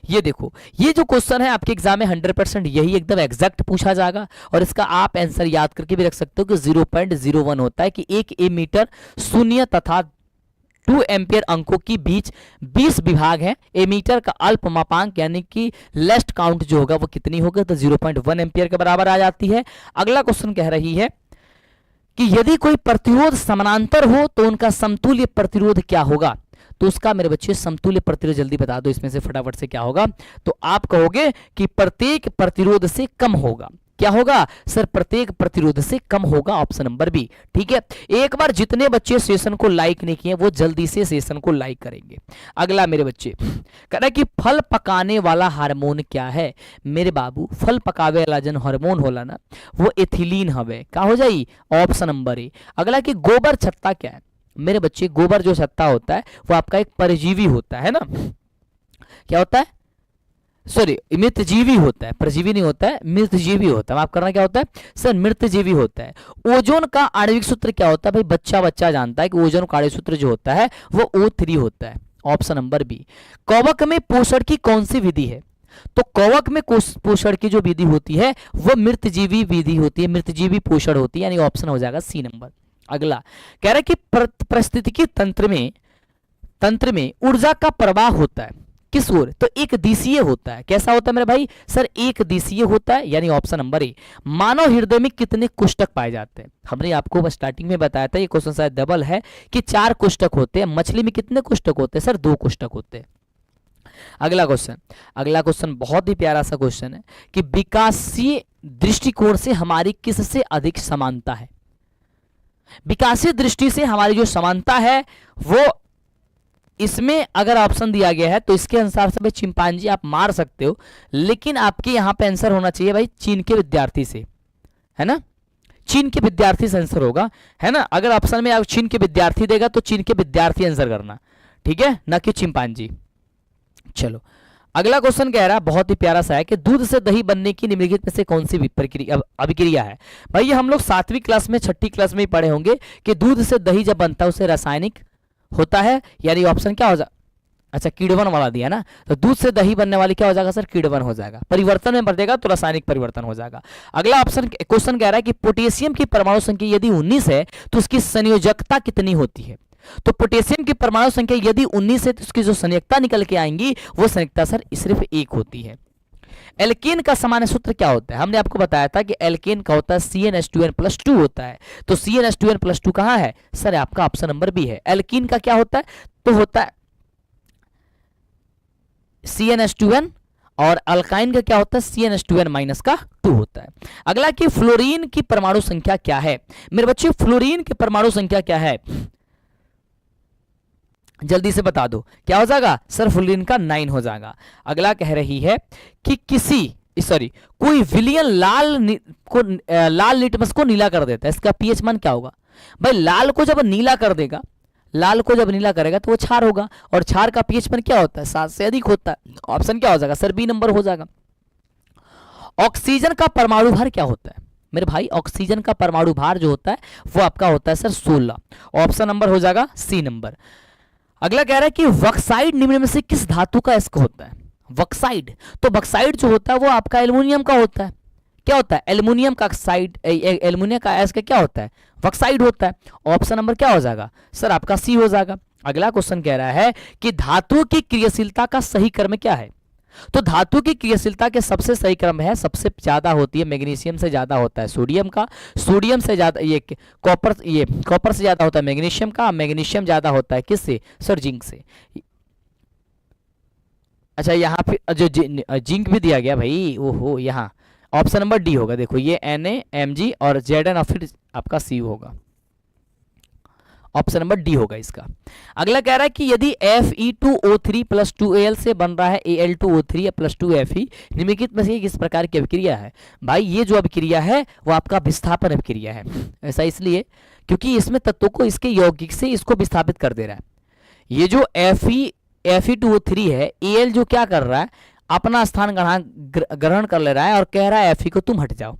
ये देखो, ये जो क्वेश्चन है आपके एग्जाम में 100% यही एकदम एग्जैक्ट पूछा जाएगा, और इसका आप आंसर याद करके भी रख सकते हो कि 0.01 होता है कि 1 एमीटर शून्य तथा 2 एम्पियर अंकों की बीच 20 विभाग है। एमीटर का अल्प मापांक यानी कि लेस्ट काउंट जो होगा वो कितनी होगा, तो 0.1 एम्पियर के बराबर आ जाती है। अगला क्वेश्चन कह रही है कि यदि कोई प्रतिरोध समानांतर हो तो उनका समतुल्य प्रतिरोध क्या होगा। तो उसका मेरे बच्चे समतुल्य प्रतिरोध जल्दी बता दो इसमें से फटाफट से क्या होगा। तो आप कहोगे कि प्रत्येक प्रतिरोध से कम होगा। क्या होगा सर, प्रत्येक प्रतिरोध से कम होगा, ऑप्शन नंबर बी। ठीक है, एक बार जितने बच्चे सेशन को लाइक नहीं किए वो जल्दी से सेशन को लाइक करेंगे। अगला मेरे बच्चे कह रहा है कि फल पकाने वाला हार्मोन क्या है। मेरे बाबू, फल पकावे वाला जन हार्मोन होला ना वो एथिलीन हवे, का हो जाई, ऑप्शन नंबर ए। अगला कि गोबर छत्ता क्या है मेरे बच्चे, गोबर जो छत्ता होता है वो आपका एक परजीवी होता है ना, क्या होता है, सॉरी मृतजीवी होता है, परजीवी नहीं होता है, मृतजीवी होता है। आप करना क्या होता है सर, मृतजीवी होता है। ओजोन का आणविक सूत्र क्या होता है भाई, बच्चा जानता है कि ओजोन का आणविक सूत्र जो होता है वो O3 होता है, ऑप्शन नंबर बी। कवक में पोषण की कौन सी विधि है। तो कवक में पोषण की जो विधि होती है वो मृतजीवी विधि होती है, मृतजीवी पोषण होती है, यानी ऑप्शन हो जाएगा सी नंबर। अगला कह रहा है कि पारिस्थितिकी तंत्र में ऊर्जा का प्रवाह होता है किस ओर, तो एक दिशीय होता है। कैसा होता है मेरे भाई सर, एक दिशीय होता है, यानी ऑप्शन नंबर ए। मानव हृदय में कितने कुष्ठक पाए जाते हैं, हमने आपको स्टार्टिंग में बताया था, ये क्वेश्चन शायद डबल है कि 4 कुष्ठक होते हैं। मछली में कितने कुष्ठक होते हैं सर, 2 कुष्ठक होते हैं। अगला क्वेश्चन बहुत ही प्यारा सा क्वेश्चन है कि विकासीय दृष्टिकोण से हमारी किससे अधिक समानता है। विकासीय दृष्टि से हमारी जो समानता है वो, इसमें अगर ऑप्शन दिया गया है तो इसके अनुसार से भाई चिंपांजी आप मार सकते हो, लेकिन आपके यहां पे आंसर होना चाहिए भाई चीन के विद्यार्थी से, है ना, चीन के विद्यार्थी से आंसर होगा, है ना। अगर ऑप्शन में आप चीन के विद्यार्थी देगा तो चीन के विद्यार्थी आंसर करना, ठीक है, ना कि चिंपांजी। चलो अगला क्वेश्चन कह रहा है बहुत ही प्यारा सा है कि दूध से दही बनने की निम्नलिखित में से कौन सी अभिक्रिया है। भाई ये हम लोग 7वीं क्लास में 6ठी क्लास में ही पढ़े होंगे कि दूध से दही जब बनता है उसे रासायनिक होता है, यानी ऑप्शन क्या हो जाए अच्छा किण्वन वाला दिया ना, तो दूध से दही बनने वाली क्या हो जाएगा सर, किण्वन हो जाएगा, परिवर्तन में बढ़ेगा तो रासायनिक परिवर्तन हो जाएगा। अगला ऑप्शन क्वेश्चन कह रहा है कि पोटेशियम की परमाणु संख्या यदि 19 है तो उसकी संयोजकता कितनी होती है। तो पोटेशियम की परमाणु संख्या यदि 19 है तो उसकी जो संयोजकता निकल के आएंगी वो संयोजकता सर सिर्फ 1 होती है। एल्केन का सामान्य सूत्र क्या होता है, हमने आपको बताया था कि एल्केन का होता है CnH2n+2 होता है। तो CnH2n+2 कहां है सर, आपका ऑप्शन नंबर बी है। एल्कीन का क्या होता है, तो होता है CnH2n, और अल्काइन का क्या होता है CnH2n-2 होता है। अगला कि फ्लोरीन की परमाणु संख्या क्या है मेरे बच्चे, फ्लोरीन की परमाणु संख्या क्या है, जल्दी से बता दो, क्या हो जाएगा सर, फ्लोरीन का 9 हो जाएगा। अगला कह रही है कि कोई विलियन लाल लिटमस को नीला कर देता है, इसका पीएच मान क्या होगा। भाई लाल को जब नीला कर देगा, लाल को जब नीला करेगा तो वो क्षार होगा, और क्षार का पीएच मान क्या होता है 7 से अधिक होता है। ऑप्शन क्या हो जाएगा सर, बी नंबर हो जाएगा। ऑक्सीजन का परमाणु भार क्या होता है मेरे भाई, ऑक्सीजन का परमाणु भार जो होता है वो आपका होता है सर 16। ऑप्शन नंबर हो जाएगा सी नंबर। अगला कह रहा है कि बॉक्साइट निम्न में से किस धातु का अयस्क होता है। बॉक्साइट, तो बॉक्साइट जो होता है वो आपका एल्युमिनियम का होता है। क्या होता है, एल्युमिनियम का ऑक्साइड, एल्युमिनियम का अयस्क क्या होता है, बॉक्साइट होता है। ऑप्शन नंबर क्या हो जाएगा सर, आपका सी हो जाएगा। अगला क्वेश्चन कह रहा है कि धातु की क्रियाशीलता का सही क्रम क्या है। तो धातु की क्रियाशीलता के सबसे सही क्रम है, सबसे ज्यादा होती है मैग्नीशियम से ज्यादा होता है सोडियम का, सोडियम से ज्यादा ये कॉपर से ज्यादा होता है मैग्नीशियम का, मैग्नीशियम ज्यादा होता है किससे सर, जिंक से। अच्छा यहाँ पे जो जिंक भी दिया गया भाई, ओहो, यहाँ ऑप्शन नंबर डी होगा। देखो ये Na, Mg और Zn और फिर आपका सी होगा, ऑप्शन नंबर डी होगा इसका। अगला कह रहा है कि यदि Fe2O3 + 2Al से बन रहा है Al2O3 + 2Fe, निम्नलिखित में से किस प्रकार की अभिक्रिया है। भाई ये जो अभिक्रिया है वो आपका विस्थापन अभिक्रिया है। ऐसा इसलिए क्योंकि इसमें तत्वों को इसके यौगिक से इसको विस्थापित कर दे रहा है। ये जो Fe2O3 है, Al जो क्या कर रहा है, अपना स्थान ग्रहण कर ले रहा है और कह रहा है Fe को तुम हट जाओ,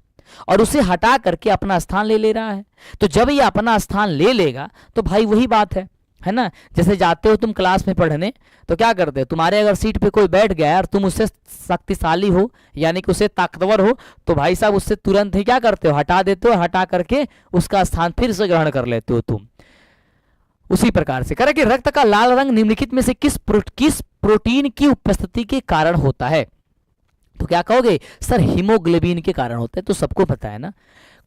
और उसे हटा करके अपना स्थान ले रहा है। तो जब ये अपना स्थान ले लेगा तो भाई वही बात है ना, जैसे जाते हो तुम क्लास में पढ़ने तो क्या करते हो, तुम्हारे अगर सीट पे कोई बैठ गया और तुम उससे शक्तिशाली हो यानी कि उससे ताकतवर हो तो भाई साहब उससे तुरंत ही क्या करते हो, हटा देते हो, हटा करके उसका स्थान फिर से ग्रहण कर लेते हो तुम। उसी प्रकार से करें कि रक्त का लाल रंग निम्नलिखित में से किस प्रोटीन की उपस्थिति के कारण होता है। तो क्या कहोगे सर, हीमोग्लोबिन के कारण होता है, तो सबको पता है ना।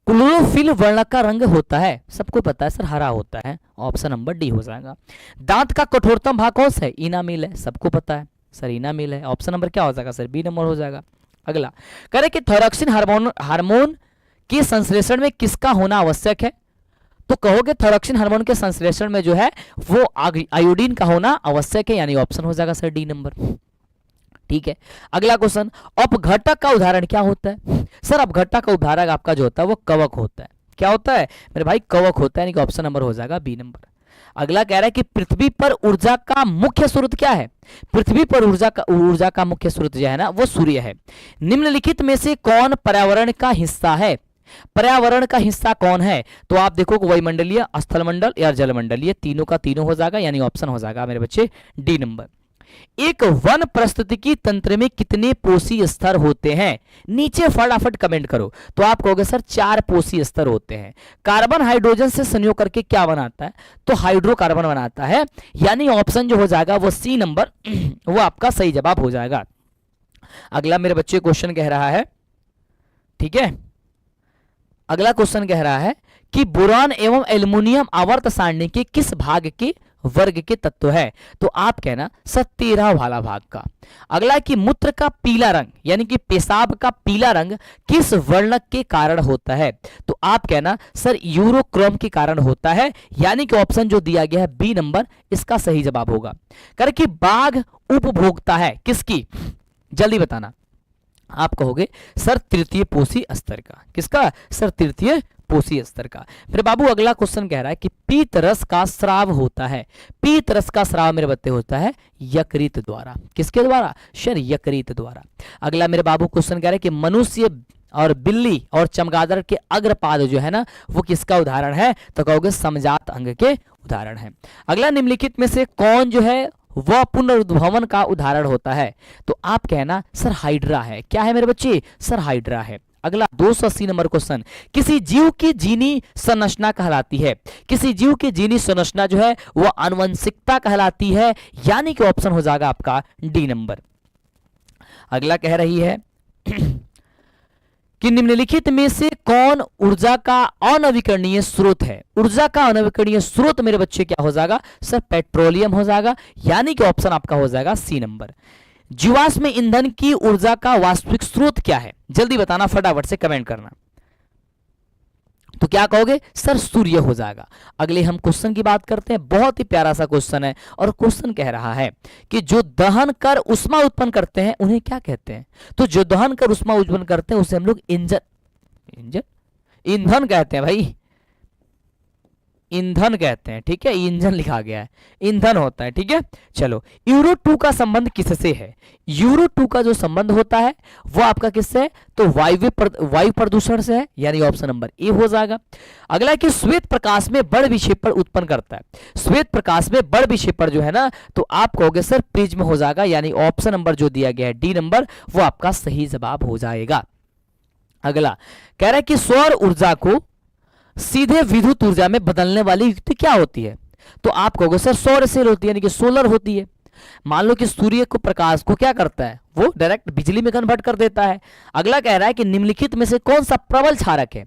क्लोरोफिल वर्ण का रंग होता है, सबको पता है सर, हरा होता है। ऑप्शन नंबर डी हो जाएगा। दांत का कठोरतम भाग कौन सा है, इनामिल है, सबको पता है सर, इनामिल है। ऑप्शन नंबर क्या हो जाएगा सर, बी नंबर हो जाएगा। अगला करें कि थायरॉक्सिन हार्मोन के संश्लेषण में किसका होना आवश्यक है। तो कहोगे थायरॉक्सिन हार्मोन के संश्लेषण में जो है वो आयोडीन का होना आवश्यक है, यानी ऑप्शन हो जाएगा सर डी नंबर। ठीक है। अगला क्वेश्चन, अपघटक का उदाहरण क्या होता है। सर अपघटक का उदाहरण आपका जो होता है वो कवक होता है। क्या होता है मेरे भाई, कवक होता है, यानी कि ऑप्शन नंबर हो जाएगा बी नंबर। अगला कह रहा है कि पृथ्वी पर ऊर्जा का मुख्य स्रोत क्या है। पृथ्वी पर ऊर्जा का मुख्य स्रोत जो है ना वो सूर्य है। निम्नलिखित में से कौन पर्यावरण का हिस्सा है। पर्यावरण का हिस्सा कौन है, तो आप देखो वायुमंडलीय, स्थलमंडल या जलमंडल, ये तीनों का तीनों हो जाएगा, यानी ऑप्शन हो जाएगा मेरे बच्चे डी नंबर। एक वन पारिस्थितिकी तंत्र में कितने पोषी स्तर होते हैं, नीचे फटाफट कमेंट करो। तो आप कहोगे सर 4 पोषी स्तर होते हैं। कार्बन हाइड्रोजन से संयोग करके क्या बनाता है, तो हाइड्रोकार्बन बनाता है, यानी ऑप्शन जो हो जाएगा वो सी नंबर वो आपका सही जवाब हो जाएगा। अगला मेरे बच्चे क्वेश्चन कह रहा है, ठीक है, अगला क्वेश्चन कह रहा है कि बोरान एवं एल्युमिनियम आवर्त सारणी के किस भाग के वर्ग के तत्व है। तो आप कहना सर 13 वाला भाग का। अगला कि मूत्र का पीला रंग यानी कि पेशाब का पीला रंग किस वर्णक के कारण होता है। तो आप कहना सर यूरोक्रोम के कारण होता है, यानी कि ऑप्शन जो दिया गया है बी नंबर इसका सही जवाब होगा। कर कि बाघ उपभोक्ता है किसकी, जल्दी बताना। आप कहोगे सर तृतीय पोषी स्तर का। किसका सर, तृतीय पोषी स्तर का। फिर बाबू अगला क्वेश्चन कह रहा है कि पीत रस का स्राव होता है। पीत रस का स्राव मेरे बच्चे होता है यकृत द्वारा। किसके द्वारा सर, यकृत द्वारा। अगला मेरे बाबू क्वेश्चन कह रहा है कि मनुष्य और बिल्ली और चमगादड़ के अग्रपाद जो है ना वो किसका उदाहरण है। तो कहोगे समजात अंग के उदाहरण है। अगला निम्नलिखित में से कौन जो है वह पुनरुद्भवन का उदाहरण होता है। तो आप कहना सर हाइड्रा है। क्या है मेरे बच्चे? सर हाइड्रा है। अगला 280 नंबर क्वेश्चन, किसी जीव की जीनी संरचना कहलाती है। किसी जीव की जीनी संरचना जो है वह आनुवंशिकता कहलाती है, यानी कि ऑप्शन हो जाएगा आपका डी नंबर। अगला कह रही है कि निम्नलिखित में से कौन ऊर्जा का अनवीकरणीय स्रोत है। ऊर्जा का अनवीकरणीय स्रोत मेरे बच्चे क्या हो जाएगा? सर पेट्रोलियम हो जाएगा, यानी कि ऑप्शन आपका हो जाएगा सी नंबर। जीवाश्म ईंधन की ऊर्जा का वास्तविक स्रोत क्या है? जल्दी बताना, फटाफट से कमेंट करना। तो क्या कहोगे? सर सूर्य हो जाएगा। अगले हम क्वेश्चन की बात करते हैं, बहुत ही प्यारा सा क्वेश्चन है, और क्वेश्चन कह रहा है कि जो दहन कर उष्मा उत्पन्न करते हैं उन्हें क्या कहते हैं? तो जो दहन कर उष्मा उत्पन्न करते हैं उसे हम लोग ईंधन कहते हैं भाई, ईंधन कहते हैं। ठीक है, इंजन लिखा गया है, ईंधन होता है। ठीक है, चलो यूरो 2 का संबंध किससे है? यूरो 2 का जो संबंध होता है वो आपका किससे है? तो वायु प्रदूषण से है, यानी ऑप्शन नंबर ए हो जाएगा। अगला कि श्वेत प्रकाश में बड़ विक्षेपण उत्पन्न करता है। श्वेत प्रकाश में बड़ विक्षेपण जो है ना, तो आप कहोगे सर प्रिज्म हो जाएगा, यानी ऑप्शन नंबर जो दिया गया है डी नंबर वो आपका सही जवाब हो जाएगा। अगला कह रहा है कि सौर ऊर्जा को सीधे विद्युत ऊर्जा में बदलने वाली युक्ति क्या होती है? तो आप कहोगे सर सौर सेल होती है, यानी कि सोलर होती है। मान लो कि सूर्य को प्रकाश को क्या करता है, वो डायरेक्ट बिजली में कन्वर्ट कर देता है। अगला कह रहा है कि निम्नलिखित में से कौन सा प्रबल क्षारक है?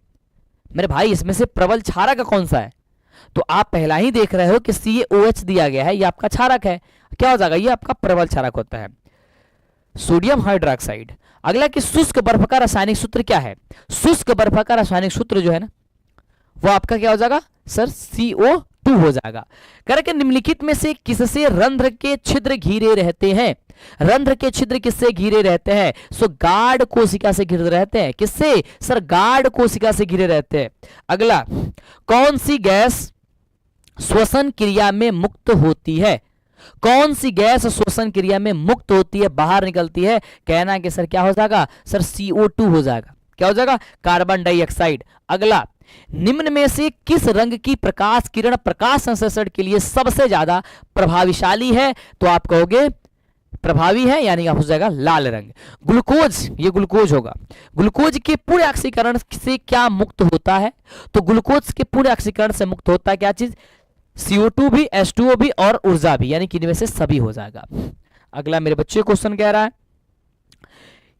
मेरे भाई इसमें से प्रबल क्षारक कौन सा है? तो आप पहला ही देख रहे हो कि CaOH दिया गया है, ये आपका क्षारक है। क्या हो जाएगा? ये आपका प्रबल क्षारक होता है, सोडियम हाइड्रोक्साइड। अगला कि शुष्क बर्फ का रासायनिक सूत्र क्या है? शुष्क बर्फ का रासायनिक सूत्र जो है ना वो आपका क्या हो जाएगा? सर CO2 हो जाएगा। करके निम्नलिखित में से किससे रंध्र के छिद्र घिरे रहते हैं? रंध्र के छिद्र किससे घिरे रहते हैं? सो गाढ़ कोशिका से घिरे रहते हैं। किससे? सर गाढ़ कोशिका से घिरे रहते हैं। अगला कौन सी गैस श्वसन क्रिया में मुक्त होती है? कौन सी गैस श्वसन क्रिया में मुक्त होती है, बाहर निकलती है? कहना कि सर क्या हो जाएगा? सर CO2 हो जाएगा। क्या हो जाएगा? Carbon dioxide. अगला निम्न में से किस रंग की प्रकाश किरण प्रकाश संश्लेषण के लिए सबसे ज्यादा प्रभावशाली है? तो आप कहोगे प्रभावी है, यानी हो जाएगा लाल रंग। ग्लूकोज, ये ग्लूकोज होगा। ग्लूकोज के पूर्ण ऑक्सीकरण से क्या मुक्त होता है? तो ग्लूकोज के पूर्ण ऑक्सीकरण से मुक्त होता है क्या चीज? CO2 भी, H2O भी और ऊर्जा भी, यानी कि इनमें से सभी हो जाएगा। अगला मेरे बच्चे क्वेश्चन कह रहा है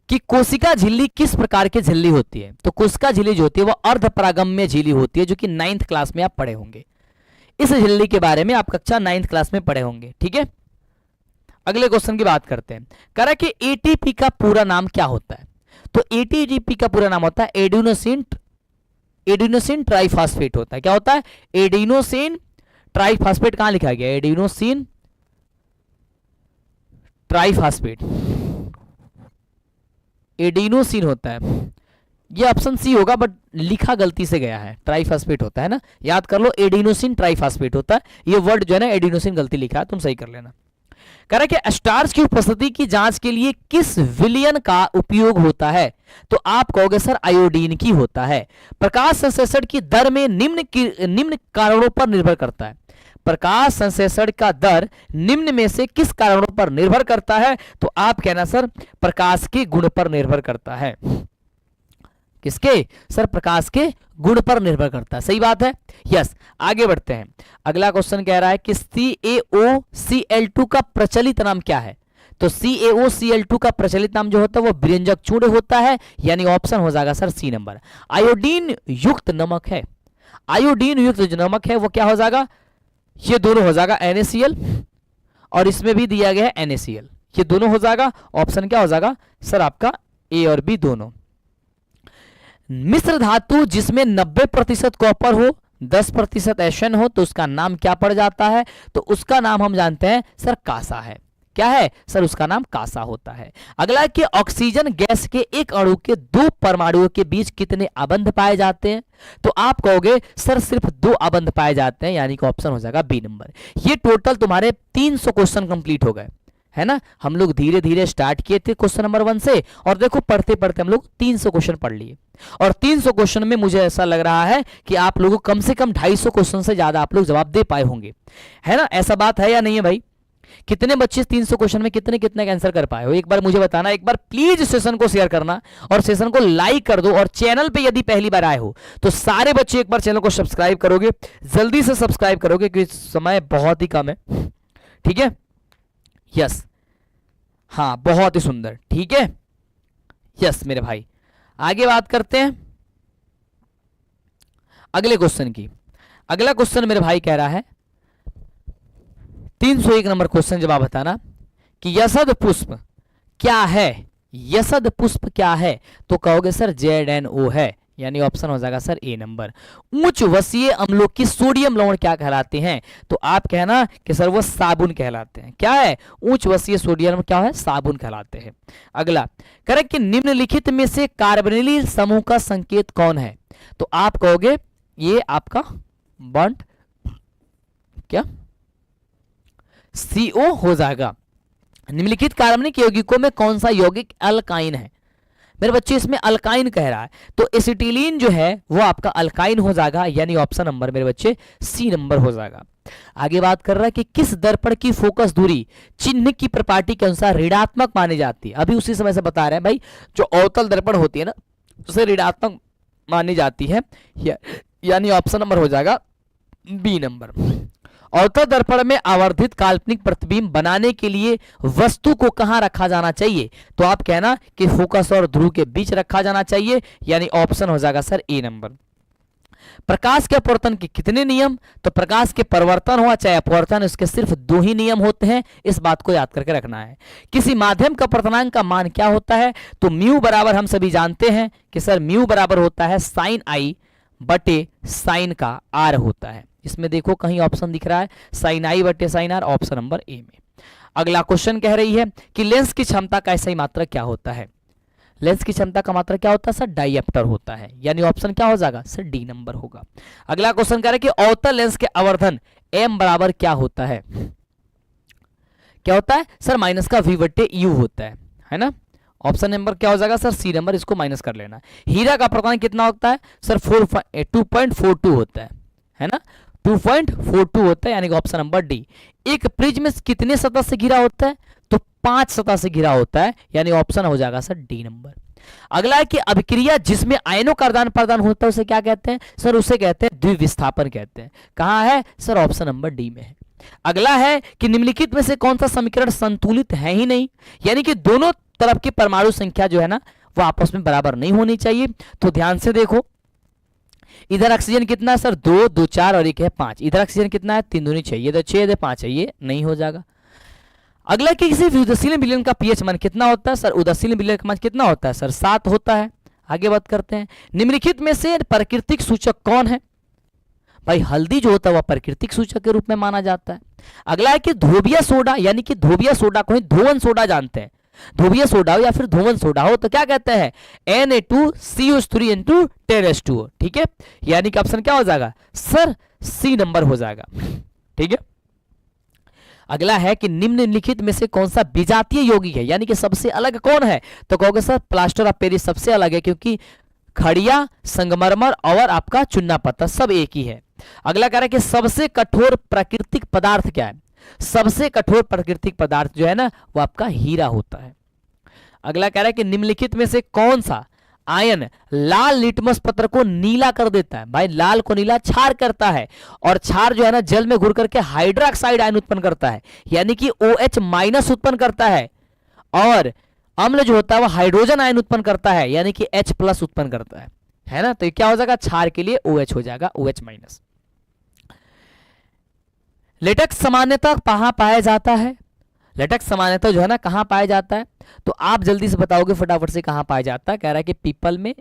कि कोशिका झिल्ली किस प्रकार की झिल्ली होती है? तो कोशिका झिल्ली जो होती है वो अर्धपरागम्य झिल्ली होती है, जो कि 9th क्लास में आप पढ़े होंगे। इस झिल्ली के बारे में आप कक्षा 9th क्लास में पढ़े होंगे। ठीक है, अगले क्वेश्चन की बात करते हैं। कह रहा है कि ATP का पूरा नाम क्या होता है? तो ATP का पूरा नाम होता है एडिनोसिन ट्राइफॉस्फेट होता है। क्या होता है? Adenosine triphosphate. कहां लिखा गया? एडिनोसिन ट्राइफॉस्फेट, एडिनोसिन होता है। ये ऑप्शन सी होगा, बट लिखा गलती से गया है, ट्राइफॉस्फेट होता है ना, याद कर लो, एडिनोसिन ट्राइफॉस्फेट होता है। ये वर्ड जो है ना एडिनोसिन गलती लिखा है, तुम सही कर लेना। कह रहा है कि स्टार्च की उपस्थिति की जांच के लिए किस विलयन का उपयोग होता है? तो आप कहोगे सर आयोडीन की होता है। प्रकाश संश्लेषण की दर में निम्न कारणों पर निर्भर करता है। प्रकाश संश्लेषण का दर निम्न में से किस कारणों पर निर्भर करता है? तो आप कहना सर प्रकाश के गुण पर निर्भर करता है। किसके? सर प्रकाश के गुण पर निर्भर करता है। सही बात है, यस। आगे बढ़ते हैं। अगला क्वेश्चन कह रहा है कि CaOCl2 का प्रचलित नाम क्या है? तो CaOCl2 का प्रचलित नाम जो होता है वो विरंजक चूर्ण होता है, यानी ऑप्शन हो जाएगा सर सी नंबर। आयोडीन युक्त नमक है। आयोडीन युक्त जो नमक है वो क्या हो जाएगा? ये दोनों हो जाएगा NaCl, और इसमें भी दिया गया है NaCl, ये दोनों हो जाएगा। ऑप्शन क्या हो जाएगा सर आपका? ए और बी दोनों। मिश्र धातु जिसमें 90% कॉपर हो, 10% एशन हो, तो उसका नाम क्या पड़ जाता है? तो उसका नाम हम जानते हैं सर कांसा है। क्या है सर? उसका नाम कांसा होता है। अगला कि ऑक्सीजन गैस के एक अणु के 2 परमाणुओं के बीच कितने आबंध पाए जाते हैं? तो आप कहोगे सर सिर्फ 2 आबंध पाए जाते हैं, यानी कि ऑप्शन हो जाएगा बी नंबर। ये टोटल तुम्हारे 300 क्वेश्चन कंप्लीट हो गए, है ना। हम लोग धीरे धीरे स्टार्ट किए थे क्वेश्चन नंबर 1 से, और देखो पढ़ते पढ़ते हम लोग 300 क्वेश्चन पढ़ लिए। और 300 क्वेश्चन में मुझे ऐसा लग रहा है कि आप लोगों को कम से कम 250 क्वेश्चन से ज्यादा आप लोग जवाब दे पाए होंगे, है ना। ऐसा बात है या नहीं है भाई? कितने बच्चे 300 क्वेश्चन में कितने कितने का आंसर कर पाए हो, एक बार मुझे बताना। एक बार प्लीज सेशन को शेयर करना और सेशन को लाइक कर दो। और चैनल पे यदि पहली बार आए हो तो सारे बच्चे एक बार चैनल को सब्सक्राइब करोगे, जल्दी से सब्सक्राइब करोगे क्योंकि समय बहुत ही कम है। ठीक है, यस, हाँ बहुत ही सुंदर, ठीक है, यस मेरे भाई। आगे बात करते हैं अगले क्वेश्चन की। अगला क्वेश्चन मेरे भाई कह रहा है 301 नंबर क्वेश्चन, जवाब बताना कि यशद पुष्प क्या है। यशद पुष्प क्या है तो कहोगे सर ZNO है, यानी ऑप्शन हो जाएगा सर ए नंबर। उच्च वसीय अम्लों की सोडियम लवण क्या कहलाते हैं तो आप कहना कि सर वो साबुन कहलाते हैं। क्या है, उच्च वसीय सोडियम क्या है, साबुन कहलाते हैं। अगला करेक्ट कि निम्नलिखित में से कार्बोनिल समूह का संकेत कौन है तो आप कहोगे ये आपका बॉन्ड क्या CO हो जाएगा। निम्नलिखित कार्बनिक यौगिकों में कौन सा यौगिक अल्काइन है मेरे बच्चे, इसमें अल्काइन कह रहा है तो एसिटिलीन जो है वो आपका अल्काइन हो जाएगा, यानी ऑप्शन नंबर मेरे बच्चे C नंबर हो जाएगा। आगे बात कर रहा है कि किस दर्पण की फोकस दूरी चिन्ह की प्रॉपर्टी के अनुसार ऋणात्मक मानी जाती है। अभी उसी समय से बता रहे हैं भाई, जो अवतल दर्पण होती है ना उसे ऋणात्मक मानी जाती है, यानी ऑप्शन नंबर हो जाएगा B नंबर। अवतल दर्पण में आवर्धित काल्पनिक प्रतिबिंब बनाने के लिए वस्तु को कहां रखा जाना चाहिए तो आप कहना कि फोकस और ध्रुव के बीच रखा जाना चाहिए, यानी ऑप्शन हो जाएगा सर ए नंबर। प्रकाश के अपवर्तन के कितने नियम तो प्रकाश के परिवर्तन हुआ चाहे अपवर्तन, उसके सिर्फ 2 ही नियम होते हैं, इस बात को याद करके रखना है। किसी माध्यम का अपवर्तनांक का मान क्या होता है तो म्यू बराबर हम सभी जानते हैं कि सर म्यू बराबर होता है साइन आई बटे साइन का आर होता है। इसमें देखो कहीं ऑप्शन दिख रहा है साइन आई बटे sine r, option number A में। अगला क्वेश्चन कह रही है कि लेंस की क्षमता का ऐसा ही मात्रा क्या होता है। लेंस की क्षमता का मात्रा क्या होता है सर, डायप्टर होता है, यानी ऑप्शन क्या हो जाएगा सर डी नंबर होगा। अगला क्वेश्चन कह रहा है कि अवतल लेंस के आवर्धन m बराबर क्या होता है, क्या होता है सर माइनस का v बटे u होता है ना। ऑप्शन नंबर क्या हो जाएगा सर सी नंबर, इसको माइनस कर लेना। हीरा का अपवर्तन कितना होता है सर 2.42 होता है ना, 2.42 होता है, यानी कि ऑप्शन नंबर डी। एक प्रिज्म कितने सतह से घिरा होता है तो 5 सतह से घिरा होता है, यानी ऑप्शन हो जाएगा सर डी नंबर। अगला है कि अभिक्रिया जिसमें आयनों का आदान प्रदान होता है उसे क्या कहते हैं सर, उसे कहते हैं द्विविस्थापन कहते हैं। कहां है सर, ऑप्शन नंबर डी में है। अगला है कि निम्नलिखित में से कौन सा समीकरण संतुलित है ही नहीं, यानी कि दोनों तरफ की परमाणु संख्या जो है ना वो आपस में बराबर नहीं होनी चाहिए। तो ध्यान से देखो, इधर ऑक्सीजन कितना है सर 2, 2 4 और 1 है 5। इधर ऑक्सीजन कितना है 3 दूनी 6, ये तो 6 5 है, ये नहीं हो जाएगा। अगला कि किसी उदासीन विलयन का पीएच मान कितना होता है सर, उदासीन विलयन का मान कितना होता है सर 7 होता है। आगे बात करते हैं निम्नलिखित में से प्राकृतिक सूचक कौन है भाई, हल्दी जो होता है वह प्राकृतिक सूचक के रूप में माना जाता है। अगला है कि धोबिया सोडा, यानी कि धोबिया सोडा को ही धोवन सोडा जानते हैं, धोबिया सोडा हो या फिर धोवन सोडा हो तो क्या कहते हैं Na2CO3 10H2O, ठीक है, यानी कि ऑप्शन क्या हो जाएगा सर सी नंबर हो जाएगा, ठीक है। अगला है कि निम्नलिखित में से कौन सा विजातीय यौगिक है, यानी कि सबसे अलग कौन है तो कहोगे सर प्लास्टर ऑफ पेरिस सबसे अलग है, क्योंकि खड़िया संगमरमर और आपका चुन्ना पत्थर सब एक ही है। अगला कह रहा है कि सबसे कठोर प्राकृतिक पदार्थ क्या है, सबसे कठोर प्राकृतिक पदार्थ जो है ना वो आपका हीरा होता है। अगला कह रहा है कि निम्नलिखित में से कौन सा आयन लाल लिटमस पत्र को नीला कर देता है, भाई लाल को नीला क्षार करता है, और क्षार जो है ना जल में घुल करके हाइड्रोक्साइड आयन उत्पन्न करता है, यानी कि OH माइनस उत्पन्न करता है, और अम्ल जो होता है वो हाइड्रोजन आयन उत्पन्न करता है, यानी कि H प्लस उत्पन्न करता है ना। तो ये क्या हो जाएगा क्षार के लिए OH हो जाएगा, OH माइनस। लेटेक्स सामान्यतः कहां पाया जाता है, लेटेक्स सामान्यतः जो है ना कहां पाया जाता है तो आप जल्दी से बताओगे फटाफट से कहां पाया जाता है। कह रहा है कि पीपल में,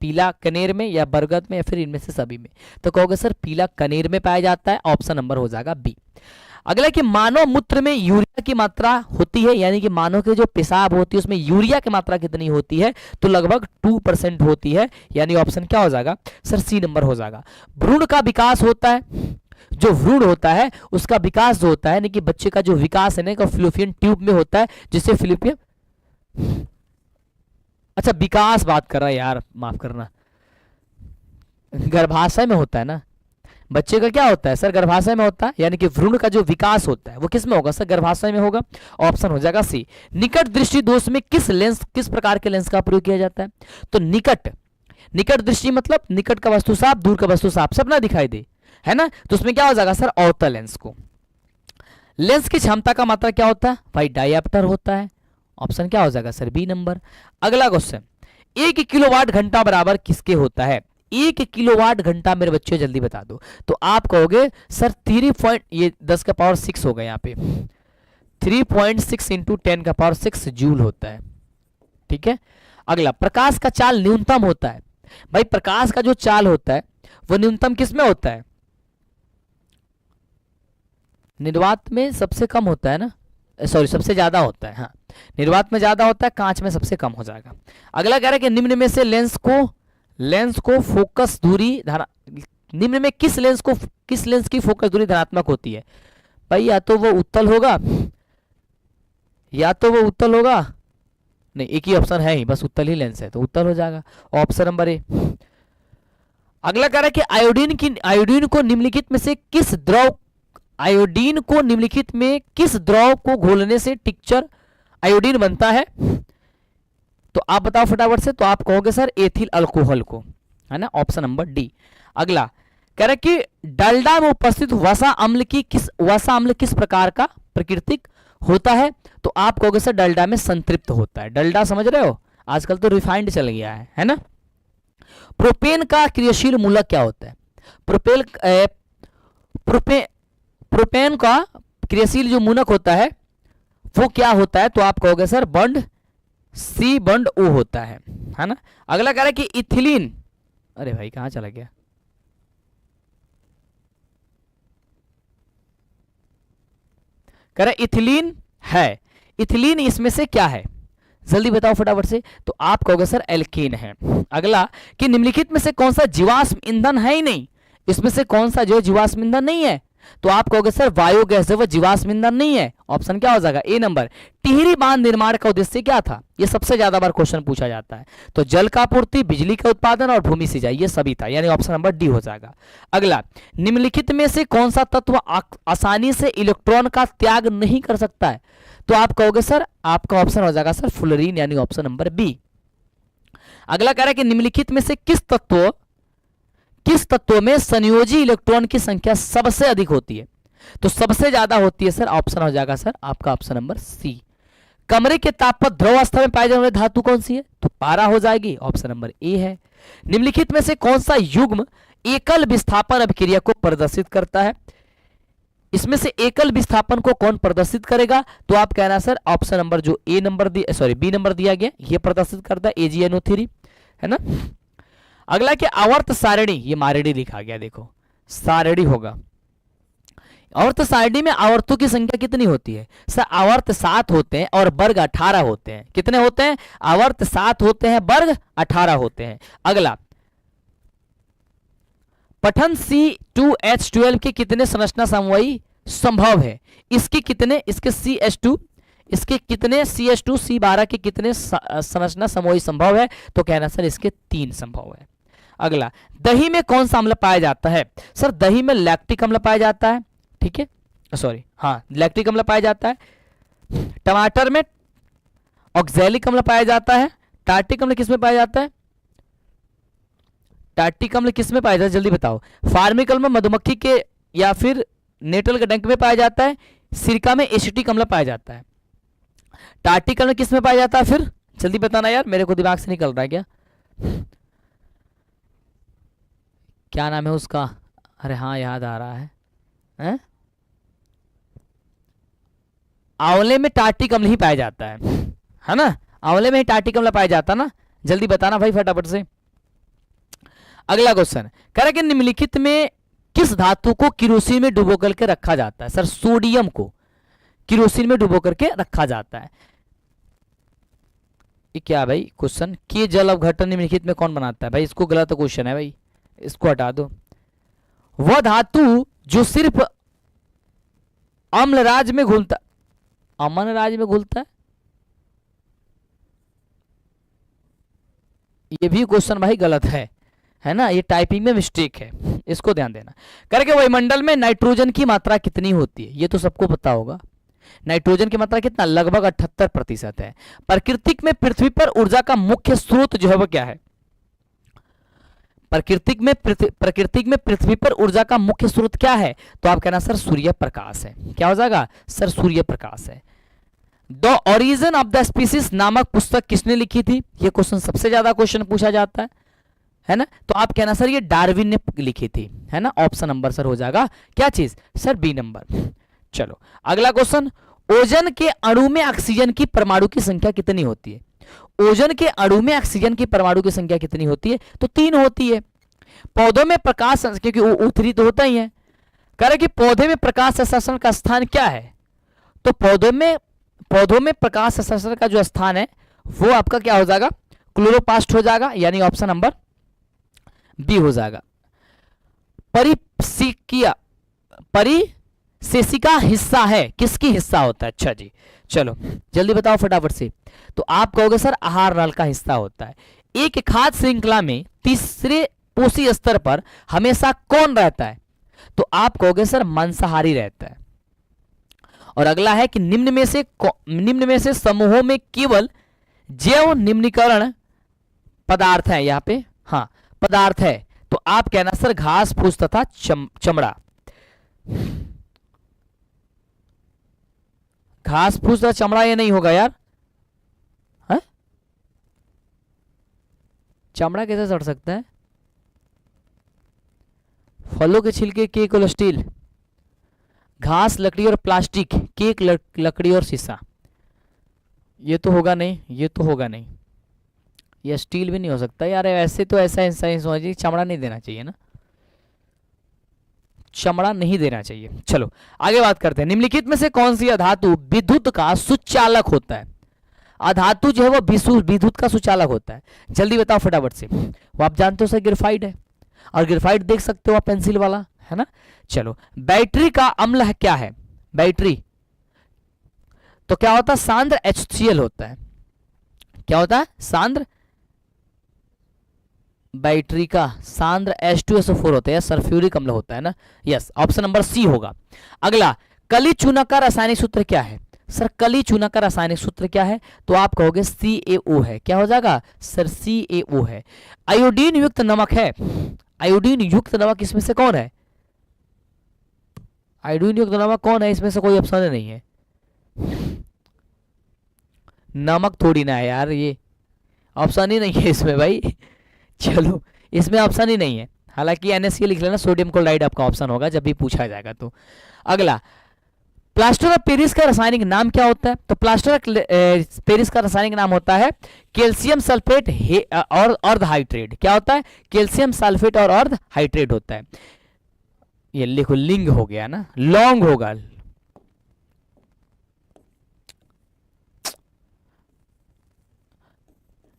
पीला कनेर में, या बरगद में, या फिर इनमें से सभी में, तो कहोगे सर पीला कनेर में पाया जाता है, ऑप्शन नंबर हो जाएगा बी। अगला कि मानव मूत्र में यूरिया की मात्रा होती है, यानी कि मानव के जो पेशाब होती है उसमें यूरिया की मात्रा कितनी होती है तो लगभग 2% होती है, यानी ऑप्शन क्या हो जाएगा सर सी नंबर हो जाएगा। भ्रूण का विकास होता है, जो भ्रूण होता है उसका विकास जो होता है, यानी कि बच्चे का जो विकास है ना फिलोपियन ट्यूब में होता है, जिससे फिलिपियन, अच्छा विकास बात कर रहा है यार, माफ करना, गर्भाशय में होता है ना बच्चे का क्या होता है सर, गर्भाशय में होता है, यानी कि भ्रूण का जो विकास होता है वो किस में होगा सर, गर्भाशय में होगा। ऑप्शन हो जाएगा सी। निकट दृष्टि दोष में किस प्रकार के लेंस का प्रयोग किया जाता है, तो निकट दृष्टि मतलब निकट का वस्तु साफ, दूर का वस्तु साफ, सपना दिखाई दे, है ना, तो उसमें क्या हो जाएगा सर, अवतल लेंस को। लेंस की क्षमता का मात्रा क्या होता है भाई, डायप्टर होता है। ऑप्शन क्या हो जाएगा सर, बी नंबर। अगला क्वेश्चन, 1 किलोवाट घंटा बराबर किसके होता है, 1 किलोवाट घंटा, मेरे बच्चों जल्दी बता दो। तो आप कहोगे सर 10 हो गया यहाँ पे, 3.6 इंटू 10 जूल होता है, ठीक है। अगला, प्रकाश का चाल न्यूनतम होता है, भाई प्रकाश का जो चाल होता है वो न्यूनतम किस में होता है, निर्वात में सबसे कम होता है ना, सॉरी सबसे ज्यादा होता है, हाँ निर्वात में ज्यादा होता है, कांच में सबसे कम हो जाएगा। अगला कह रहा है कि निम्न में से लेंस को फोकस दूरी निम्न में किस लेंस की फोकस दूरी धनात्मक होती है, भाई या तो वो उत्तल होगा, नहीं एक ही ऑप्शन है ही, बस उत्तल ही लेंस है तो उत्तल हो जाएगा, ऑप्शन नंबर ए। अगला कह रहा है कि आयोडीन को निम्नलिखित में किस द्रव को घोलने से टिक्चर आयोडीन बनता है, तो आप बताओ फटाफट से, तो आप कहोगे सर एथिल अल्कोहल को, है ना, ऑप्शन नंबर डी। अगला कह रहा है कि डालडा में उपस्थित वसा अम्ल किस प्रकार का प्राकृतिक होता है, तो आप कहोगे सर डालडा में संतृप्त होता है। डालडा समझ रहे हो, आजकल तो रिफाइंड चल गया है ना। प्रोपेन का क्रियाशील मूलक क्या होता है, प्रोपेन का क्रियाशील जो मूलक होता है वो क्या होता है, तो आप कहोगे सर बंड O होता है ना। अगला कह रहा है कि इथिलीन, अरे भाई कहां चला गया, कह रहा है इथिलीन इसमें से क्या है, जल्दी बताओ फटाफट से, तो आप कहोगे सर एल्कीन है। अगला कि निम्नलिखित में से कौन सा जीवाश्म ईंधन है ही नहीं, इसमें से कौन सा जो जीवाश्म ईंधन नहीं है, तो आप कहोगे सर बायोगैस है, वो जीवाश्म ईंधन नहीं है। ऑप्शन क्या हो जाएगा, ए नंबर। टिहरी बांध निर्माण का उद्देश्य क्या था, ये सबसे ज्यादा बार क्वेश्चन पूछा जाता है, तो जल का आपूर्ति, बिजली का उत्पादन और भूमि सिंचाई, ये सभी था, यानी ऑप्शन नंबर डी हो जाएगा। अगला, निम्नलिखित में से कौन सा तत्व आसानी से इलेक्ट्रॉन का त्याग नहीं कर सकता है, तो आप कहोगे सर आपका ऑप्शन हो जाएगा सर फ्लोरीन, यानी ऑप्शन नंबर बी। अगला कह रहा है कि निम्नलिखित में से किस तत्व में संयोजी इलेक्ट्रॉन की संख्या सबसे अधिक होती है, तो सबसे ज्यादा होती है सर, ऑप्शन हो जाएगा सर आपका ऑप्शन नंबर सी। कमरे के ताप पर ध्रुव अवस्था में पाई जाने वाली धातु कौन सी है, तो पारा हो जाएगी, ऑप्शन नंबर ए है। निम्नलिखित में से कौन सा युग्म एकल विस्थापन अभिक्रिया को प्रदर्शित करता है, इसमें से एकल विस्थापन को कौन प्रदर्शित करेगा, तो आप कहना सर ऑप्शन नंबर जो बी नंबर दिया गया ये प्रदर्शित करता है, AgNO3, है ना। अगला कि आवर्त सारणी, ये मारेडी लिखा गया, देखो सारणी होगा, आवर्त सारणी में आवर्तों की संख्या कितनी होती है सर, आवर्त 7 होते हैं और वर्ग 18 होते हैं। कितने होते हैं, आवर्त 7 होते हैं, वर्ग 18 होते हैं। अगला, पठन C2H12 के कितने संरचना समवायी संभव है, इसके कितने CH2 C12 के कितने संरचना समवायी संभव है, तो कहना सर इसके 3 संभव है। अगला, दही में कौन सा अम्ल पाया जाता है, सर दही में लैक्टिक अम्ल पाया जाता है, ठीक है, सॉरी हाँ लैक्टिक अम्ल पाया जाता है। टमाटर में ऑक्सैलिक अम्ल पाया जाता है। टार्टिक अम्ल किसमें पाया जाता है, टार्टिक अम्ल किसमें पाया जाता है, जल्दी बताओ। फार्मिक अम्ल मधुमक्खी के या फिर नेटल के डंक में पाया जाता है। सिरका में एसिटिक अम्ल पाया जाता है। टार्टिक अम्ल किसमें पाया जाता है, फिर जल्दी बताना यार, मेरे को दिमाग से निकल रहा है क्या नाम है उसका, अरे हाँ याद आ रहा है, आंवले में टार्टिक अम्ल ही पाया जाता है ना, आंवले में ही टार्टिक अम्ल पाया जाता ना, जल्दी बताना भाई फटाफट से। अगला क्वेश्चन कह रहा कि निम्नलिखित में किस धातु को किरोसिन में डुबो करके रखा जाता है, सर सोडियम को किरोसिन में डुबो करके रखा जाता है। ये क्या भाई क्वेश्चन, के जल अवघटन निम्नलिखित में कौन बनाता है, भाई इसको गलत क्वेश्चन है भाई, इसको हटा दो। वह धातु जो सिर्फ अम्लराज में घुलता, अम्लराज में घुलता ये भी क्वेश्चन भाई गलत है ना, ये टाइपिंग में मिस्टेक है, इसको ध्यान देना। करके वायुमंडल में नाइट्रोजन की मात्रा कितनी होती है, ये तो सबको पता होगा। नाइट्रोजन की मात्रा कितना, लगभग 78% है। प्राकृतिक में पृथ्वी पर ऊर्जा का मुख्य स्रोत जो है वो क्या है? प्राकृतिक में पृथ्वी पर ऊर्जा का मुख्य स्रोत क्या है? तो आप कहना सर सूर्य प्रकाश है। क्या हो जाएगा सर? सूर्य प्रकाश है। The origin of the species नामक पुस्तक किसने लिखी थी? ये क्वेश्चन सबसे ज्यादा क्वेश्चन पूछा जाता है ना? तो आप कहना सर ये डार्विन ने लिखी थी, है ना? ऑप्शन नंबर सर हो जाएगा क्या चीज सर? B number. चलो अगला क्वेश्चन, ओजोन के अणु में ऑक्सीजन की परमाणु की संख्या कितनी होती है? ओजोन के अणु में ऑक्सीजन की परमाणु की संख्या कितनी होती है? तो 3 होती है। पौधों में प्रकाश, क्योंकि उत्तरी तो होता ही है, कह रहे कि पौधे में प्रकाश संश्लेषण का स्थान क्या है? तो पौधों में प्रकाश संश्लेषण का जो स्थान है वो आपका क्या हो जाएगा? क्लोरोप्लास्ट हो जाएगा, यानी ऑप्शन नंबर बी हो जाएगा। परिसेशिका हिस्सा है, किसकी हिस्सा होता है? अच्छा जी, चलो जल्दी बताओ फटाफट से। तो आप कहोगे सर आहार नल का हिस्सा होता है। एक खाद्य श्रृंखला में तीसरे पोषी स्तर पर हमेशा कौन रहता है? तो आप कहोगे सर मांसाहारी रहता है। और अगला है कि निम्न में से समूहों में केवल जैव निम्नीकरण पदार्थ है, यहां पे हाँ पदार्थ है। तो आप कहना सर घास फूस तथा चमड़ा। घास फूस तथा चमड़ा ये नहीं होगा यार, है? चमड़ा कैसे सड़ सकता है? फलों के छिलके, केक और स्टील, घास, लकड़ी और प्लास्टिक, केक, लकड़ी और शीशा। ये तो होगा नहीं, ये तो होगा नहीं, ये स्टील भी नहीं हो सकता यार। ऐसे तो ऐसा साइंस होना चाहिए, चमड़ा नहीं देना चाहिए ना, चमड़ा नहीं देना चाहिए। चलो आगे बात करते हैं। निम्नलिखित में से कौन सी अधातु विद्युत का सुचालक होता है? अधातु जो है वो विद्युत का सुचालक होता है। जल्दी बताओ फटाफट से। वो आप जानते हो सर ग्रेफाइट है, और ग्रेफाइट देख सकते हो आप पेंसिल वाला, है ना? चलो बैटरी का अम्ल है क्या है? बैटरी तो क्या होता है? सांद्र HCl होता है। क्या होता है? सांद्र, बैटरी का सांद्र H2SO4 होता है, सल्फ्यूरिक अम्ल होता है ना। यस, ऑप्शन नंबर सी होगा। अगला, कली चूना का रासायनिक सूत्र क्या है? सर कली चूना का रासायनिक सूत्र क्या है? तो आप कहोगे CaO है। क्या हो जाएगा सर? CaO है। आयोडीन युक्त नमक है। आयोडीन युक्त नमक इसमें से कौन है? आयोडीन युक्त नमक कौन है? इसमें से कोई ऑप्शन नहीं है। नमक थोड़ी ना है यार, ये ऑप्शन ही नहीं है इसमें भाई। चलो इसमें ऑप्शन ही नहीं है, हालांकि NaCl लिख लेना, सोडियम क्लोराइड आपका ऑप्शन होगा जब भी पूछा जाएगा तो। अगला, प्लास्टर ऑफ पेरिस का रासायनिक नाम क्या होता है? तो प्लास्टर ऑफ पेरिस का रासायनिक नाम होता है कैल्शियम सल्फेट और अर्ध हाइड्रेट। क्या होता है? कैल्शियम सल्फेट और अर्ध हाइड्रेट होता है। ये लिखो, लिंग हो गया ना, लॉन्ग होगा।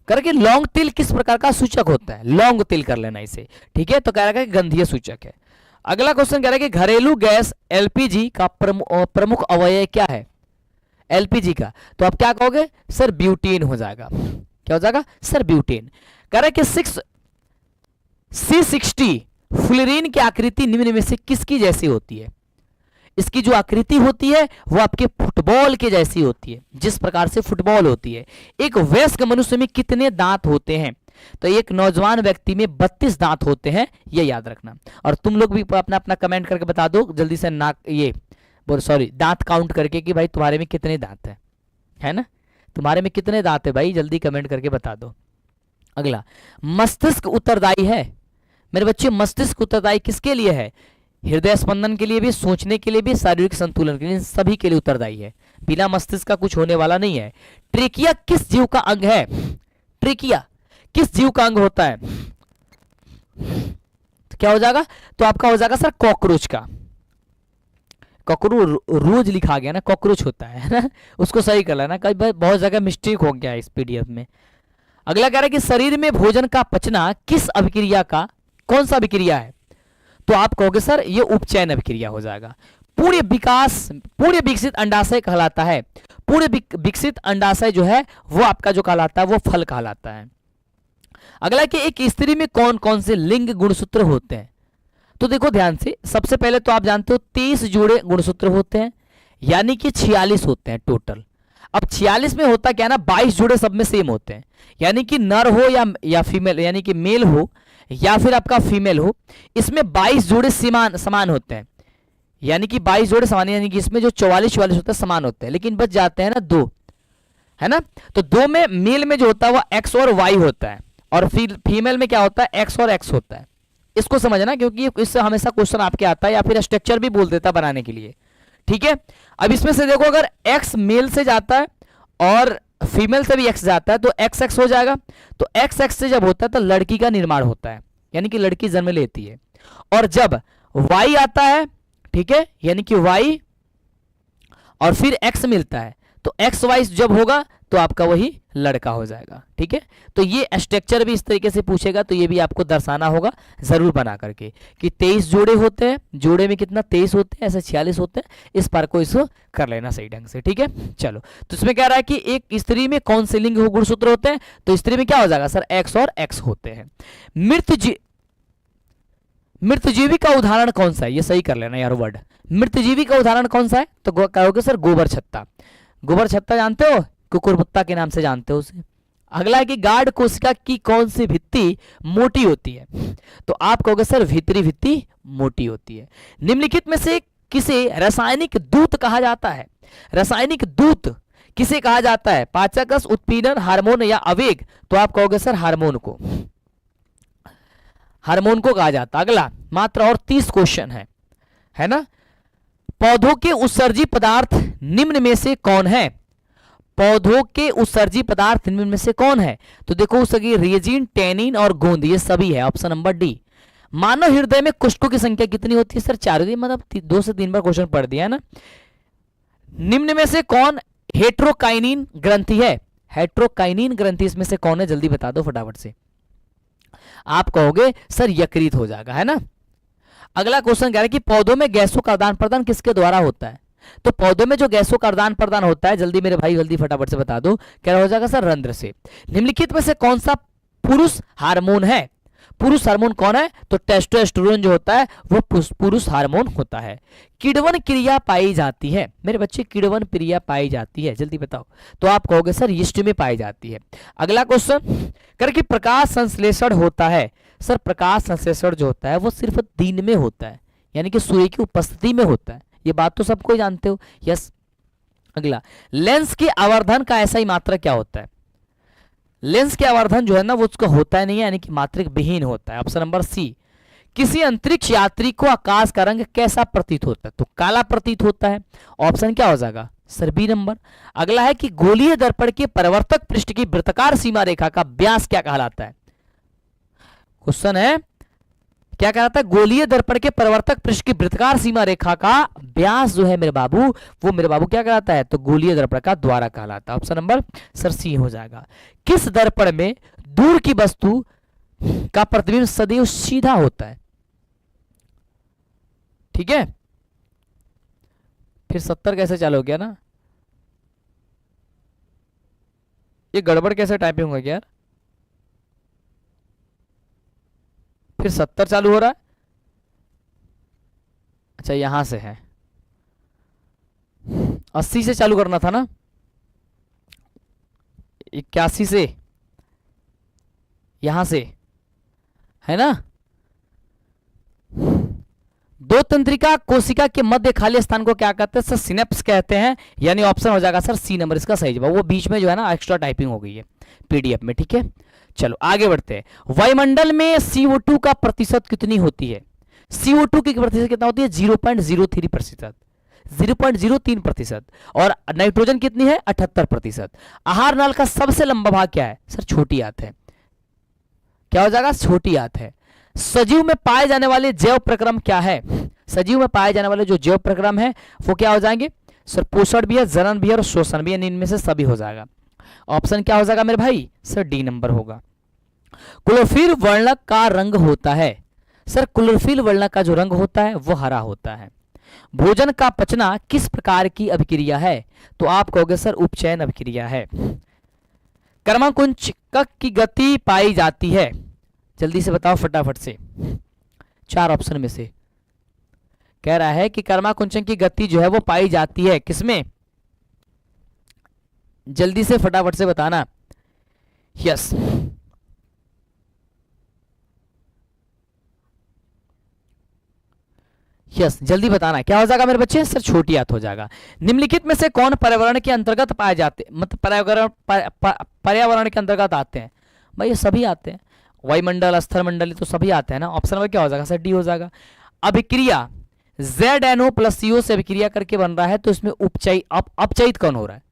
करके लौंग तिल किस प्रकार का सूचक होता है? लौंग तिल कर लेना इसे, ठीक है? तो कह रहा है गंधीय सूचक है। अगला क्वेश्चन कह रहा है कि घरेलू गैस LPG का प्रमुख अवयव क्या है? LPG का तो आप क्या कहोगे सर? ब्यूटेन हो जाएगा। क्या हो जाएगा सर? ब्यूटेन। कह रहा है कि C60 फ्लोरीन की आकृति निम्न में से किसकी जैसी होती है? इसकी जो आकृति होती है वो आपके फुटबॉल के जैसी होती है, जिस प्रकार से फुटबॉल होती है। एक वयस्क मनुष्य में कितने दांत होते हैं? तो एक नौजवान व्यक्ति में 32 दांत होते हैं, ये याद रखना। और तुम लोग भी अपना अपना कमेंट करके बता दो जल्दी से, नाक ये सॉरी दांत काउंट करके कि भाई तुम्हारे में कितने दांत है ना? तुम्हारे में कितने दांत है भाई, जल्दी कमेंट करके बता दो। अगला, मस्तिष्क उत्तरदायी है मेरे बच्चे। मस्तिष्क उत्तरदायी किसके लिए है? हृदय स्पंदन के लिए भी, सोचने के लिए भी, शारीरिक संतुलन के लिए, सभी के लिए उत्तरदायी है। बिना मस्तिष्क का कुछ होने वाला नहीं है। ट्रेकिया किस जीव का अंग है? ट्रेकिया किस जीव का अंग होता है? तो क्या हो जाएगा? तो आपका हो जाएगा सर कॉकरोच का। रोज लिखा गया ना, कॉकरोच होता है ना, उसको सही कर लेना, कई बहुत जगह मिस्टेक हो गया इस PDF में। अगला कह रहा है कि शरीर में भोजन का पचना किस अभिक्रिया का, कौन सा अभिक्रिया है? तो आप कहोगे सर ये उपचयन अभिक्रिया हो जाएगा। पूर्ण विकसित अंडाशय कहलाता है। पूर्ण विकसित अंडाशय जो है वो आपका जो कहलाता है वो फल कहलाता है। अगला कि एक स्त्री में कौन कौन से लिंग गुणसूत्र होते हैं? तो देखो ध्यान से, सबसे पहले तो आप जानते हो 23 जोड़े गुणसूत्र होते हैं, यानी कि 46 होते हैं टोटल। अब 46 में होता क्या ना, 22 जोड़े सब में सेम होते हैं, यानी कि नर हो या फीमेल, यानी कि मेल हो या फिर आपका फीमेल हो, इसमें 22 जोड़े समान होते हैं, यानी कि 22 जोड़े समान, यानी कि इसमें जो 44 होते हैं समान होते हैं, लेकिन बच जाते हैं ना 2, है ना। तो 2 में मेल में जो होता है वो एक्स और वाई होता है, और फीमेल में क्या होता है, एक्स और एक्स होता है। इसको समझना, क्योंकि इससे हमेशा क्वेश्चन आपके आता है, या फिर स्ट्रक्चर भी बोल देता बनाने के लिए, ठीक है। अब इसमें से देखो, अगर एक्स मेल से जाता है और फीमेल से भी एक्स जाता है तो एक्स एक्स हो जाएगा। तो एक्स एक्स से जब होता है तो लड़की का निर्माण होता है, यानी कि लड़की जन्म लेती है। और जब वाई आता है, ठीक है, यानी कि वाई और फिर एक्स मिलता है, तो एक्स वाई जब होगा तो आपका वही लड़का हो जाएगा, ठीक है। तो ये स्ट्रक्चर भी इस तरीके से पूछेगा, तो ये भी आपको दर्शाना होगा जरूर बना करके कि 23 जोड़े होते हैं, जोड़े में कितना 23 होते हैं, ऐसे 46 होते हैं। इस बार को इसको कर लेना सही ढंग से, ठीक है। चलो, तो इसमें कह रहा है कि एक स्त्री में कौन से लिंग गुणसूत्र होते हैं, तो स्त्री में क्या हो जाएगा सर, एक्स और एक्स होते हैं। मृतजीवी का उदाहरण कौन सा है, ये सही कर लेना यार वर्ड। मृतजीवी का उदाहरण कौन सा है, तो कहोगे सर गोबर छत्ता। गोबर छत्ता जानते हो, कुकुरमुत्ता के नाम से जानते हो उसे। अगला है कि गाढ़ कोशिका की कौन सी भित्ति मोटी होती है, तो आप कहोगे सर भीतरी भित्ति मोटी होती है। निम्नलिखित में से किसे रासायनिक दूत कहा जाता है, रासायनिक दूत किसे कहा जाता है, पाचकस, उत्पीड़न, हार्मोन या आवेग, तो आप कहोगे सर हार्मोन को, हार्मोन को कहा जाता है। अगला मात्र और 30 क्वेश्चन है ना। पौधों के उत्सर्जी पदार्थ निम्न में से कौन है, पौधों के उत्सर्जी पदार्थ निम्न में से कौन है, तो देखो सभी रेजिन, टैनिन और गोंद, ये सभी है, ऑप्शन नंबर डी। मानव हृदय में कोशिकाओं की संख्या कितनी होती है सर, 4 होती है, मतलब 2 से 3 बार क्वेश्चन पढ़ दिया है ना। निम्न में से कौन हेट्रोकाइनिन ग्रंथि है, हेट्रोकाइनिन ग्रंथि इसमें से कौन है, जल्दी बता दो फटाफट से। आप कहोगे सर यकृत हो जाएगा, है ना। अगला क्वेश्चन कह रहा है कि पौधों में गैसों का आदान प्रदान किसके द्वारा होता है, तो पौधों में जो गैसों का आदान प्रदान होता है, जल्दी मेरे भाई जल्दी फटाफट से बता दो, क्या हो जाएगा सर रंध्र से। निम्नलिखित में से कौन सा पुरुष हार्मोन है, पुरुष हार्मोन कौन है, तो टेस्टोस्टेरोन जो होता है वो पुरुष हार्मोन होता है। किण्वन क्रिया पाई जाती है मेरे बच्चे, किण्वन क्रिया पाई जाती है, जल्दी बताओ, तो आप कहोगे सर यीस्ट में पाई जाती है। अगला क्वेश्चन कर कि प्रकाश संश्लेषण होता है, सर प्रकाश संश्लेषण जो होता है वो सिर्फ दिन में होता है, यानी कि सूर्य की उपस्थिति में होता है, ये बात तो सबको जानते हो, यस। अगला, लेंस के आवर्धन का ऐसा ही मात्रा क्या होता है, लेंस के आवर्धन जो है ना वो उसका होता है नहीं है, यानी कि मात्रिक विहीन होता है, ऑप्शन नंबर सी। किसी अंतरिक्ष यात्री को आकाश का रंग कैसा प्रतीत होता है, तो काला प्रतीत होता है, ऑप्शन क्या हो जाएगा सर बी नंबर। अगला है कि गोलीय दर्पण के परावर्तक पृष्ठ की वृत्ताकार सीमा रेखा का व्यास क्या कहलाता है, क्वेश्चन है क्या कहलाता है, गोलीय दर्पण के परावर्तक पृष्ठ की वृत्ताकार सीमा रेखा का व्यास जो है मेरे बाबू, वो मेरे बाबू क्या कहलाता है, तो गोलीय दर्पण का द्वारा कहलाता है, ऑप्शन नंबर सर सी हो जाएगा। किस दर्पण में दूर की वस्तु का प्रतिबिंब सदैव सीधा होता है, ठीक है। फिर 70 कैसे चालू हो गया ना, ये गड़बड़ कैसे टाइपिंग हो गया यार, फिर 70 चालू हो रहा है, अच्छा यहां से है, 80 से चालू करना था ना, 81 से, यहां से है ना। दो तंत्रिका कोशिका के मध्य खाली स्थान को क्या कहते हैं सर, सिनेप्स कहते हैं, यानी ऑप्शन हो जाएगा सर सी नंबर इसका सही जवाब। वो बीच में जो है ना एक्स्ट्रा टाइपिंग हो गई है पीडीएफ में, ठीक है। चलो आगे बढ़ते हैं। वायुमंडल में CO2 का प्रतिशत कितनी होती है, CO2 की प्रतिशत कितना होती है 0.03%, 0.03%, और नाइट्रोजन कितनी है 78%। आहार नाल का सबसे लंबा भाग क्या है सर, छोटी आंत है, क्या हो जाएगा छोटी आंत है। सजीव में पाए जाने वाले जैव प्रक्रम क्या है, सजीव में पाए जाने वाले जो जैव प्रक्रम है वो क्या हो जाएंगे सर, पोषण भी है, जनन भी है और शोषण भी है, इनमें से सभी हो जाएगा। ऑप्शन क्या हो जाएगा मेरे भाई सर डी नंबर होगा। क्लोरोफिल वर्णक का रंग होता है सर, क्लोरोफिल वर्णक का जो रंग होता है वो हरा होता है। भोजन का पचना किस प्रकार की अभिक्रिया है, तो आप कहोगे सर उपचयन अभिक्रिया है। कर्माकुंचक की गति पाई जाती है, जल्दी से बताओ फटाफट से, 4 ऑप्शन में से। कह रहा है कि कर्माकुंचन की गति जो है वो पाई जाती है किसमें, जल्दी से फटाफट से बताना। यस, यस जल्दी बताना क्या हो जाएगा मेरे बच्चे, सर छोटी आत हो जाएगा। निम्नलिखित में से कौन पर्यावरण के अंतर्गत पाए जाते, मतलब पर्यावरण के अंतर्गत आते हैं, भाई ये सभी आते हैं, वायुमंडल स्थल मंडल तो सभी आते हैं ना। ऑप्शन नंबर क्या हो जाएगा सर, डी हो जाएगा। अभिक्रिया ZNO + CO से अभिक्रिया करके बन रहा है, तो इसमें अपचयित कौन हो रहा है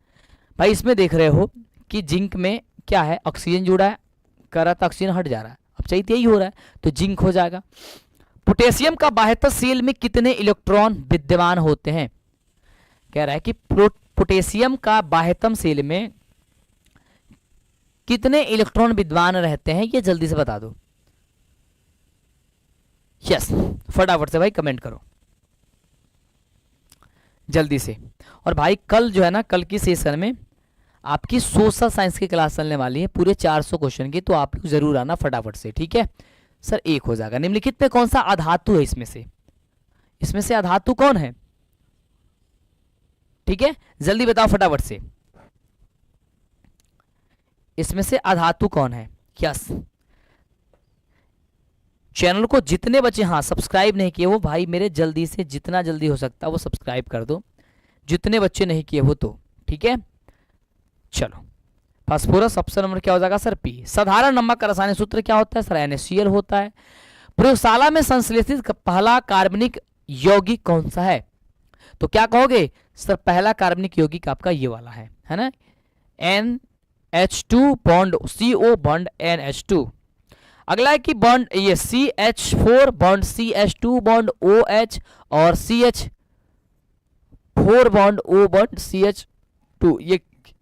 भाई, इसमें देख रहे हो कि जिंक में क्या है, ऑक्सीजन जुड़ा है, कर रहा था ऑक्सीजन हट जा रहा है, अपचयित यही हो रहा है, तो जिंक हो जाएगा। पोटेशियम का बाह्यतः सेल में कितने इलेक्ट्रॉन विद्यमान होते हैं, कह रहा है कि पोटेशियम का बाह्यतम सेल में कितने इलेक्ट्रॉन विद्यमान रहते हैं, ये जल्दी से बता दो। यस, फटाफट से भाई कमेंट करो जल्दी से। और भाई कल जो है ना, कल की सेशन में आपकी सोशल साइंस की क्लास चलने वाली है पूरे 400 क्वेश्चन की, तो आप लोग जरूर आना फटाफट से, ठीक है सर। एक हो जाएगा। निम्नलिखित में कौन सा अधातु है इसमें से अधातु कौन है, ठीक है जल्दी बताओ फटाफट से, इसमें से अधातु कौन है। यस, चैनल को जितने बच्चे हाँ सब्सक्राइब नहीं किए वो भाई मेरे जल्दी से जितना जल्दी हो सकता है वो सब्सक्राइब कर दो, जितने बच्चे नहीं किए वो तो, ठीक है। चलो, फास्फोरस ऑप्शन नंबर क्या हो जाएगा सर, पी। साधारण नमक का रासायनिक सूत्र क्या होता है सर, NaCl होता है। प्रयोगशाला में संश्लेषित पहला कार्बनिक यौगिक कौन सा है, तो क्या कहोगे सर, पहला कार्बनिक यौगिक आपका ये वाला है ना, NH2 bond CO bond NH2। अगला है कि बॉन्ड ये CH4 bond CH2 bond OH और CH4 bond O bond CH2।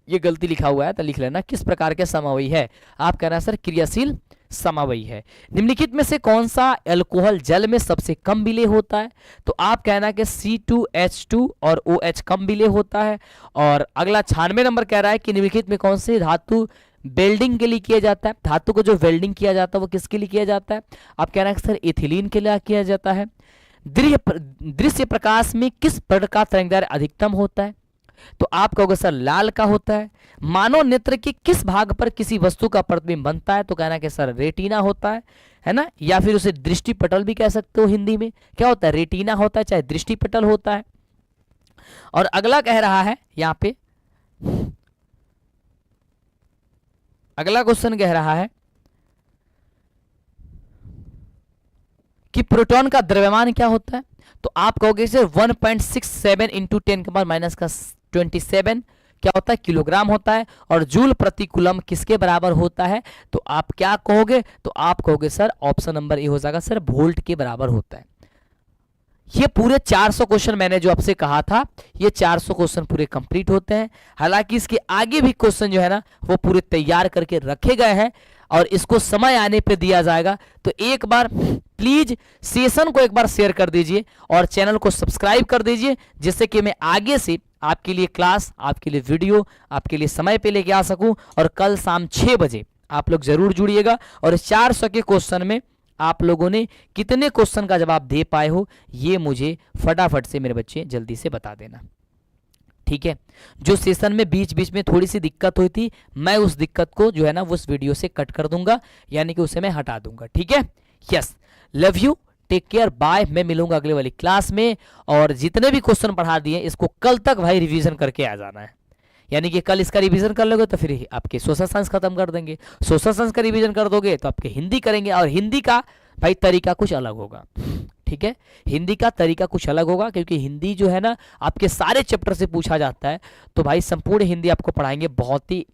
ये गलती लिखा हुआ है तो लिख लेना। किस प्रकार के समवायी है, आप कहना सर क्रियाशील समवायी है। निम्नलिखित में से कौन सा अल्कोहल जल में सबसे कम विलेय होता है, तो आप कहना कि C2H2 और OH कम विलेय होता है। और अगला 96 नंबर कह रहा है कि निम्नलिखित में कौन से धातु वेल्डिंग के लिए किया जाता है, धातु को जो वेल्डिंग किया जाता है वो किसके लिए किया जाता है, आप कहना कि सर एथिलीन के लिए किया जाता है। दृश्य प्रकाश में किस प्रकार का तरंगदैर्घ्य अधिकतम होता है, तो आप कहोगे सर लाल का होता है। मानव नेत्र के किस भाग पर किसी वस्तु का प्रतिबिंब बनता है, तो कहना कि सर रेटिना होता है ना, या फिर उसे दृष्टिपटल भी कह सकते हो, हिंदी में क्या होता है, रेटिना होता है चाहे दृष्टिपटल होता है। और अगला कह रहा है यहां पे, अगला क्वेश्चन कह रहा है कि प्रोटॉन का द्रव्यमान क्या होता है, तो आप कहोगे सर 1.67 इंटू 10⁻⁻27 क्या होता है, किलोग्राम होता है। और जूल प्रति कूलम किसके बराबर होता है, तो आप क्या कहोगे, तो आप कहोगे सर ऑप्शन नंबर ए हो जाएगा सर, वोल्ट के बराबर होता है। ये पूरे 400 क्वेश्चन मैंने जो आपसे कहा था, ये 400 क्वेश्चन पूरे कंप्लीट होते हैं। हालांकि इसके आगे भी क्वेश्चन जो है ना वो पूरे तैयार करके रखे गए हैं और इसको समय आने पे दिया जाएगा। तो एक बार प्लीज सेशन को एक बार शेयर कर दीजिए और चैनल को सब्सक्राइब कर दीजिए, जिससे कि मैं आगे से आपके लिए क्लास, आपके लिए वीडियो, आपके लिए समय पे लेके आ सकूं। और कल शाम 6 बजे आप लोग जरूर जुड़िएगा। और इस 400 के क्वेश्चन में आप लोगों ने कितने क्वेश्चन का जवाब दे पाए हो, ये मुझे फटाफट से मेरे बच्चे जल्दी से बता देना, ठीक है। जो सेशन में बीच बीच में थोड़ी सी दिक्कत हुई थी, मैं उस दिक्कत को जो है ना उस वीडियो से कट कर दूंगा, यानी कि उसे मैं हटा दूंगा, ठीक है। Yes, love you, take care, bye. मैं मिलूंगा अगले वाली क्लास में। और जितने भी क्वेश्चन पढ़ा दिए इसको कल तक भाई रिवीजन करके आ जाना है, यानी कि कल इसका रिवीजन कर लोगे तो फिर आपके सोशल साइंस खत्म कर देंगे, सोशल साइंस का रिवीजन कर दोगे तो आपके हिंदी करेंगे। और हिंदी का भाई तरीका कुछ अलग होगा, ठीक है, हिंदी का तरीका कुछ अलग होगा, क्योंकि हिंदी जो है ना आपके सारे चैप्टर से पूछा जाता है। तो भाई संपूर्ण हिंदी आपको पढ़ाएंगे, बहुत ही